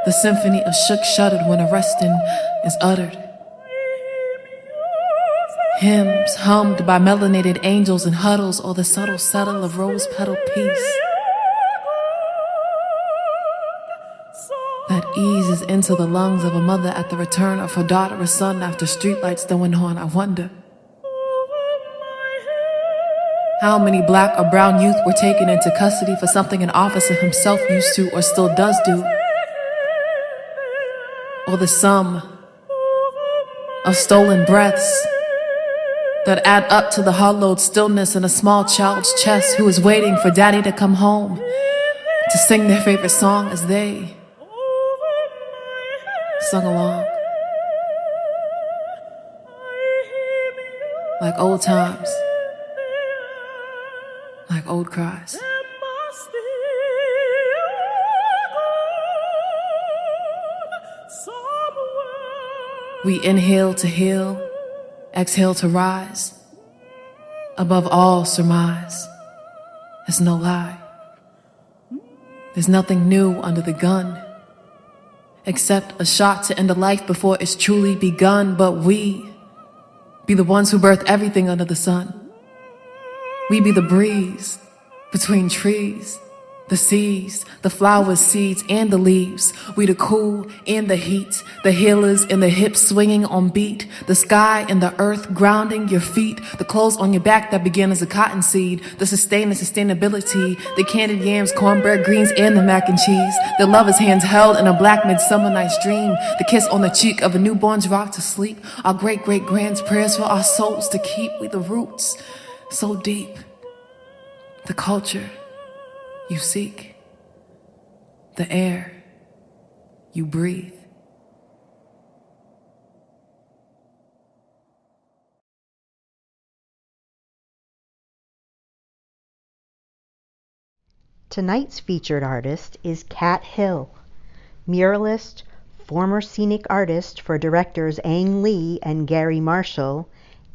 the symphony of shook shuddered when a resting is uttered. Hymns hummed by melanated angels in huddles, or the subtle settle of rose petal peace that eases into the lungs of a mother at the return of her daughter or son after streetlights going on. I wonder how many black or brown youth were taken into custody for something an officer himself used to or still does do, or the sum of stolen breaths that add up to the hollowed stillness in a small child's chest who is waiting for daddy to come home to sing their favorite song as they sung along. Like old times, like old cries. We inhale to heal, exhale to rise. Above all surmise, there's no lie. There's nothing new under the gun, except a shot to end a life before it's truly begun. But we be the ones who birth everything under the sun. We be the breeze between trees, the seas, the flowers, seeds, and the leaves. We the cool and the heat, the healers in the hips swinging on beat, the sky and the earth grounding your feet, the clothes on your back that began as a cotton seed, the sustain and sustainability, the candied yams, cornbread, greens, and the mac and cheese, the lovers' hands held in a black midsummer night's dream, the kiss on the cheek of a newborn's rock to sleep, our great-great-grand's prayers for our souls to keep. We the roots so deep, the culture you seek, the air you breathe. Tonight's featured artist is Kat Hill, muralist, former scenic artist for directors Ang Lee and Gary Marshall,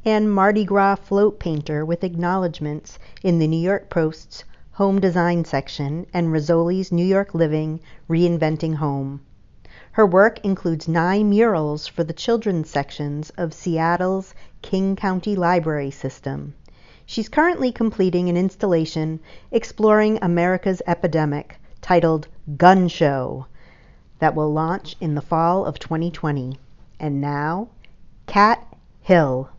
and Mardi Gras float painter with acknowledgments in the New York Post's Home Design section and Rizzoli's New York Living Reinventing Home. Her work includes 9 murals for the children's sections of Seattle's King County Library System. She's currently completing an installation exploring America's epidemic titled Gun Show that will launch in the fall of 2020. And now, Kat Hill.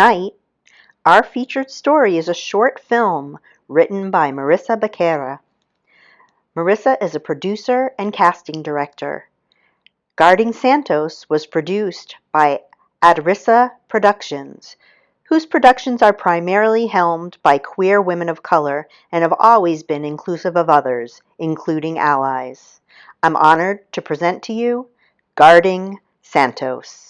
Tonight, our featured story is a short film written by Marissa Becerra. Marissa is a producer and casting director. Guarding Santos was produced by Adrissa Productions, whose productions are primarily helmed by queer women of color and have always been inclusive of others, including allies. I'm honored to present to you Guarding Santos.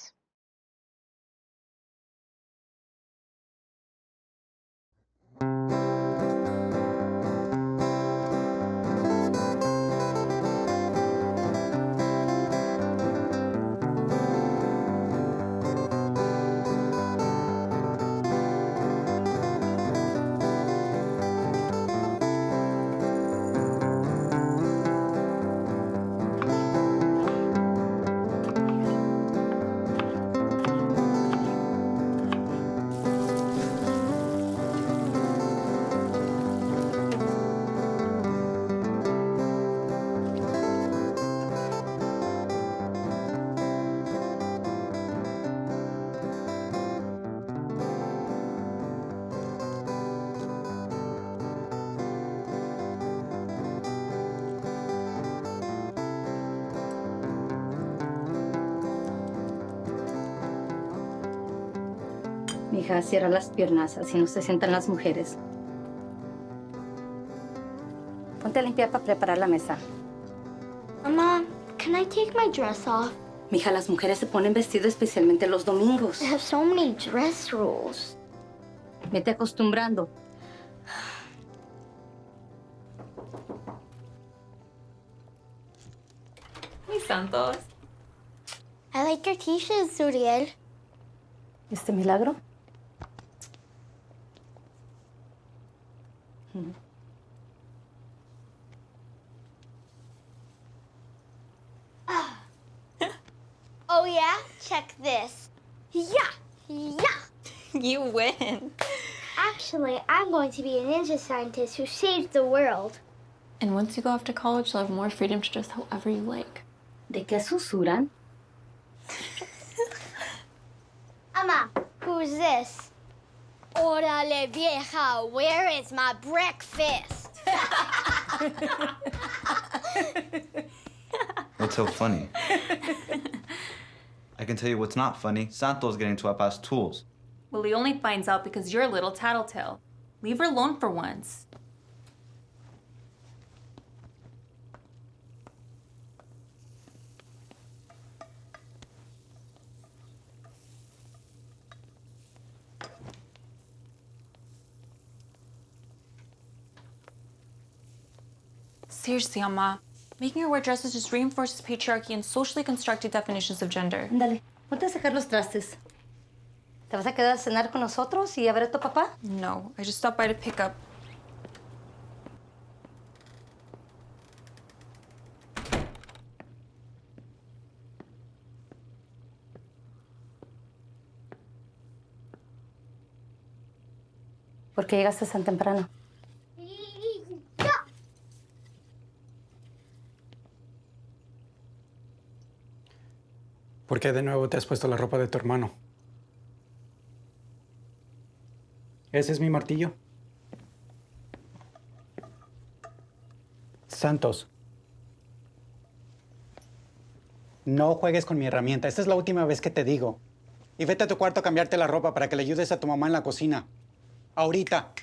Mija, cierra las piernas, así no se sientan las mujeres. Ponte a limpiar para preparar la mesa. Mama, can I take my dress off? Mija, las mujeres se ponen vestido especialmente los domingos. They have so many dress rules. Vete acostumbrando. Hey, Santos. I like your t-shirts, Uriel. ¿Este milagro? Oh yeah? Check this. Yeah! You win. Actually, I'm going to be a ninja scientist who saves the world. And once you go off to college, you'll have more freedom to dress however you like. ¿De qué susurran? Mama, who's this? Órale, vieja, where is my breakfast? What's so funny? I can tell you what's not funny. Santos getting to Papa's tools. Well, he only finds out because you're a little tattletale. Leave her alone for once. Seriously, Amma. Making her wear dresses just reinforces patriarchy and socially constructed definitions of gender. Ándale, ponte a sacar los trastes. ¿Te vas a quedar a cenar con nosotros y a ver a tu papá? No, I just stopped by to pick up. ¿Por qué llegaste tan temprano? ¿Por qué de nuevo te has puesto la ropa de tu hermano? Ese es mi martillo. Santos. No juegues con mi herramienta. Esta es la última vez que te digo. Y vete a tu cuarto a cambiarte la ropa para que le ayudes a tu mamá en la cocina. Ahorita.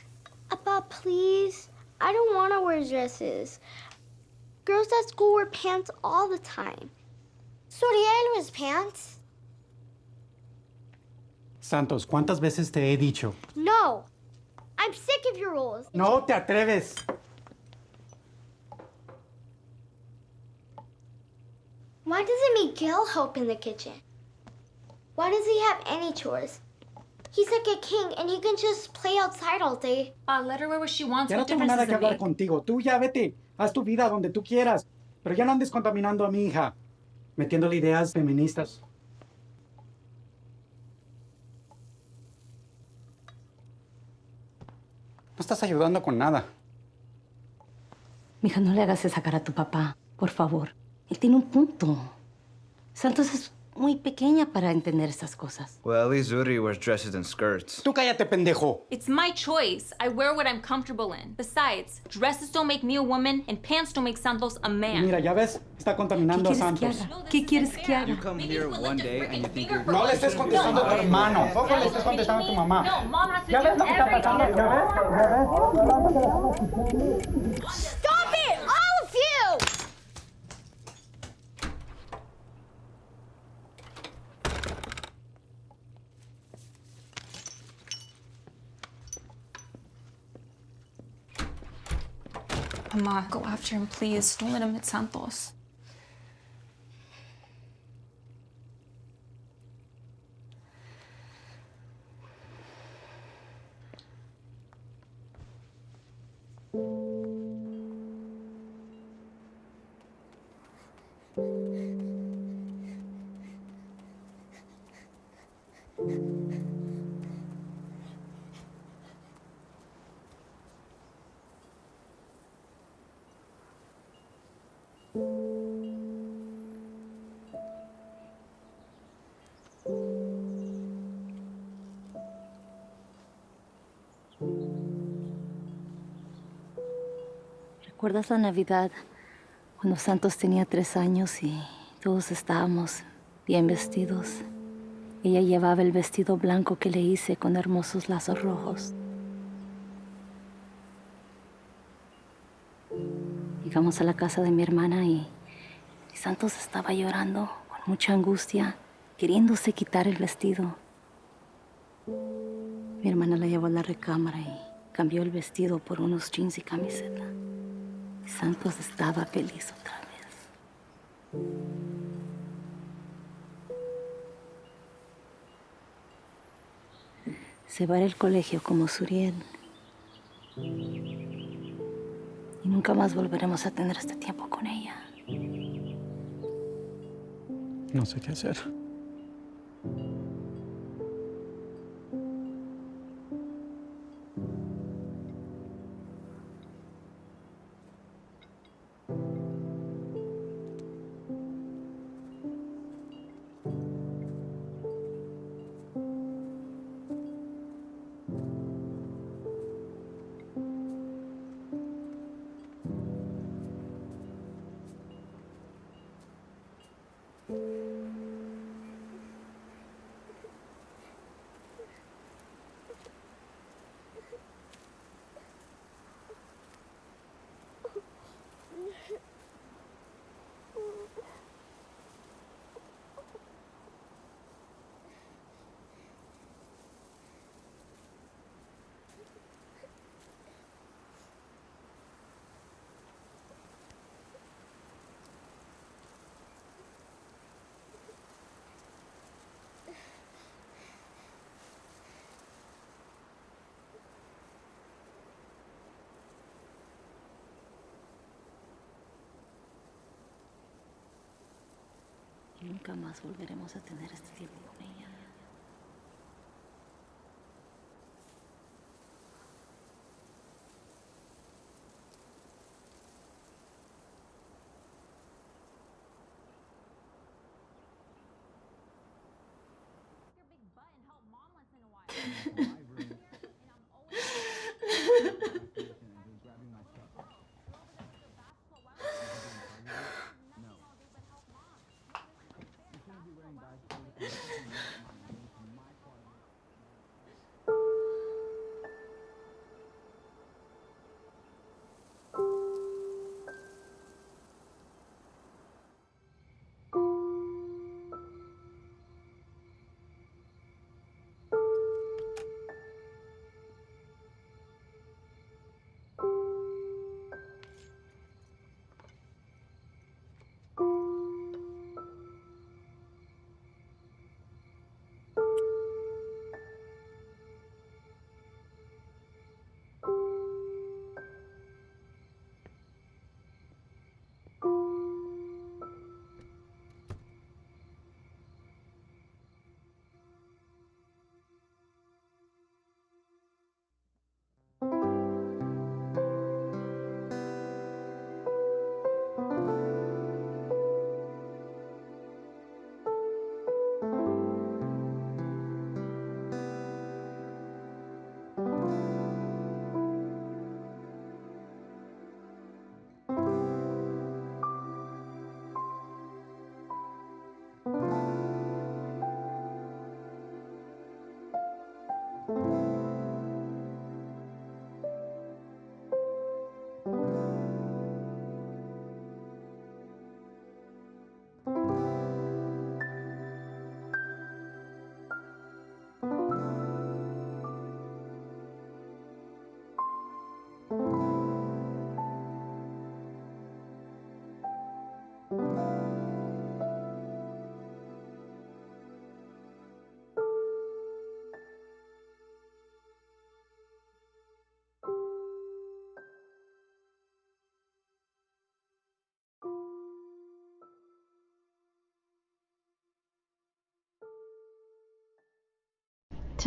Papa, please. I don't want to wear dresses. Girls at school wear pants all the time. Suriel wears pants. Santos, ¿cuántas veces te he dicho? No. I'm sick of your rules. No te atreves. Why doesn't Miguel help in the kitchen? Why does he have any chores? He's like a king and he can just play outside all day. Let her wear what she wants. Ya no What tengo difference nada does que it hablar make? contigo. Tú ya vete. Haz tu vida donde tú quieras. Pero ya no andes contaminando a mi hija. Metiéndole ideas feministas. No estás ayudando con nada. Mija, no le hagas esa cara a tu papá, por favor. Él tiene un punto. Santos es muy pequeña para entender estas cosas. Well, at least Zuri wears dresses and skirts. Tú cállate, pendejo. It's my choice. I wear what I'm comfortable in. Besides, dresses don't make me a woman and pants don't make Santos a man. Mira, ya ves, está contaminando a Santos. ¿Qué quieres que haga? You come here one day and you think you're... No le estés contestando a tu hermano. Tampoco le estés contestando a tu mamá. No, Mom has to ¿Ya do ves lo que está pasando? everything. ¿Ya ves? Stop it, all of you! Mama, go after him, please. Don't let him hit Santos. ¿Recuerdas la Navidad cuando Santos tenía 3 años y todos estábamos bien vestidos? Ella llevaba el vestido blanco que le hice con hermosos lazos rojos. Llegamos a la casa de mi hermana y Santos estaba llorando con mucha angustia, queriéndose quitar el vestido. Mi hermana la llevó a la recámara y cambió el vestido por unos jeans y camiseta. Santos estaba feliz otra vez. Se va al colegio como Suriel. Y nunca más volveremos a tener este tiempo con ella. No sé qué hacer. Y nunca más volveremos a tener este tiempo con ella.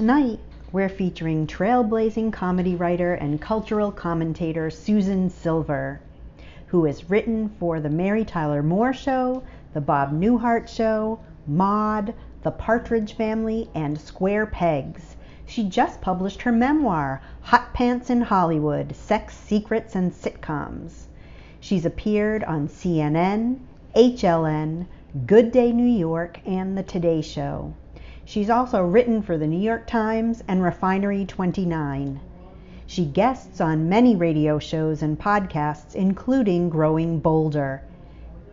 tonight, we're featuring trailblazing comedy writer and cultural commentator Susan Silver, who has written for The Mary Tyler Moore Show, The Bob Newhart Show, Maude, The Partridge Family, and Square Pegs. She just published her memoir, Hot Pants in Hollywood, Sex, Secrets, and Sitcoms. She's appeared on CNN, HLN, Good Day New York, and The Today Show. She's also written for the New York Times and Refinery 29. She guests on many radio shows and podcasts, including Growing Bolder.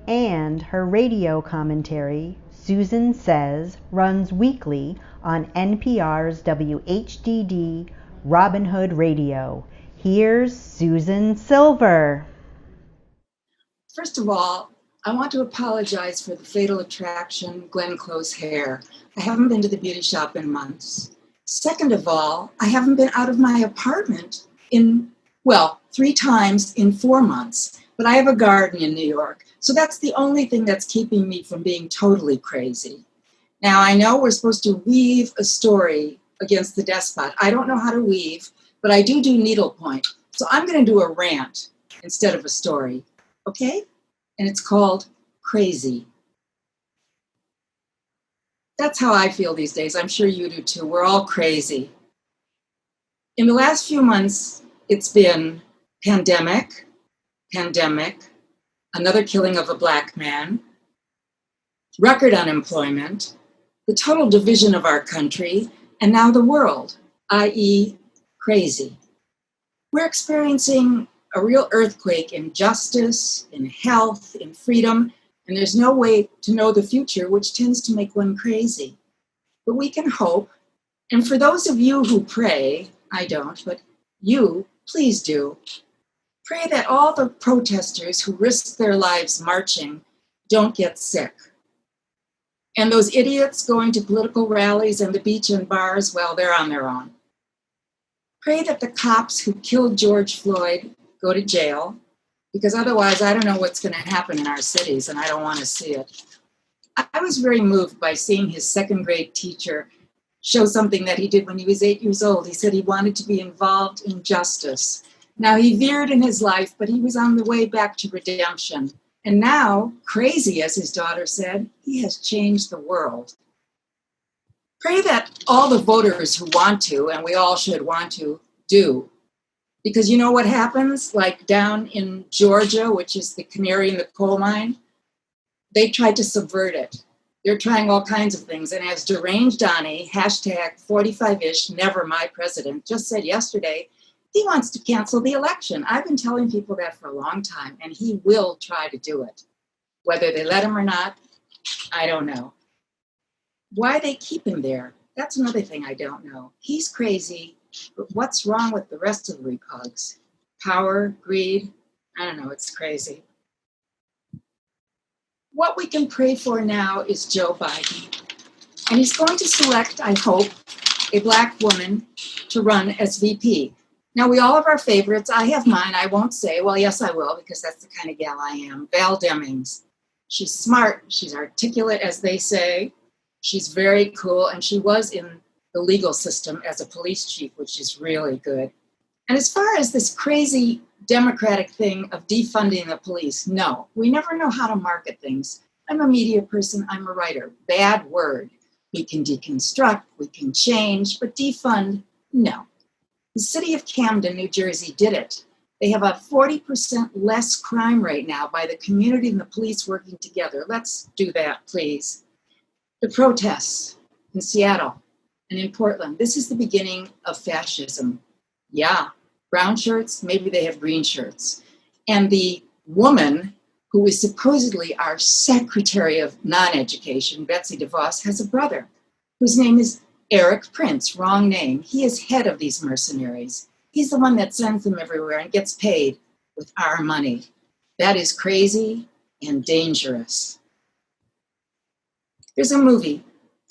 And her radio commentary, Susan Says, runs weekly on NPR's WHDD Robin Hood Radio. Here's Susan Silver. First of all, I want to apologize for the Fatal Attraction Glenn Close hair. I haven't been to the beauty shop in months. Second of all, I haven't been out of my apartment in, 3 times in 4 months. But I have a garden in New York, so that's the only thing that's keeping me from being totally crazy. Now, I know we're supposed to weave a story against the despot. I don't know how to weave, but I do needlepoint. So I'm going to do a rant instead of a story, okay? And it's called Crazy. That's how I feel these days. I'm sure you do too. We're all crazy. In the last few months, it's been pandemic, another killing of a Black man, record unemployment, the total division of our country, and now the world, i.e. crazy. We're experiencing a real earthquake in justice, in health, in freedom, and there's no way to know the future, which tends to make one crazy. But we can hope, and for those of you who pray, I don't, but you, please do, pray that all the protesters who risk their lives marching don't get sick. And those idiots going to political rallies and the beach and bars, well, they're on their own. Pray that the cops who killed George Floyd go to jail, because otherwise I don't know what's going to happen in our cities, and I don't want to see it. I was very moved by seeing his second grade teacher show something that he did when he was 8 years old. He said he wanted to be involved in justice. Now, he veered in his life, but he was on the way back to redemption. And now, crazy, as his daughter said, he has changed the world. Pray that all the voters who want to, and we all should want to, do. Because you know what happens? Like down in Georgia, which is the canary in the coal mine, they tried to subvert it. They're trying all kinds of things. And as Deranged Donnie, hashtag 45ish, never my president, just said yesterday, he wants to cancel the election. I've been telling people that for a long time, and he will try to do it. Whether they let him or not, I don't know. Why they keep him there, that's another thing I don't know. He's crazy, but what's wrong with the rest of the repugs? Power, greed, I don't know, it's crazy. What we can pray for now is Joe Biden. And he's going to select, I hope, a Black woman to run as VP. Now, we all have our favorites. I have mine. I won't say. Well, yes, I will, because that's the kind of gal I am. Val Demings. She's smart. She's articulate, as they say. She's very cool. And she was in the legal system as a police chief, which is really good. And as far as this crazy Democratic thing of defunding the police, no. We never know how to market things. I'm a media person. I'm a writer. Bad word. We can deconstruct. We can change. But defund, no. The city of Camden, New Jersey did it. They have a 40% less crime rate now by the community and the police working together. Let's do that, please. The protests in Seattle and in Portland, this is the beginning of fascism. Yeah, brown shirts, maybe they have green shirts. And the woman who is supposedly our Secretary of Non-Education, Betsy DeVos, has a brother whose name is Eric Prince, wrong name. He is head of these mercenaries. He's the one that sends them everywhere and gets paid with our money. That is crazy and dangerous. There's a movie.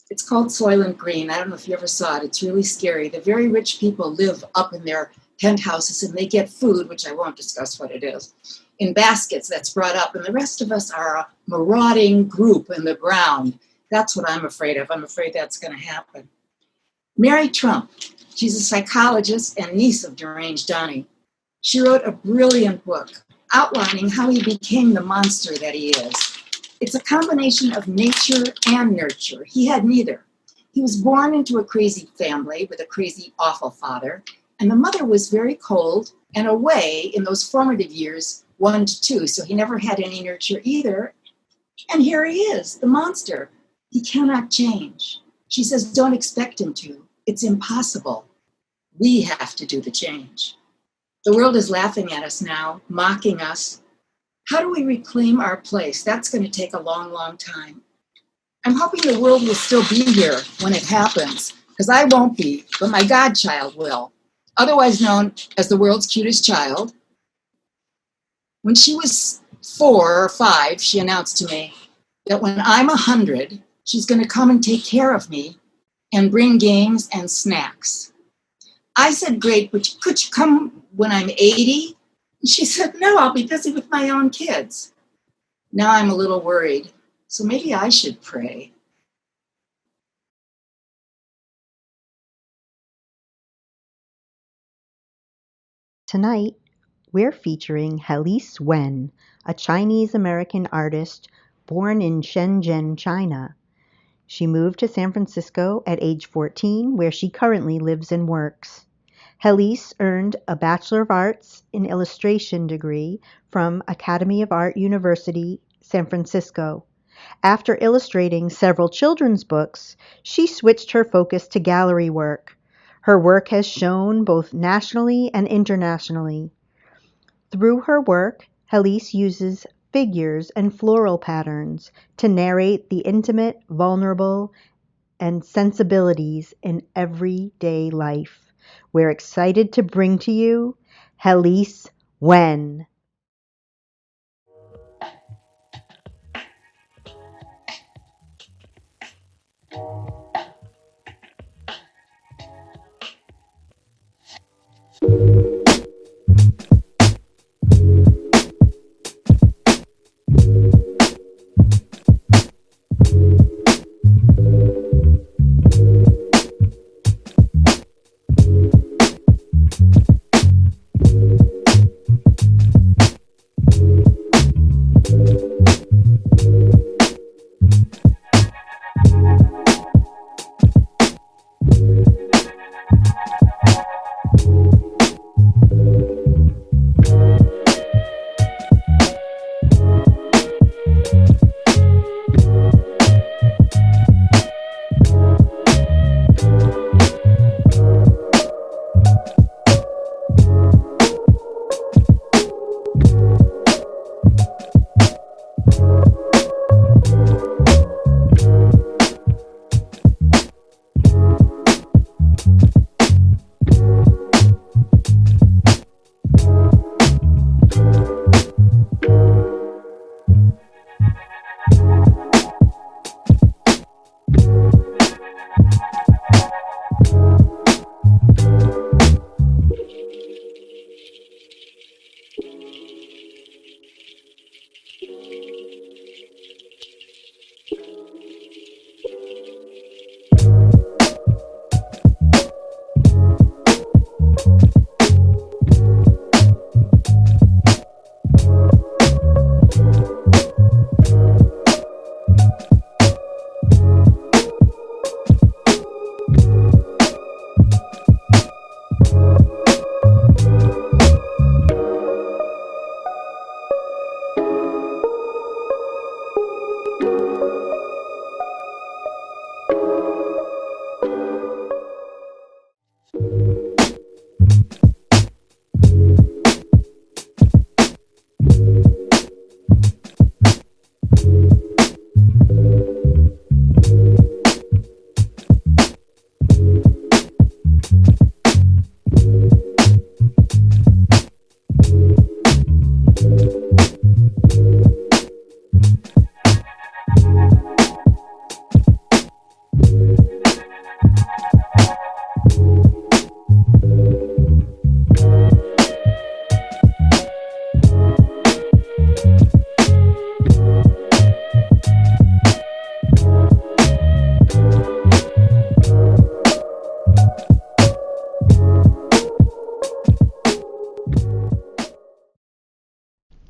It's called Soylent Green. I don't know if you ever saw it. It's really scary. The very rich people live up in their penthouses and they get food, which I won't discuss what it is, in baskets that's brought up. And the rest of us are a marauding group in the ground. That's what I'm afraid of. I'm afraid that's going to happen. Mary Trump, she's a psychologist and niece of deranged Donnie. She wrote a brilliant book outlining how he became the monster that he is. It's a combination of nature and nurture. He had neither. He was born into a crazy family with a crazy, awful father, and the mother was very cold and away in those formative years, 1 to 2, so he never had any nurture either. And here he is, the monster. He cannot change. She says, don't expect him to. It's impossible. We have to do the change. The world is laughing at us now, mocking us. How do we reclaim our place? That's going to take a long, long time. I'm hoping the world will still be here when it happens, because I won't be, but my godchild will, otherwise known as the world's cutest child. When she was 4 or 5, she announced to me that when I'm 100, she's going to come and take care of me and bring games and snacks. I said, great, but could you come when I'm 80? She said, no, I'll be busy with my own kids. Now I'm a little worried, so maybe I should pray. Tonight, we're featuring Helise Wen, a Chinese-American artist born in Shenzhen, China. She moved to San Francisco at age 14, where she currently lives and works. Helise earned a Bachelor of Arts in Illustration degree from Academy of Art University, San Francisco. After illustrating several children's books, she switched her focus to gallery work. Her work has shown both nationally and internationally. Through her work, Helise uses figures and floral patterns to narrate the intimate, vulnerable, and sensibilities in everyday life. We're excited to bring to you Helise Wen.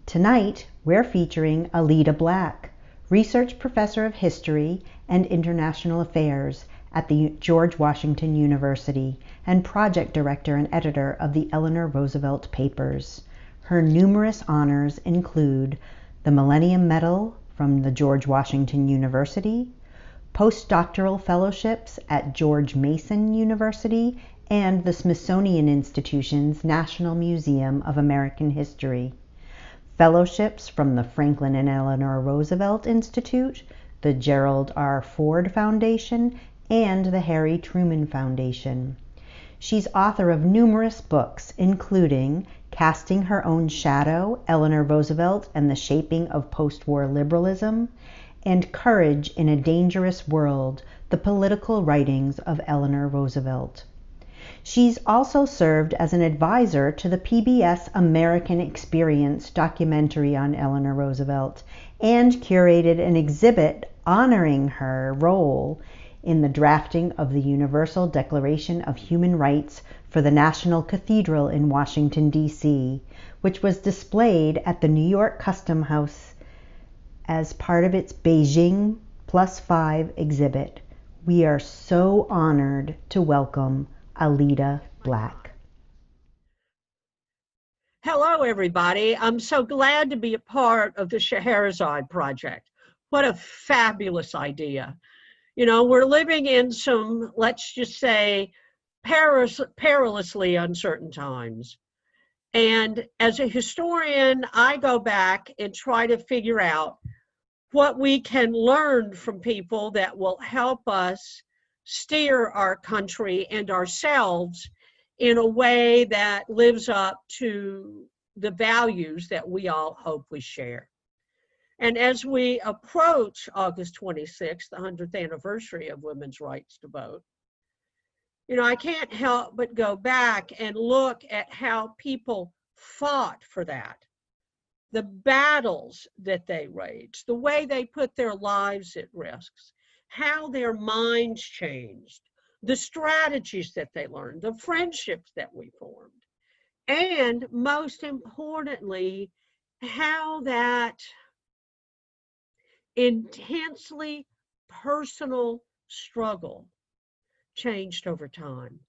Tonight, we're featuring Alida Black, Research Professor of History and International Affairs at the George Washington University and Project Director and Editor of the Eleanor Roosevelt Papers. Her numerous honors include the Millennium Medal from the George Washington University, postdoctoral fellowships at George Mason University, and the Smithsonian Institution's National Museum of American History. Fellowships from the Franklin and Eleanor Roosevelt Institute, the Gerald R. Ford Foundation, and the Harry Truman Foundation. She's author of numerous books, including Casting Her Own Shadow, Eleanor Roosevelt and the Shaping of Post-War Liberalism, and Courage in a Dangerous World, the Political Writings of Eleanor Roosevelt. She's also served as an advisor to the PBS American Experience documentary on Eleanor Roosevelt and curated an exhibit honoring her role in the drafting of the Universal Declaration of Human Rights for the National Cathedral in Washington, D.C., which was displayed at the New York Custom House as part of its Beijing +5 exhibit. We are so honored to welcome Alida Black. Hello, everybody. I'm so glad to be a part of the Scheherazade Project. What a fabulous idea. You know, we're living in some, let's just say, perilously uncertain times. And as a historian, I go back and try to figure out what we can learn from people that will help us steer our country and ourselves in a way that lives up to the values that we all hope we share. And as we approach August 26th, the 100th anniversary of women's rights to vote, you know, I can't help but go back and look at how people fought for that, the battles that they waged, the way they put their lives at risk, how their minds changed, the strategies that they learned, the friendships that we formed, and most importantly, how that intensely personal struggle changed over time.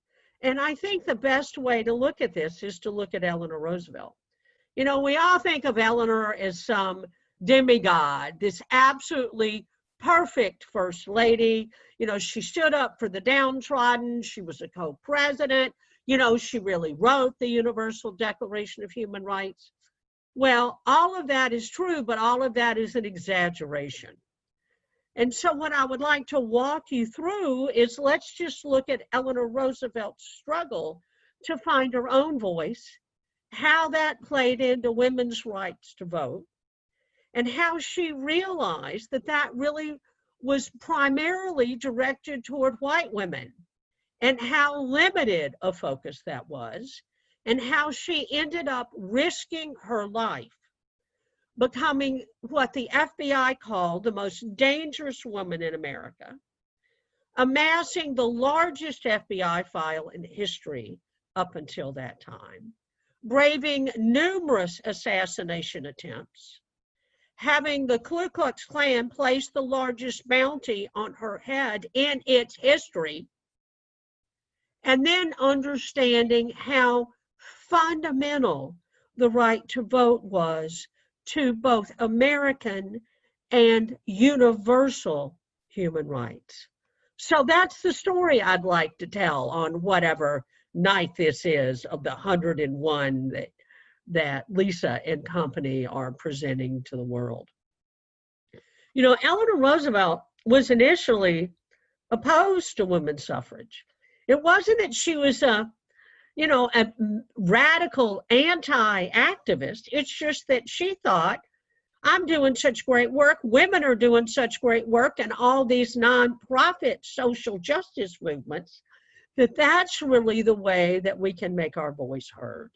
And I think the best way to look at this is to look at Eleanor Roosevelt. You know, we all think of Eleanor as some demigod, this absolutely perfect first lady. You know, she stood up for the downtrodden. She was a co-president. You know, she really wrote the Universal Declaration of Human Rights. Well, all of that is true, but all of that is an exaggeration. And so what I would like to walk you through is let's just look at Eleanor Roosevelt's struggle to find her own voice, how that played into women's rights to vote, and how she realized that that really was primarily directed toward white women, and how limited a focus that was, and how she ended up risking her life, becoming what the FBI called the most dangerous woman in America, amassing the largest FBI file in history up until that time, braving numerous assassination attempts, having the Ku Klux Klan place the largest bounty on her head in its history, and then understanding how fundamental the right to vote was to both American and universal human rights. So that's the story I'd like to tell on whatever night this is of the 101 that Lisa and company are presenting to the world. You know, Eleanor Roosevelt was initially opposed to women's suffrage. It wasn't that she was a radical anti-activist. It's just that she thought, I'm doing such great work, women are doing such great work, and all these nonprofit social justice movements, that's really the way that we can make our voice heard.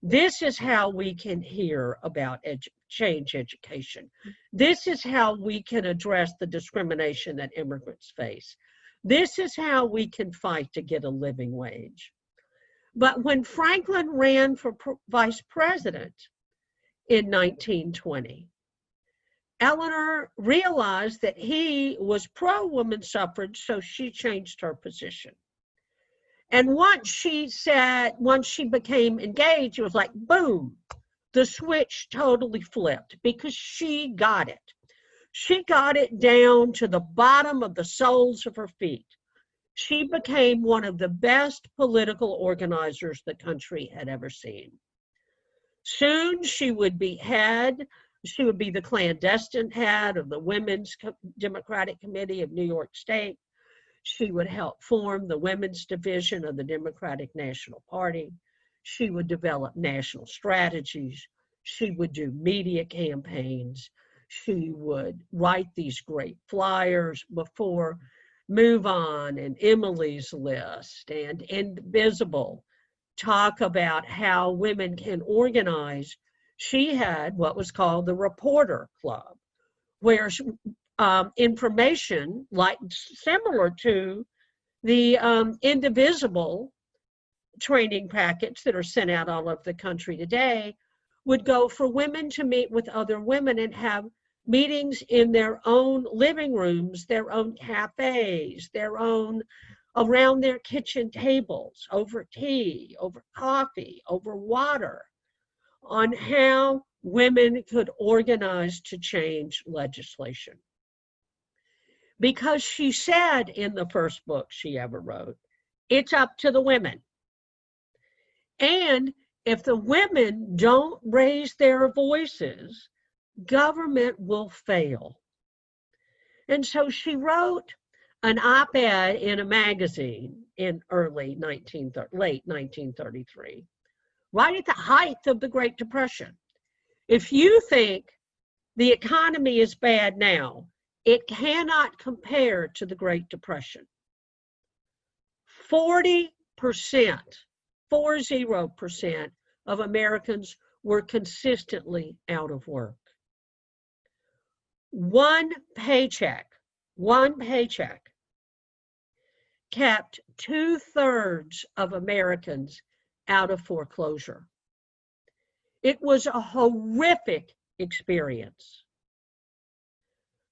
This is how we can hear about change education. This is how we can address the discrimination that immigrants face. This is how we can fight to get a living wage. But when Franklin ran for vice president in 1920. Eleanor realized that he was pro-woman suffrage, so she changed her position. And once she became engaged, it was like, boom, the switch totally flipped because she got it. She got it down to the bottom of the soles of her feet. She became one of the best political organizers the country had ever seen. Soon she would be the clandestine head of the Women's Democratic Committee of New York State. She would help form the women's division of the Democratic National Party. She would develop national strategies. She would do media campaigns. She would write these great flyers before Move On and Emily's List and Invisible talk about how women can organize. She had what was called the Reporter Club, where information, like similar to the Indivisible training packets that are sent out all over the country today, would go for women to meet with other women and have meetings in their own living rooms, their own cafes, around their kitchen tables, over tea, over coffee, over water, on how women could organize to change legislation. Because she said in the first book she ever wrote, it's up to the women. And if the women don't raise their voices, government will fail. And so she wrote an op-ed in a magazine in late 1933, right at the height of the Great Depression. If you think the economy is bad now, it cannot compare to the Great Depression. 40% of Americans were consistently out of work. One paycheck kept 2/3 of Americans out of foreclosure. It was a horrific experience.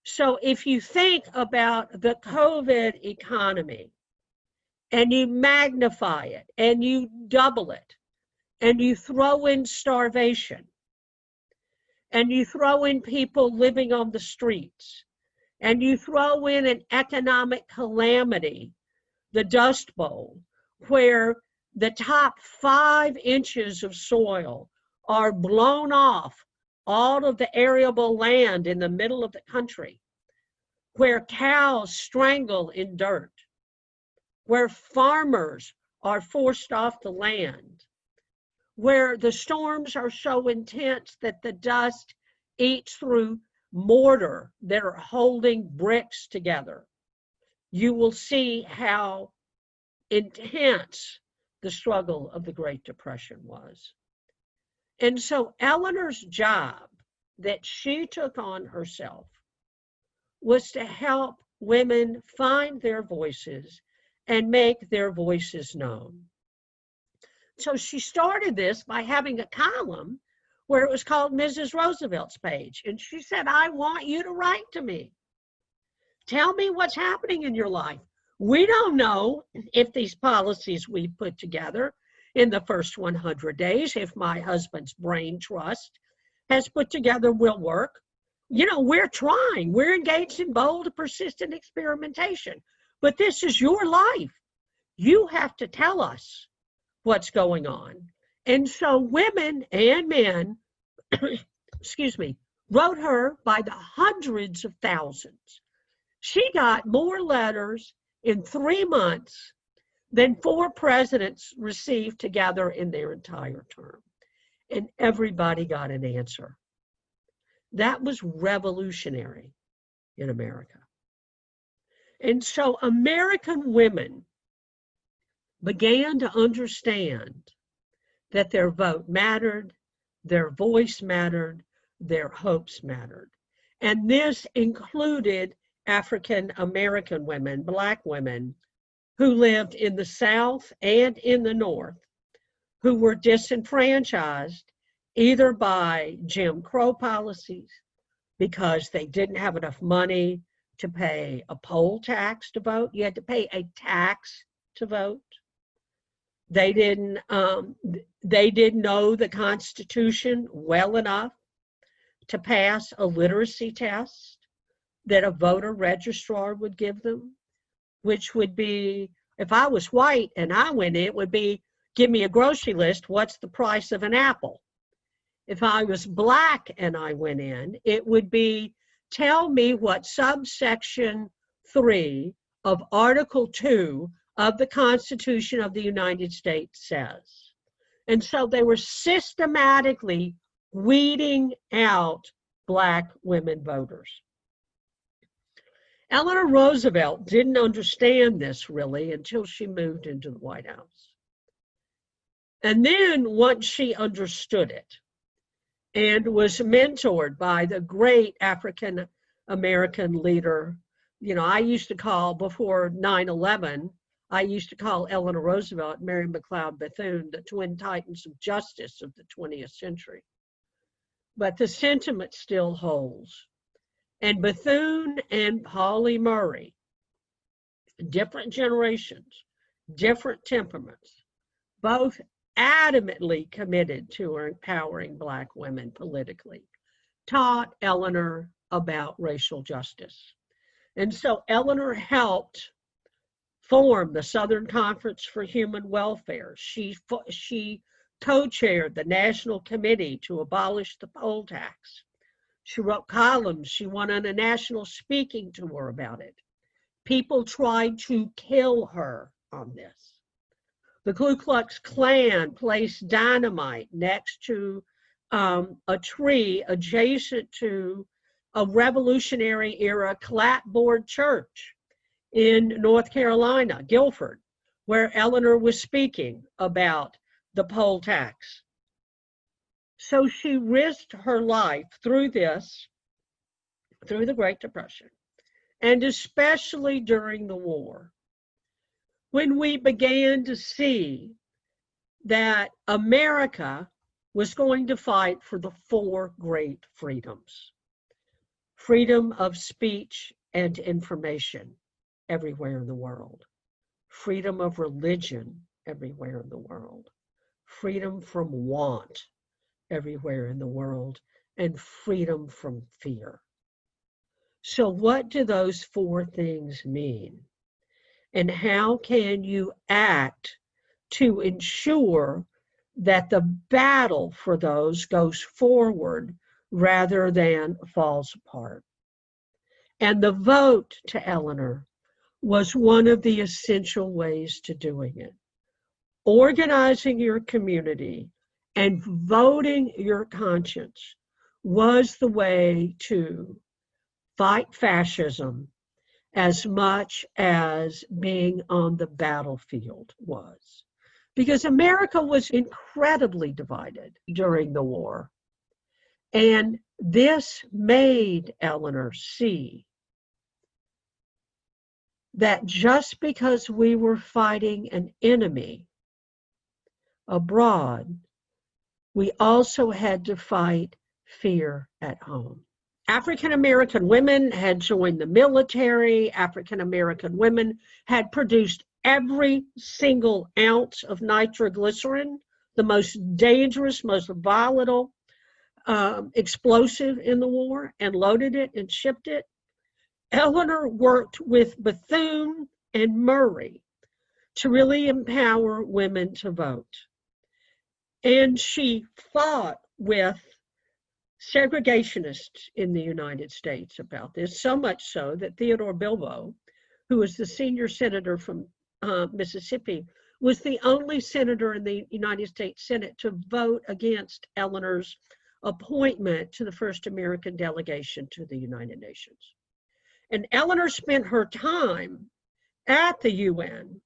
So if you think about the COVID economy and you magnify it and you double it and you throw in starvation and you throw in people living on the streets and you throw in an economic calamity, the Dust Bowl, where the top 5 inches of soil are blown off all of the arable land in the middle of the country, where cows strangle in dirt, where farmers are forced off the land, where the storms are so intense that the dust eats through mortar that are holding bricks together. You will see how intense the struggle of the Great Depression was. And so Eleanor's job that she took on herself was to help women find their voices and make their voices known. So she started this by having a column where it was called Mrs. Roosevelt's Page. And she said, I want you to write to me. Tell me what's happening in your life. We don't know if these policies we put together in the first 100 days, if my husband's brain trust has put together, will work. You know, we're trying. We're engaged in bold, persistent experimentation. But this is your life. You have to tell us what's going on. And so women and men, wrote her by the hundreds of thousands. She got more letters in 3 months than 4 presidents received together in their entire term. And everybody got an answer. That was revolutionary in America. And so American women began to understand that their vote mattered, their voice mattered, their hopes mattered. And this included African American women, Black women, who lived in the South and in the North, who were disenfranchised either by Jim Crow policies, because they didn't have enough money to pay a poll tax to vote. You had to pay a tax to vote. They didn't know the Constitution well enough to pass a literacy test that a voter registrar would give them, which would be, if I was white and I went in, it would be, give me a grocery list, what's the price of an apple? If I was Black and I went in, it would be, tell me what subsection 3 of Article 2 of the Constitution of the United States says. And so they were systematically weeding out Black women voters. Eleanor Roosevelt didn't understand this really until she moved into the White House. And then once she understood it and was mentored by the great African American leader, you know, I used to call, before 9/11, I used to call Eleanor Roosevelt, Mary McLeod Bethune, the twin titans of justice of the 20th century. But the sentiment still holds. And Bethune and Pauli Murray, different generations, different temperaments, both adamantly committed to empowering Black women politically, taught Eleanor about racial justice. And so Eleanor helped form the Southern Conference for Human Welfare. She co-chaired the National Committee to abolish the poll tax. She wrote columns. She went on a national speaking tour about it. People tried to kill her on this. The Ku Klux Klan placed dynamite next to a tree adjacent to a Revolutionary era clapboard church in North Carolina, Guilford, where Eleanor was speaking about the poll tax. So she risked her life through this, through the Great Depression, and especially during the war, when we began to see that America was going to fight for the 4 great freedoms: freedom of speech and information everywhere in the world, freedom of religion everywhere in the world, freedom from want everywhere in the world, and freedom from fear. So what do those 4 things mean? And how can you act to ensure that the battle for those goes forward rather than falls apart? And the vote to Eleanor was one of the essential ways to doing it. Organizing your community and voting your conscience was the way to fight fascism as much as being on the battlefield was. Because America was incredibly divided during the war. And this made Eleanor see that just because we were fighting an enemy abroad, we also had to fight fear at home. African American women had joined the military. African American women had produced every single ounce of nitroglycerin, the most dangerous, most volatile explosive in the war, and loaded it and shipped it. Eleanor worked with Bethune and Murray to really empower women to vote. And she fought with segregationists in the United States about this, so much so that Theodore Bilbo, who was the senior senator from Mississippi, was the only senator in the United States Senate to vote against Eleanor's appointment to the first American delegation to the United Nations. And Eleanor spent her time at the UN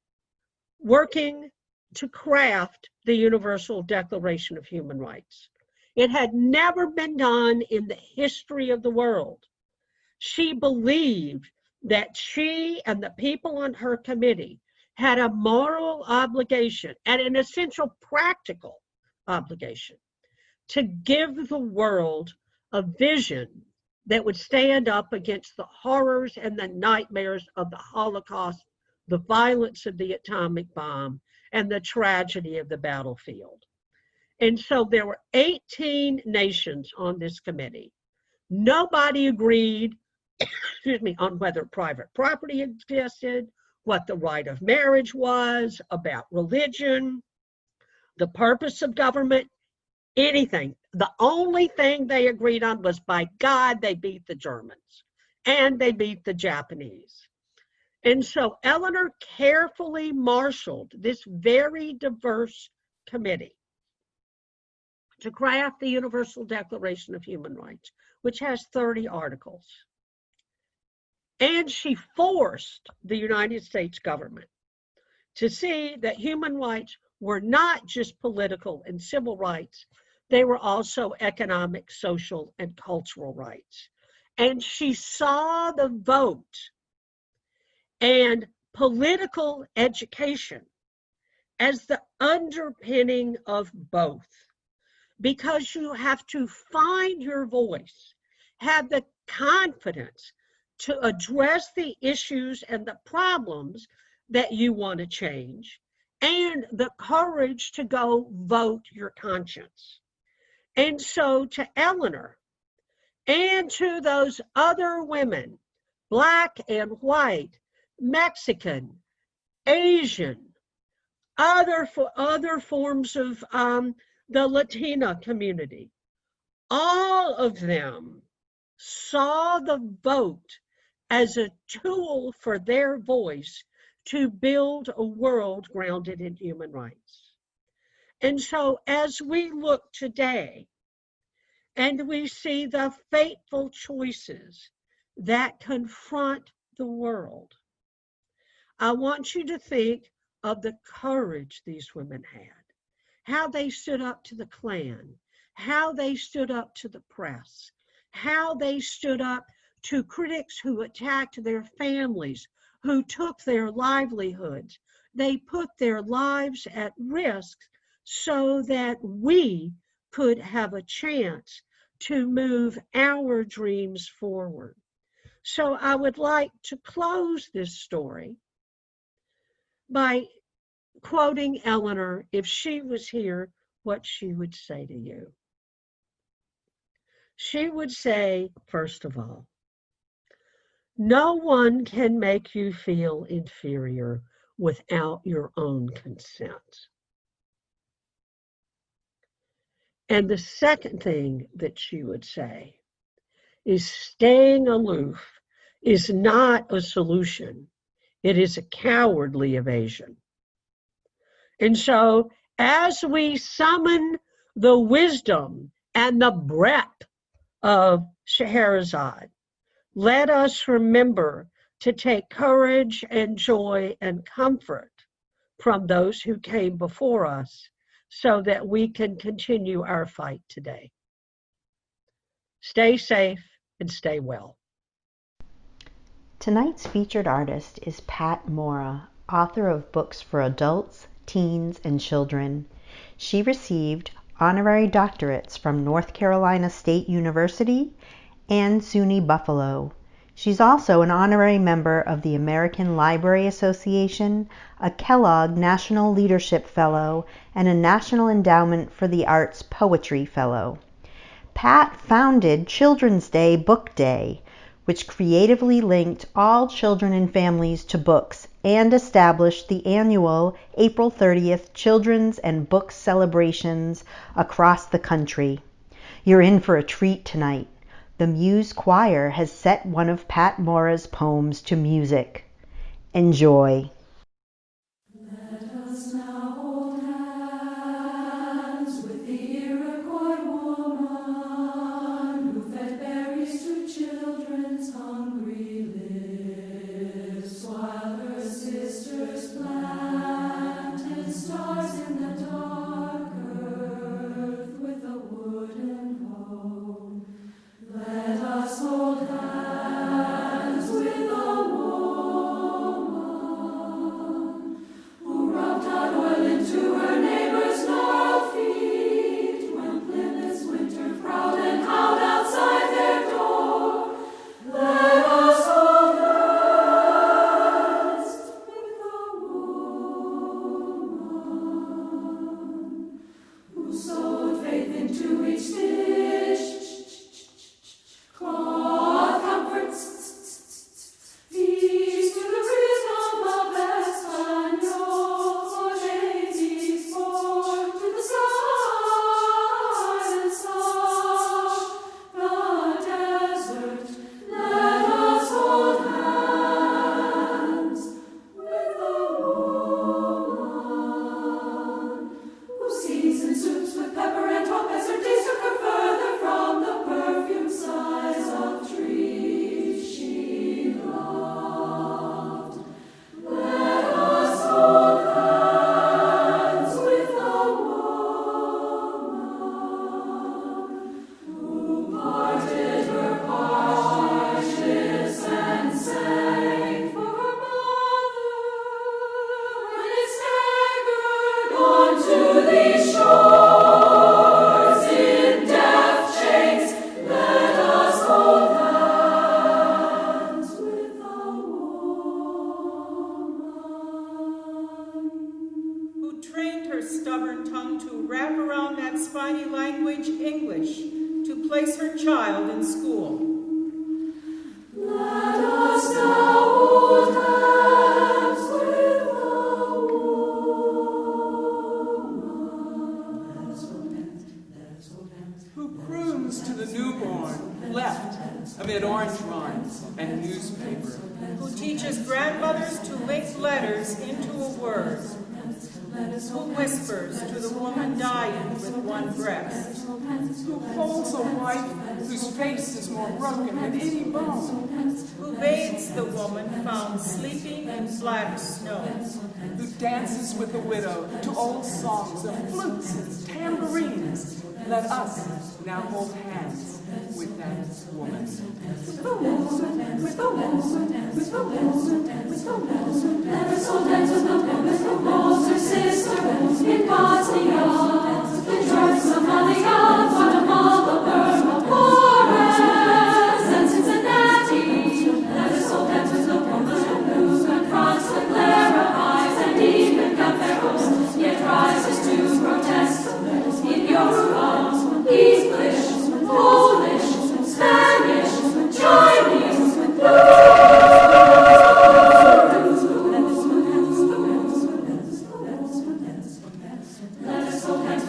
working to craft the Universal Declaration of Human Rights. It had never been done in the history of the world. She believed that she and the people on her committee had a moral obligation and an essential practical obligation to give the world a vision that would stand up against the horrors and the nightmares of the Holocaust, the violence of the atomic bomb, and the tragedy of the battlefield. And so there were 18 nations on this committee. Nobody agreed, excuse me, on whether private property existed, what the right of marriage was, about religion, the purpose of government, anything. The only thing they agreed on was, by God, they beat the Germans and they beat the Japanese. And so Eleanor carefully marshaled this very diverse committee to craft the Universal Declaration of Human Rights, which has 30 articles. And she forced the United States government to see that human rights were not just political and civil rights, they were also economic, social, and cultural rights. And she saw the vote and political education as the underpinning of both, because you have to find your voice, have the confidence to address the issues and the problems that you want to change, and the courage to go vote your conscience. And so to Eleanor and to those other women, Black and white, Mexican, Asian, other forms of the Latina community, all of them saw the vote as a tool for their voice to build a world grounded in human rights. And so as we look today and we see the fateful choices that confront the world, I want you to think of the courage these women had, how they stood up to the Klan, how they stood up to the press, how they stood up to critics who attacked their families, who took their livelihoods. They put their lives at risk so that we could have a chance to move our dreams forward. So I would like to close this story by quoting Eleanor. If she was here, what she would say to you. She would say, first of all, no one can make you feel inferior without your own consent. And the second thing that she would say is staying aloof is not a solution. It is a cowardly evasion. And so as we summon the wisdom and the breadth of Scheherazade, let us remember to take courage and joy and comfort from those who came before us so that we can continue our fight today. Stay safe and stay well. Tonight's featured artist is Pat Mora, author of books for adults, teens, and children. She received honorary doctorates from North Carolina State University and SUNY Buffalo. She's also an honorary member of the American Library Association, a Kellogg National Leadership Fellow, and a National Endowment for the Arts Poetry Fellow. Pat founded Children's Day Book Day, which creatively linked all children and families to books, and established the annual April 30th Children's and Book celebrations across the country. You're in for a treat tonight. The Muse Choir has set one of Pat Mora's poems to music. Enjoy. Let us now hold hands with the Iroquois woman who fed berries to children's hungry lips, while her sisters planted stars in the dark earth with a wooden hoe. Let us hold hands with a woman school. Let us now hold hands with the woman. Let us hold hands, let us hold hands. Who croons to the newborn, left amid orange rinds and newspaper. Who teaches grandmothers to link letters into a word. Who whispers to the woman dying with one breast. Who holds a wife whose face is more broken than any bone. Who bathes the woman found sleeping in black snow. Who dances with the widow to old songs of flutes and tambourines. Let us now hold hands with that woman. With the woman, with the woman, with the woman, with the woman. Let us hold hands with the woman who holds her sister in Bosnia. The church of Malia, Guatemala, Burma, Juarez, and Cincinnati. Let us hold hands with the woman who moves when France clarifies and even Caferos, yet rises to protest. In Yoruba, English, Polish, Spanish, Chinese, let us hold hands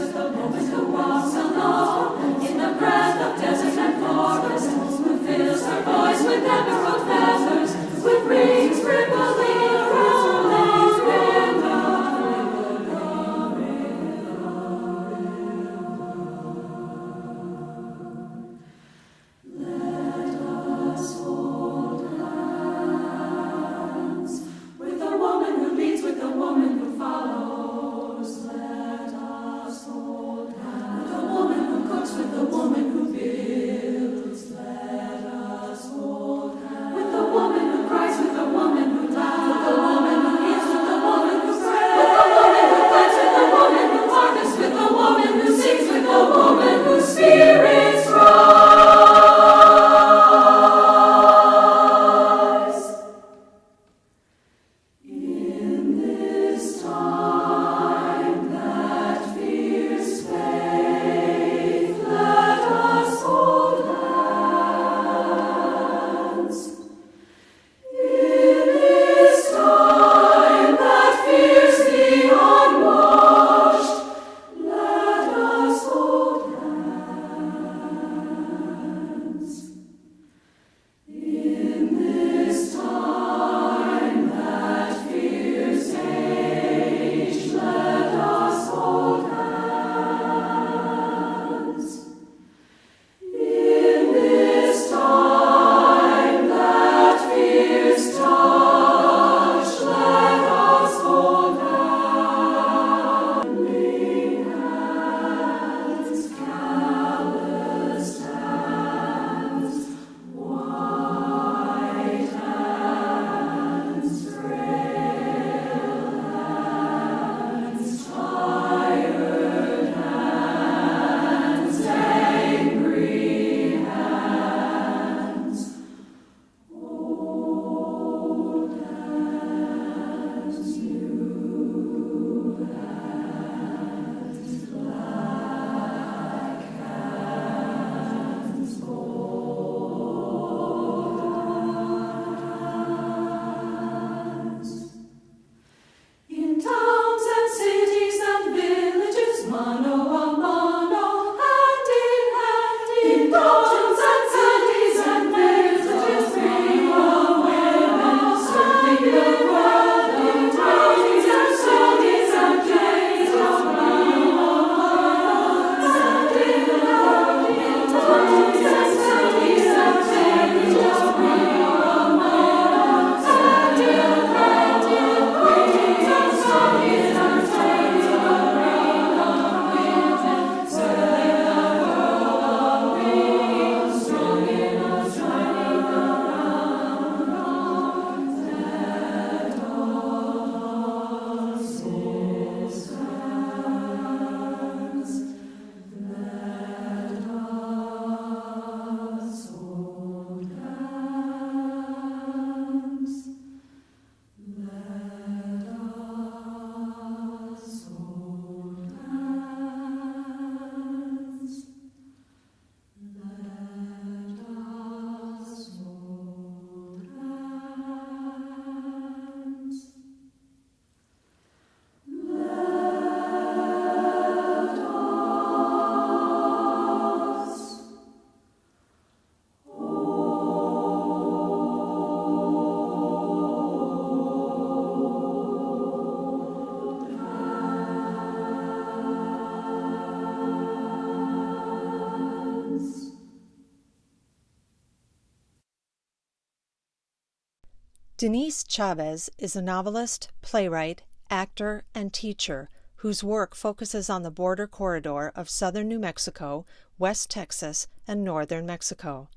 Denise Chavez is a novelist, playwright, actor, and teacher whose work focuses on the border corridor of southern New Mexico, West Texas, and northern Mexico.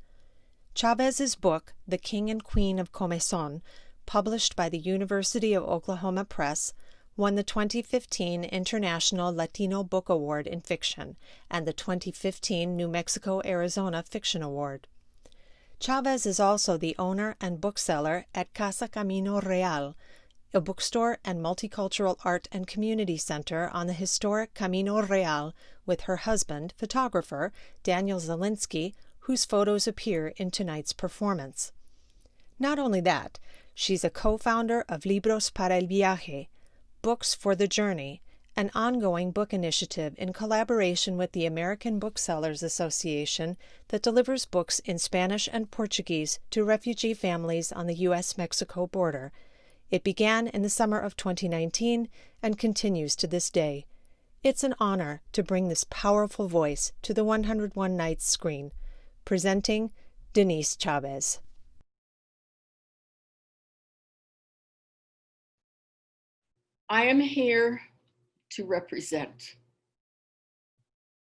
Chavez's book, The King and Queen of Comezon, published by the University of Oklahoma Press, won the 2015 International Latino Book Award in Fiction and the 2015 New Mexico-Arizona Fiction Award. Chavez is also the owner and bookseller at Casa Camino Real, a bookstore and multicultural art and community center on the historic Camino Real with her husband, photographer Daniel Zelinsky, whose photos appear in tonight's performance. Not only that, she's a co-founder of Libros para el Viaje, Books for the Journey, an ongoing book initiative in collaboration with the American Booksellers Association that delivers books in Spanish and Portuguese to refugee families on the U.S.-Mexico border. It began in the summer of 2019 and continues to this day. It's an honor to bring this powerful voice to the 101 Nights screen. Presenting Denise Chavez. I am here to represent.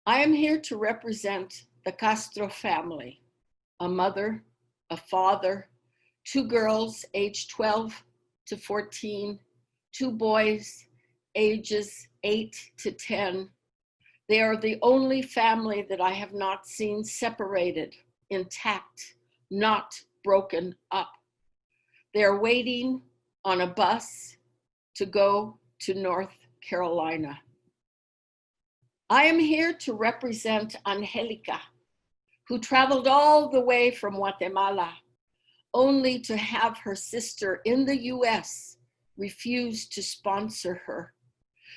I am here to represent the Castro family, a mother, a father, 2 girls aged 12 to 14, 2 boys ages 8 to 10. They are the only family that I have not seen separated, intact, not broken up. They are waiting on a bus to go to North Carolina. I am here to represent Angelica, who traveled all the way from Guatemala, only to have her sister in the US refuse to sponsor her.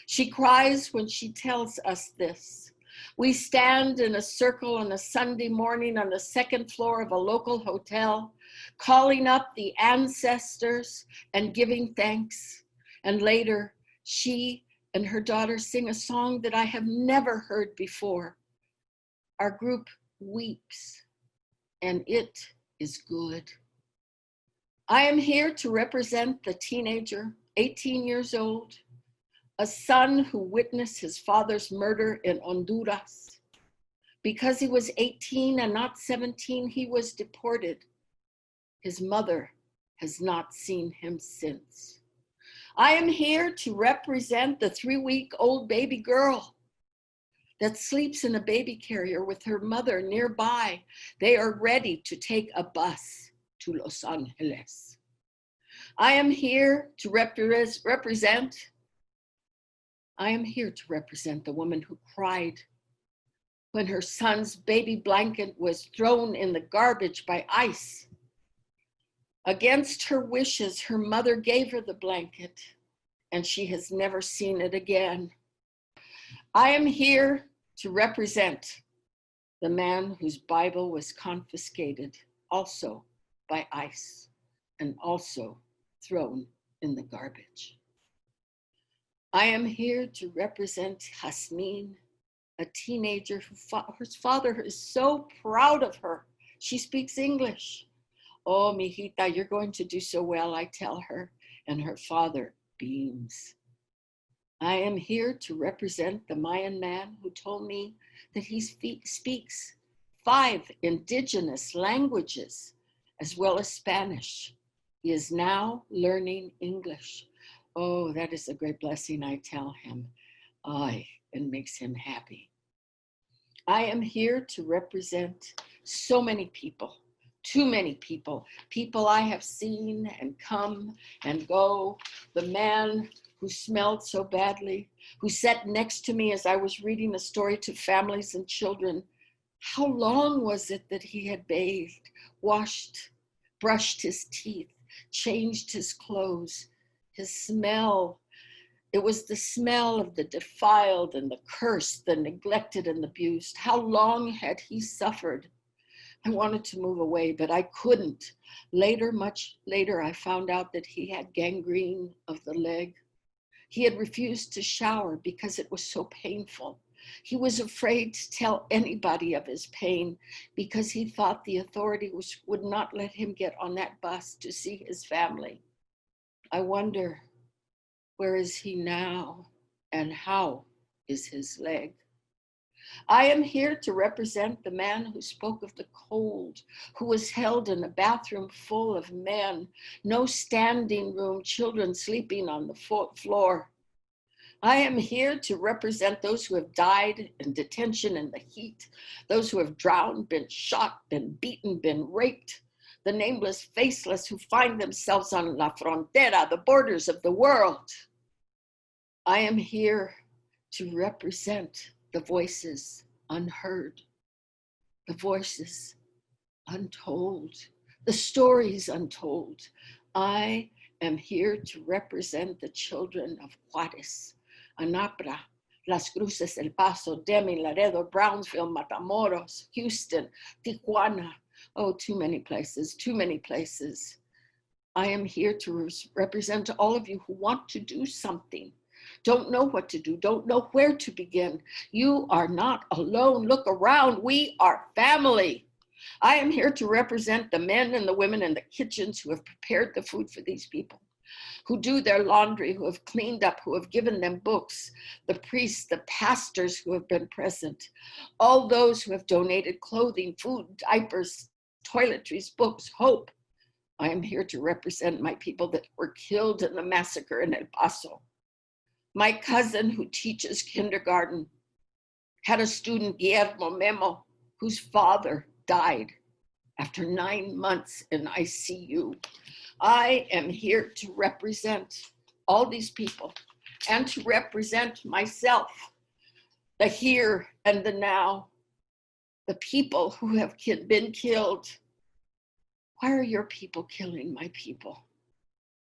She cries when she tells us this. We stand in a circle on a Sunday morning on the 2nd floor of a local hotel, calling up the ancestors and giving thanks. And later, she and her daughter sing a song that I have never heard before. Our group weeps, and it is good. I am here to represent the teenager, 18 years old, a son who witnessed his father's murder in Honduras. Because he was 18 and not 17, he was deported. His mother has not seen him since. I am here to represent the 3-week-old baby girl that sleeps in a baby carrier with her mother nearby. They are ready to take a bus to Los Angeles. I am here to represent the woman who cried when her son's baby blanket was thrown in the garbage by ICE. Against her wishes, her mother gave her the blanket, and she has never seen it again. I am here to represent the man whose Bible was confiscated, also by ICE, and also thrown in the garbage. I am here to represent Jasmine, a teenager whose father is so proud of her. She speaks English. Oh, mijita, you're going to do so well, I tell her, and her father beams. I am here to represent the Mayan man who told me that he speaks 5 indigenous languages, as well as Spanish. He is now learning English. Oh, that is a great blessing, I tell him. It makes him happy. I am here to represent so many people, too many people, people I have seen and come and go. The man who smelled so badly, who sat next to me as I was reading a story to families and children. How long was it that he had bathed, washed, brushed his teeth, changed his clothes? His smell, it was the smell of the defiled and the cursed, the neglected and abused. How long had he suffered? I wanted to move away, but I couldn't. Later, much later, I found out that he had gangrene of the leg. He had refused to shower because it was so painful. He was afraid to tell anybody of his pain because he thought the authorities would not let him get on that bus to see his family. I wonder, where is he now and how is his leg? I am here to represent the man who spoke of the cold, who was held in a bathroom full of men, no standing room, children sleeping on the floor. I am here to represent those who have died in detention in the heat, those who have drowned, been shot, been beaten, been raped, the nameless, faceless who find themselves on la frontera, the borders of the world. I am here to represent the voices unheard, the voices untold, the stories untold. I am here to represent the children of Juárez, Anapra, Las Cruces, El Paso, Deming, Laredo, Brownsville, Matamoros, Houston, Tijuana. Oh, too many places, too many places. I am here to represent all of you who want to do something, don't know what to do, don't know where to begin. You are not alone. Look around. We are family. I am here to represent the men and the women in the kitchens who have prepared the food for these people, who do their laundry, who have cleaned up, who have given them books, the priests, the pastors who have been present, all those who have donated clothing, food, diapers, toiletries, books, hope. I am here to represent my people that were killed in the massacre in El Paso. My cousin who teaches kindergarten had a student, Guillermo Memo, whose father died after 9 months in ICU. I am here to represent all these people and to represent myself, the here and the now, the people who have been killed. Why are your people killing my people?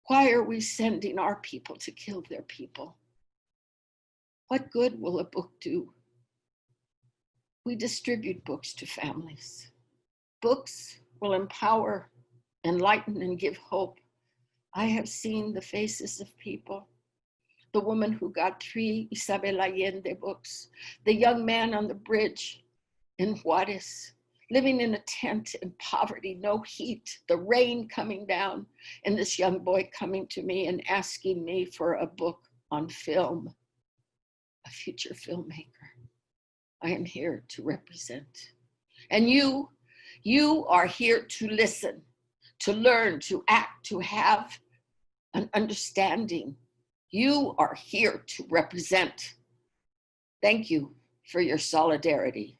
Why are we sending our people to kill their people? What good will a book do? We distribute books to families. Books will empower, enlighten, and give hope. I have seen the faces of people. The woman who got 3 Isabel Allende books, the young man on the bridge in Juárez, living in a tent in poverty, no heat, the rain coming down, and this young boy coming to me and asking me for a book on film, a future filmmaker. I am here to represent. And you are here to listen, to learn, to act, to have an understanding. You are here to represent. Thank you for your solidarity.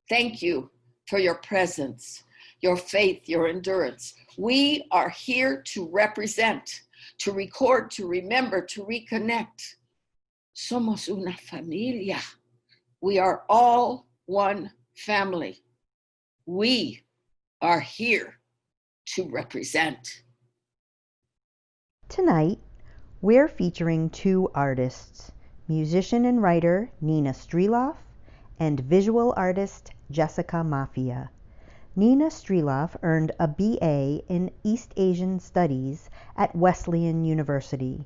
Thank you for your presence, your faith, your endurance. We are here to represent, to record, to remember, to reconnect. Somos una familia. We are all one family. We are here to represent. Tonight, we're featuring 2 artists, musician and writer Nina Striloff and visual artist Jessica Mafia. Nina Striloff earned a BA in East Asian Studies at Wesleyan University.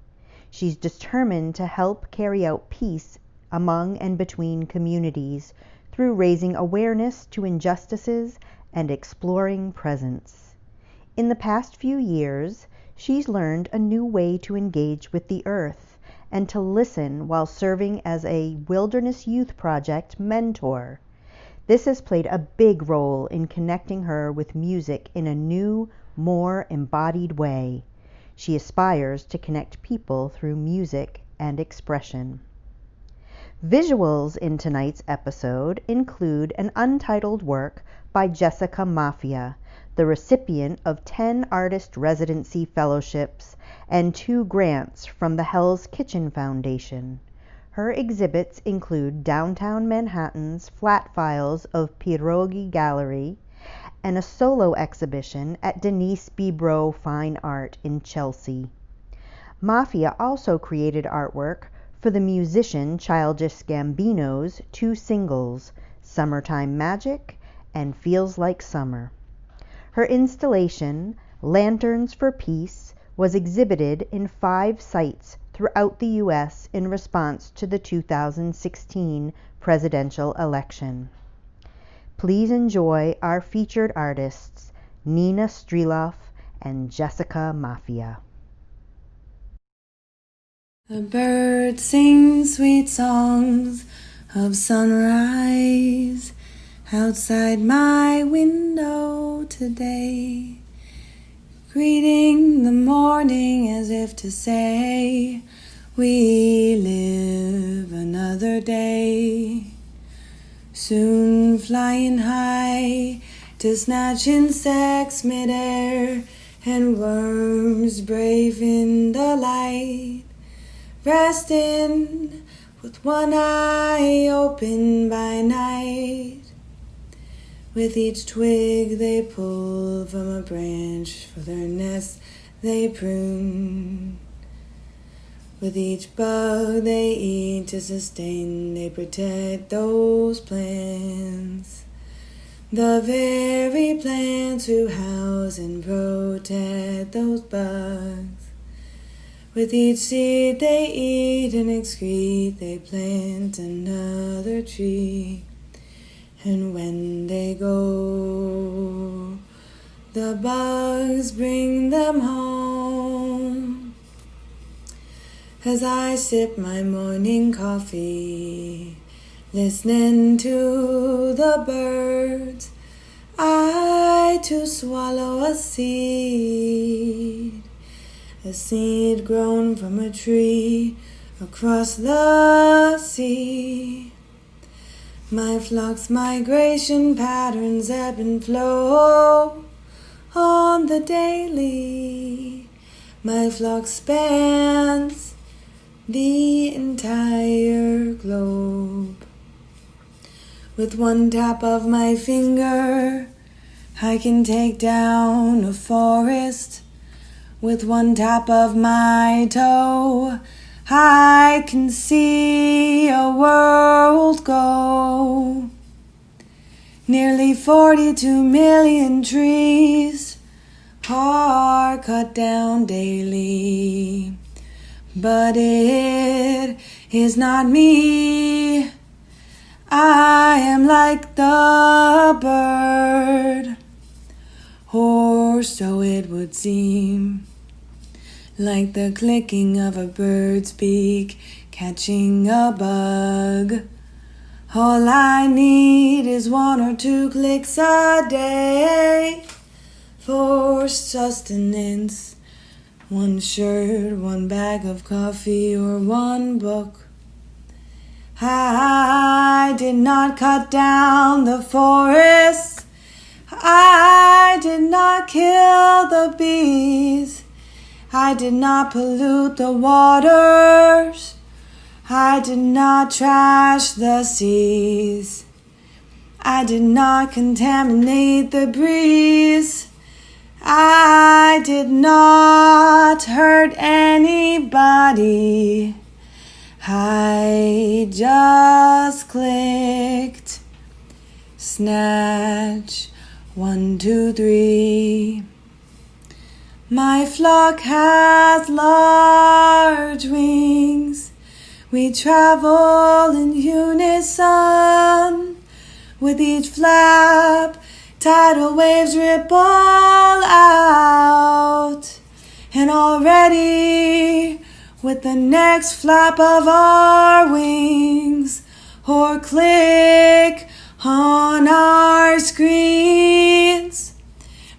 She's determined to help carry out peace among and between communities through raising awareness to injustices and exploring presence. In the past few years, she's learned a new way to engage with the earth and to listen while serving as a Wilderness Youth Project mentor. This has played a big role in connecting her with music in a new, more embodied way. She aspires to connect people through music and expression. Visuals in tonight's episode include an untitled work by Jessica Mafia, the recipient of 10 artist residency fellowships and 2 grants from the Hell's Kitchen Foundation. Her exhibits include downtown Manhattan's Flat Files of Pierogi Gallery and a solo exhibition at Denise Bibro Fine Art in Chelsea. Mafia also created artwork for the musician Childish Gambino's 2 singles, Summertime Magic and Feels Like Summer. Her installation, Lanterns for Peace, was exhibited in 5 sites throughout the U.S. in response to the 2016 presidential election. Please enjoy our featured artists, Nina Striloff and Jessica Mafia. The birds sing sweet songs of sunrise outside my window today, greeting the morning as if to say, we live another day. Soon flying high to snatch insects midair and worms brave in the light, resting with one eye open by night. With each twig they pull from a branch for their nest they prune. With each bug they eat to sustain, they protect those plants. The very plants who house and protect those bugs. With each seed they eat and excrete, they plant another tree. And when they go, the bugs bring them home. As I sip my morning coffee, listening to the birds, I too swallow a seed grown from a tree across the sea. My flock's migration patterns ebb and flow on the daily. My flock spans the entire globe. With one tap of my finger, I can take down a forest. With one tap of my toe, I can see a world go. Nearly 42 million trees are cut down daily. But it is not me. I am like the bird, or so it would seem. Like the clicking of a bird's beak catching a bug. All I need is 1 or 2 clicks a day for sustenance. 1 shirt, 1 bag of coffee, or 1 book. I did not cut down the forests. I did not kill the bees. I did not pollute the waters. I did not trash the seas. I did not contaminate the breeze. I did not hurt anybody. I just clicked. Snatch, 1, 2, 3. My flock has large wings. We travel in unison. With each flap, tidal waves ripple out. And already, with the next flap of our wings, or click on our screens,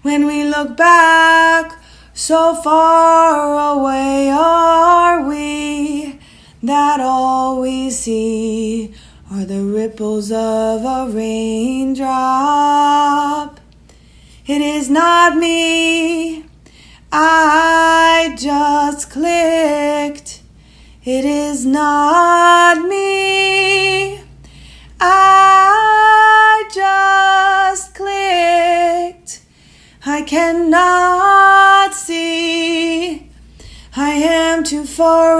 when we look back, so far away are we, that all we see are the ripples of a raindrop. It is not me, I just clicked. It is not me, I just clicked. I cannot see, I am too far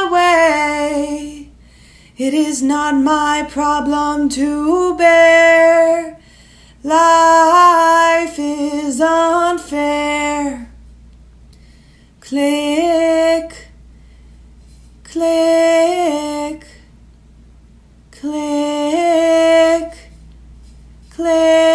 away. It is not my problem to bear. Life is unfair. Click, click, click. Let